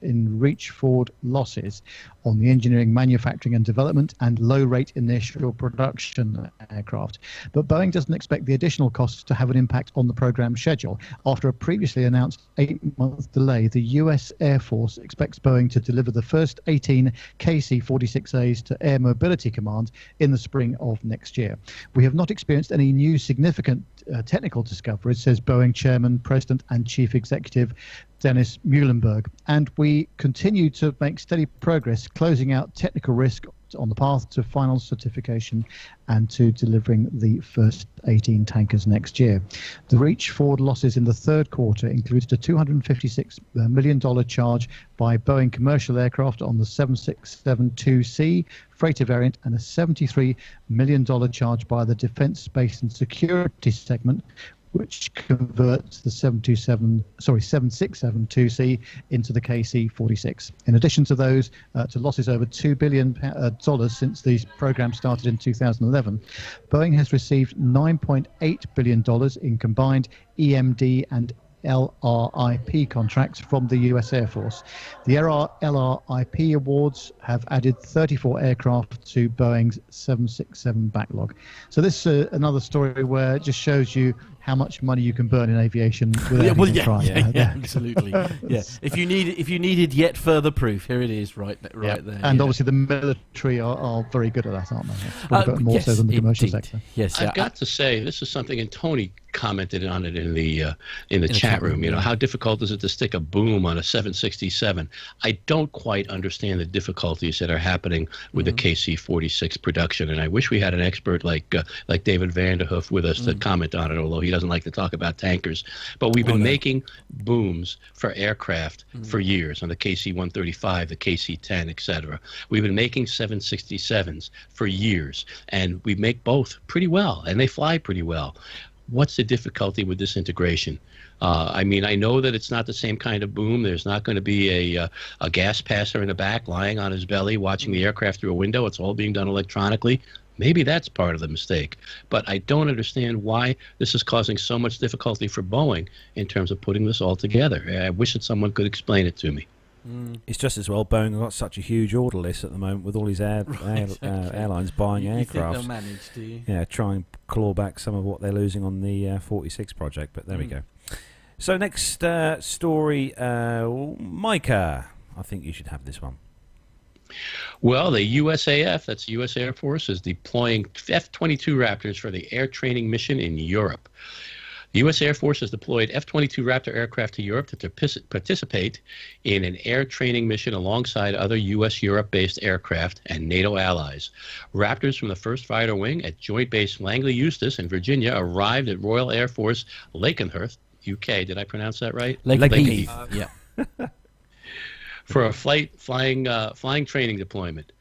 in reach forward losses on the engineering, manufacturing and development and low rate initial production aircraft. But Boeing doesn't expect the additional costs to have an impact on the program schedule. After a previously announced 8-month delay, the US Air Force expects Boeing to deliver the first 18 KC-46As to Air Mobility Command in the spring of next year. We have not experienced any new significant technical discoveries, says Boeing Chairman, President and Chief Executive Dennis Muhlenberg, and we continue to make steady progress closing out technical risk on the path to final certification and to delivering the first 18 tankers next year. The reach forward losses in the third quarter included a $256 million charge by Boeing commercial aircraft on the 7672C freighter variant and a $73 million charge by the Defense, Space and Security segment which converts the 767-2C into the KC-46. In addition to those, to losses over $2 billion since the program started in 2011, Boeing has received $9.8 billion in combined EMD and LRIP contracts from the US Air Force. The LRIP awards have added 34 aircraft to Boeing's 767 backlog. So this is another story where it just shows you how much money you can burn in aviation without even trying. Yeah, absolutely. Yeah. If you needed yet further proof, here it is, right there. And obviously the military are very good at that, aren't they? More so than the commercial sector. Yes, I've got to say, this is something, and Tony commented on it in the chat room. You know, how difficult is it to stick a boom on a 767? I don't quite understand the difficulties that are happening with the KC-46 production, and I wish we had an expert like David Vanderhoof with us to comment on it, although he doesn't like to talk about tankers. But we've been making booms for aircraft for years on the KC-135, the KC-10, etc. We've been making 767s for years, and we make both pretty well, and they fly pretty well. What's the difficulty with this integration? I mean, I know that it's not the same kind of boom. There's not going to be a gas passer in the back lying on his belly watching the aircraft through a window. It's all being done electronically. Maybe that's part of the mistake. But I don't understand why this is causing so much difficulty for Boeing in terms of putting this all together. I wish that someone could explain it to me. It's just as well Boeing have got such a huge order list at the moment with all these airlines buying aircraft. Think they'll manage, do you? Yeah, try and claw back some of what they're losing on the 46 project, but there we go. So next story, Micah. I think you should have this one. Well, the USAF, that's the U.S. Air Force, is deploying F-22 Raptors for the air training mission in Europe. The U.S. Air Force has deployed F-22 Raptor aircraft to Europe to participate in an air training mission alongside other U.S. Europe-based aircraft and NATO allies. Raptors from the 1st Fighter Wing at Joint Base Langley Eustis in Virginia arrived at Royal Air Force Lakenheath, UK. Did I pronounce that right? Lakenheath. Yeah. For a flying training deployment.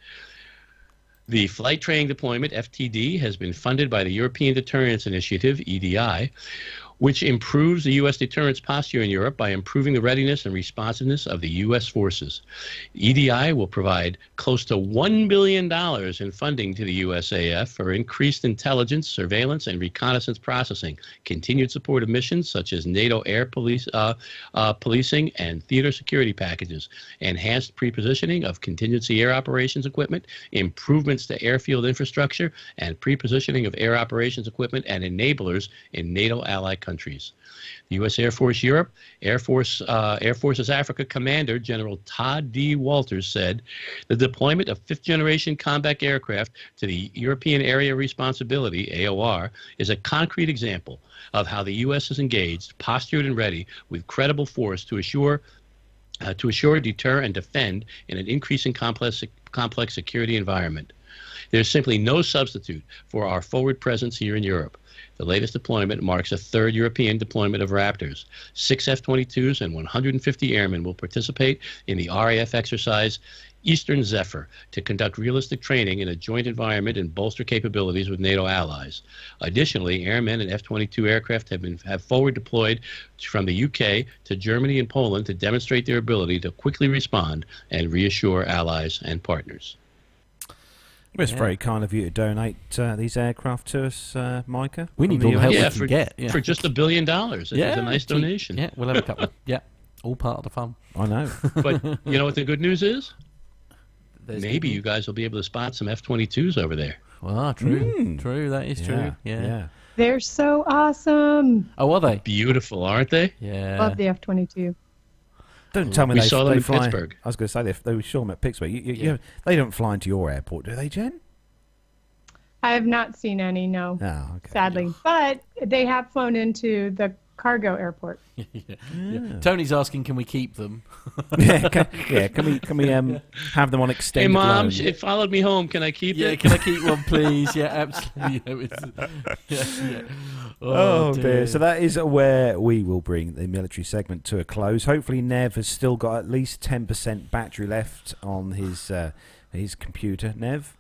The Flight Training Deployment, FTD, has been funded by the European Deterrence Initiative, EDI, which improves the U.S. deterrence posture in Europe by improving the readiness and responsiveness of the U.S. forces. EDI will provide close to $1 billion in funding to the USAF for increased intelligence, surveillance, and reconnaissance processing, continued support of missions such as NATO air policing and theater security packages, enhanced prepositioning of contingency air operations equipment, improvements to airfield infrastructure, and prepositioning of air operations equipment and enablers in NATO ally countries. The U.S. Air Force Europe, Air Force's Africa Commander General Todd D. Walters said, the deployment of 5th-generation combat aircraft to the European Area of Responsibility, AOR, is a concrete example of how the U.S. is engaged, postured, and ready with credible force to assure, deter, and defend in an increasing complex security environment. There's simply no substitute for our forward presence here in Europe. The latest deployment marks a 3rd European deployment of Raptors. 6 F-22s and 150 airmen will participate in the RAF exercise Eastern Zephyr to conduct realistic training in a joint environment and bolster capabilities with NATO allies. Additionally, airmen and F-22 aircraft have forward deployed from the UK to Germany and Poland to demonstrate their ability to quickly respond and reassure allies and partners. It's very kind of you to donate these aircraft to us, Micah. We need all the help we can get. For just $1 billion. It's a nice donation. Yeah, we'll have a couple. All part of the fun. I know. But you know what the good news is? Maybe you guys will be able to spot some F-22s over there. Well, true. True, that is true. Yeah. They're so awesome. Oh, are they? Beautiful, aren't they? Yeah. Love the F-22. Don't tell me we saw them in fly. Pittsburgh. I was going to say they saw them at Pittsburgh. They don't fly into your airport, do they, Jen? I have not seen any, no. Oh, okay. Sadly. But they have flown into the cargo airport. Yeah. Tony's asking, can we keep them? Can we have them on extended Hey, Mom, loan? it followed me home. Can I keep it? Yeah, can I keep one, please? Yeah, absolutely. Oh dear. So that is where we will bring the military segment to a close. Hopefully Nev has still got at least 10% battery left on his computer. Nev?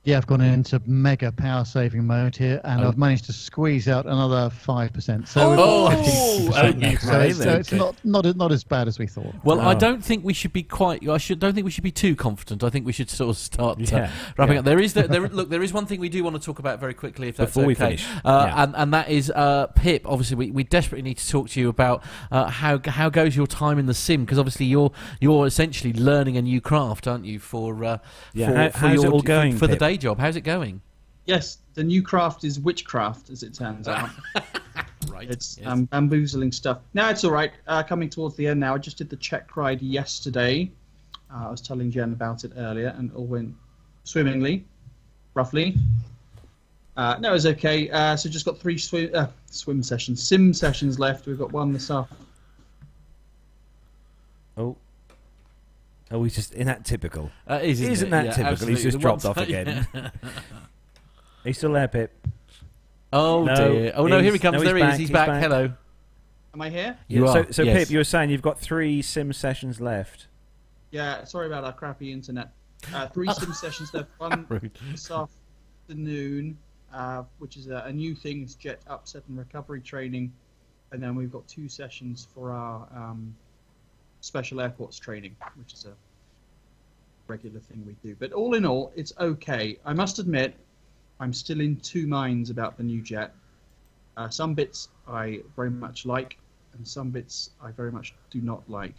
Yeah, I've gone into mega power saving mode here, and I've managed to squeeze out another 5%. So we've got 50%. So it's not as bad as we thought. Well, I don't think we should be don't think we should be too confident. I think we should sort of start wrapping up. There is one thing we do want to talk about very quickly, if that's before we finish, and that is Pip. Obviously, we desperately need to talk to you about how goes your time in the sim, because obviously you're essentially learning a new craft, aren't you? How's it all going for the day job? How's it going? Yes, the new craft is witchcraft, as it turns out. Right. It's bamboozling stuff. No, it's all right. Coming towards the end now. I just did the check ride yesterday. I was telling Jen about it earlier, and all went swimmingly, roughly. No, it was okay. So just got 3 sim sessions left. We've got one this afternoon. Oh, he's just... Isn't that typical? Isn't that typical? He's just dropped off again. He's still there, Pip. Oh, dear. Oh, no, here he comes. There he is. He's back. Hello. Am I here? You are. So yes. Pip, you were saying you've got 3 sim sessions left. Yeah, sorry about our crappy internet. 3 sim sessions left. One this afternoon, which is a new thing. It's jet upset and recovery training. And then we've got 2 sessions for our... special airports training, which is a regular thing we do. But all in all, it's okay. I must admit, I'm still in 2 minds about the new jet. Some bits I very much like, and some bits I very much do not like.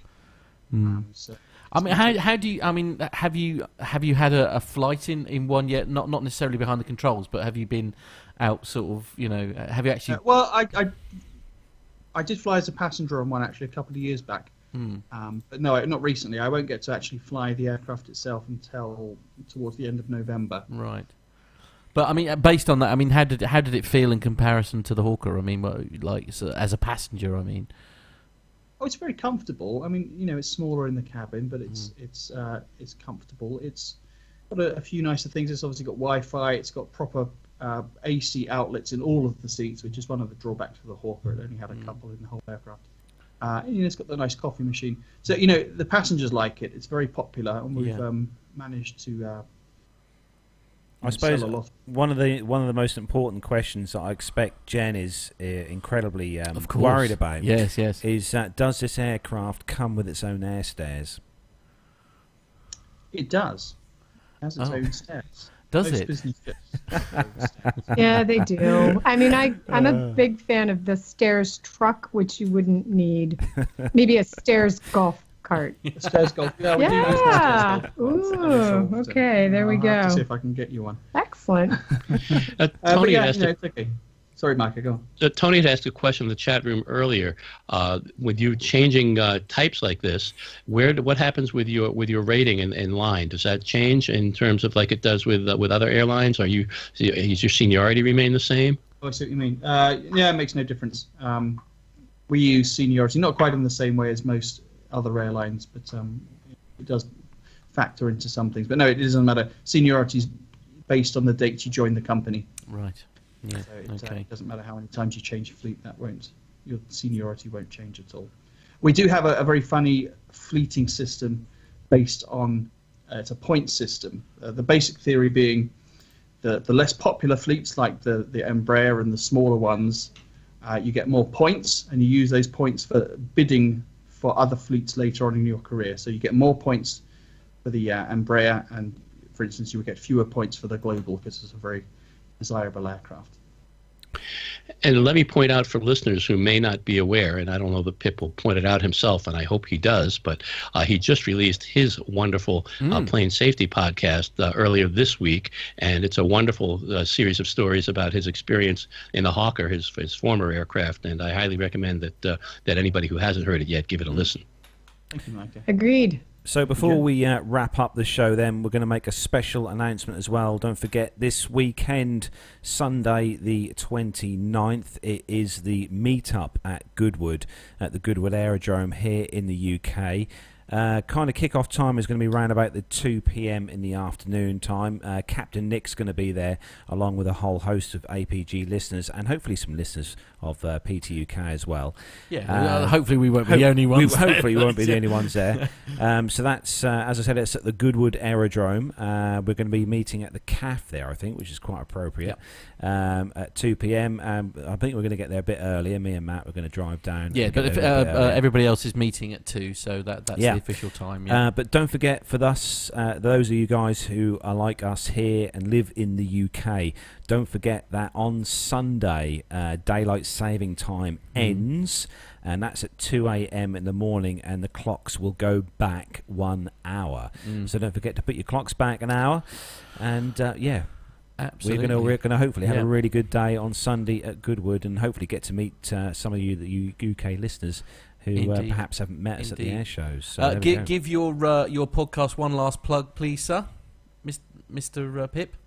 I mean, how do you? I mean, have you had a flight in one yet? Not necessarily behind the controls, but have you been out sort of? Have you actually? Well, I did fly as a passenger on one actually a couple of years back. But no, not recently. I won't get to actually fly the aircraft itself until towards the end of November. Right. But I mean, based on that, I mean, how did it feel in comparison to the Hawker? I mean, as a passenger, I mean. Oh, it's very comfortable. I mean, it's smaller in the cabin, but it's comfortable. It's got a few nicer things. It's obviously got Wi-Fi. It's got proper AC outlets in all of the seats, which is one of the drawbacks for the Hawker. It only had a couple in the whole aircraft. It's got the nice coffee machine. So, the passengers like it. It's very popular, and we've managed to I suppose one of the most important questions that I expect Jen is incredibly worried about yes. is does this aircraft come with its own air stairs? It does. It has its own stairs. Does it? Yeah, they do. I mean, I'm a big fan of the stairs truck, which you wouldn't need. Maybe a stairs golf cart. Stairs golf. Yeah. Ooh. Okay. There we go. I'll have to see if I can get you one. Excellent. Tony it's okay. Sorry, Micah, go on. Tony had asked a question in the chat room earlier. With you changing types like this, what happens with your rating in line? Does that change in terms of like it does with other airlines? Is your seniority remain the same? Oh, I see what you mean. Yeah, it makes no difference. We use seniority, not quite in the same way as most other airlines, but it does factor into some things. But no, it doesn't matter. Seniority is based on the date you join the company. Right. Yeah. So it doesn't matter how many times you change your fleet. Your seniority won't change at all. We do have a very funny fleeting system based on it's a point system. The basic theory being the less popular fleets like the Embraer and the smaller ones, you get more points, and you use those points for bidding for other fleets later on in your career. So you get more points for the Embraer, and for instance, you would get fewer points for the Global because it's a very desirable aircraft. And let me point out for listeners who may not be aware, and I don't know that Pip will point it out himself, and I hope he does, but he just released his wonderful plane safety podcast earlier this week, and it's a wonderful series of stories about his experience in the Hawker, his former aircraft, and I highly recommend that anybody who hasn't heard it yet give it a listen. Thank you, Micah. Agreed. So before we wrap up the show, then we're going to make a special announcement as well. Don't forget, this weekend, Sunday the 29th, it is the meetup at Goodwood, at the Goodwood Aerodrome here in the UK. Kind of kick-off time is going to be around about the 2 p.m. in the afternoon time. Captain Nick's going to be there, along with a whole host of APG listeners, and hopefully some listeners of PTUK as well. Yeah, hopefully we won't be the only ones. Hopefully we won't be the only ones there. So that's, as I said, it's at the Goodwood Aerodrome. We're going to be meeting at the CAF there, I think, which is quite appropriate, at 2 p.m. I think we're going to get there a bit earlier. Me and Matt, we're going to drive down. Yeah, but if, everybody else is meeting at 2, so that's the official time. Yeah. But don't forget, for us, those of you guys who are like us here and live in the UK, don't forget that on Sunday, daylight saving time ends, and that's at 2 a.m. in the morning, and the clocks will go back 1 hour. So don't forget to put your clocks back an hour, and Absolutely. we're gonna hopefully have a really good day on Sunday at Goodwood, and hopefully get to meet some of you, the UK listeners, who perhaps haven't met us at the air shows. So give your podcast one last plug, please, sir, Mr. Pip.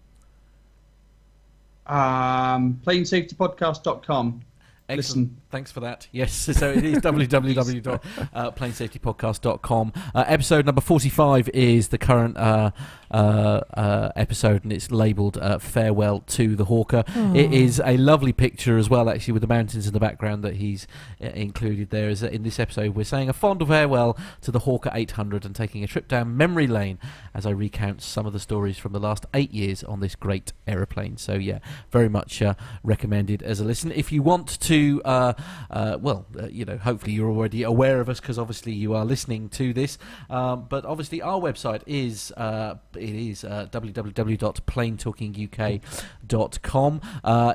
Planesafetypodcast.com. Excellent. Thanks for that. Yes, so it is www.planesafetypodcast.com. Episode number 45 is the current episode, and it's labelled Farewell to the Hawker. It is a lovely picture as well, actually, with the mountains in the background that he's included there. Is that in this episode we're saying a fond farewell to the Hawker 800 and taking a trip down memory lane as I recount some of the stories from the last 8 years on this great aeroplane. So yeah, very much recommended as a listen. If you want to hopefully you're already aware of us, because obviously you are listening to this, but obviously our website is www.planetalkinguk.com.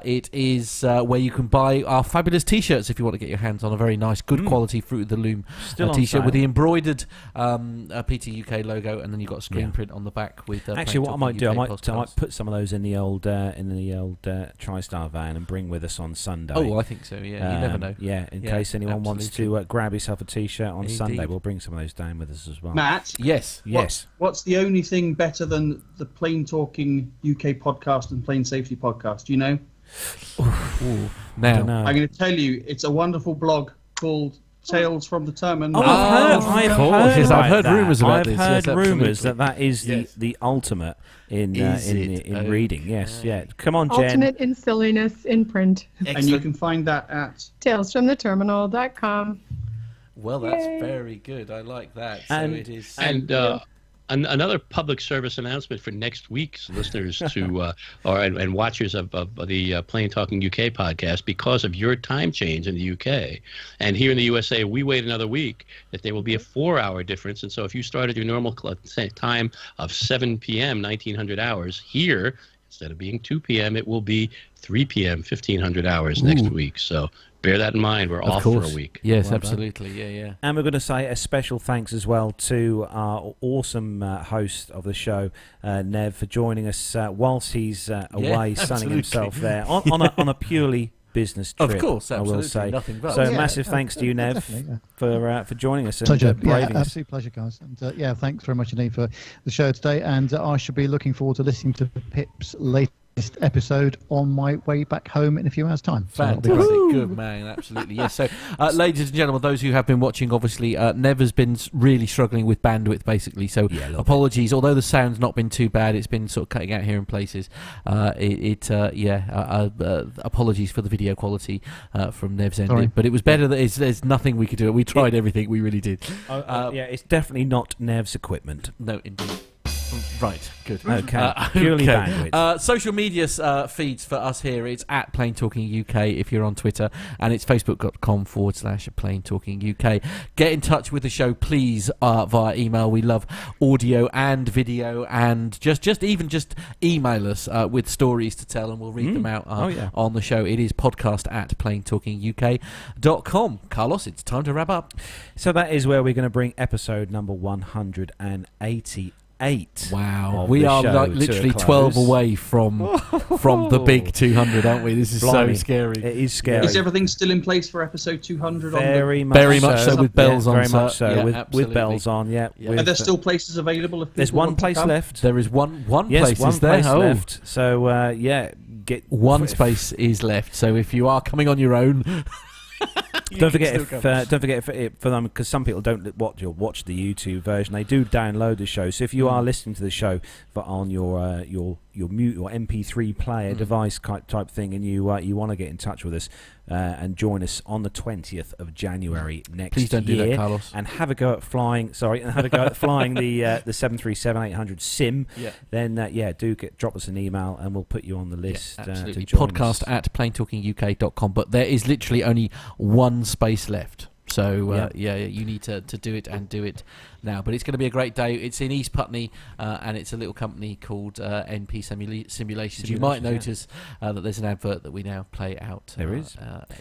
It is where you can buy our fabulous t-shirts if you want to get your hands on a very nice, good quality Fruit of the Loom t-shirt with the embroidered PTUK logo, and then you've got a screen print on the back with actually what I might do, I might put some of those in the old TriStar van and bring with us on Sunday. Oh, I think so. Yeah, you never know. Yeah, in case anyone wants to grab yourself a t-shirt on Sunday, we'll bring some of those down with us as well. Matt? Yes. What's the only thing better than the Plane Talking UK podcast and Plane Safety podcast? Do you know? Now, I'm going to tell you, it's a wonderful blog called Tales from the Terminal. I've heard rumours about this. I've heard rumours that is the ultimate in reading. Yes, Come on, Jen. Ultimate in silliness in print. And you can find that at talesfromtheterminal.com. Well, that's very good. I like that. And, so it is. Another public service announcement for next week's listeners and watchers of the Plane Talking UK podcast. Because of your time change in the UK and here in the USA, we wait another week, that there will be a 4-hour difference. And so if you started your normal time of 7 p.m., 1900 hours, here, instead of being 2 p.m., it will be 3 p.m., 1500 hours next week. So bear that in mind. We're off for a week. Yes, absolutely. Yeah. And we're going to say a special thanks as well to our awesome host of the show, Nev, for joining us whilst he's away sunning himself there on a purely business trip. Of course, absolutely. I will say. Nothing but. So massive thanks to you, Nev, for joining us. Pleasure. Braving us. Absolute pleasure, guys. And thanks very much indeed for the show today. And I should be looking forward to listening to Pip's latest episode on my way back home in a few hours' time. So fantastic. Good man, absolutely. Yes. So ladies and gentlemen, those who have been watching, obviously Nev has been really struggling with bandwidth basically, so apologies. Although the sound's not been too bad, it's been sort of cutting out here in places. Apologies for the video quality from Nev's end, but it was better. There's nothing we could do. We tried everything, we really did. It's definitely not Nev's equipment. No, indeed. Right, good. Okay, purely bandwidth. Social media feeds for us here, it's at Plane Talking UK if you're on Twitter, and it's facebook.com/Plane Talking UK. Get in touch with the show, please, via email. We love audio and video, and just email us with stories to tell, and we'll read them out on the show. It is podcast@planetalkinguk.com. Carlos, it's time to wrap up. So that is where we're going to bring episode number 188. Wow, we are like literally 12 away from the big 200, aren't we? This is so scary. It is scary. Is everything still in place for episode 200? Very much so, with bells on. Very much so, with bells on. Yeah. Are there still places available? If there's one place left. There is one yes, place. One is there? place left. So get one space is left. So if you are coming on your own. Don't forget for them, because some people don't watch the YouTube version. They do download the show. So if you are listening to the show on your MP3 player device type thing, and you want to get in touch with us and join us on the 20th of January next year. Please don't do that, Carlos. And have a go at flying. Sorry, and have a go at flying the 737-800 Sim. Yeah. Then do drop us an email, and we'll put you on the list. Yeah, absolutely. To join Podcast us. at planetalkinguk.com. But there is literally only one space left. So, you need to do it and do it now. But it's going to be a great day. It's in East Putney, and it's a little company called NP Simulations. You might notice that there's an advert that we now play out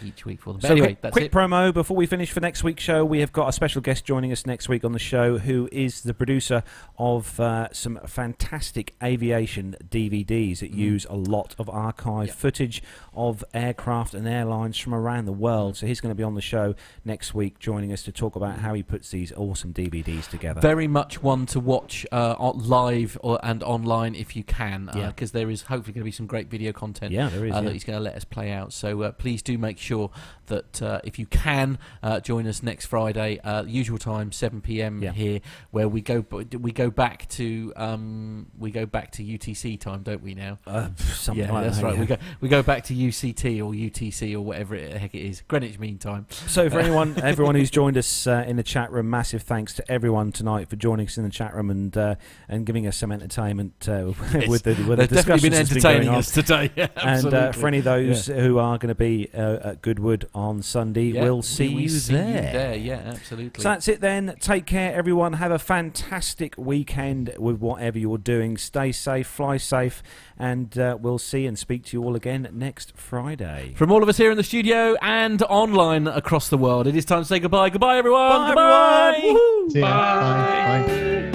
each week for them. But So anyway, that's quick it. promo before we finish for next week's show. We have got a special guest joining us next week on the show, who is the producer of some fantastic aviation DVDs that use a lot of archive footage of aircraft and airlines from around the world. So he's going to be on the show next week, joining us to talk about how he puts these awesome DVDs together. Very much one to watch live and online if you can, because there is hopefully going to be some great video content there is, that he's going to let us play out. So please do make sure that if you can join us next Friday, usual time 7 p.m. here, where we go back to UTC time, don't we now? Something like that's that, right. yeah. We go back to UCT or UTC or whatever the heck it is, Greenwich Mean Time. So for everyone who's joined us in the chat room, massive thanks to everyone tonight for joining us in the chat room and giving us some entertainment with the They've discussions definitely been entertaining going on. us today. Yeah, and for any of those who are going to be at Goodwood on Sunday, we'll see you there. Yeah, absolutely. So that's it then. Take care, everyone. Have a fantastic weekend with whatever you're doing. Stay safe, fly safe, and we'll see and speak to you all again next Friday. From all of us here in the studio and online across the world, it is time to say goodbye. Goodbye, everyone. Bye, goodbye. everyone. See ya. Bye. Bye. Bye.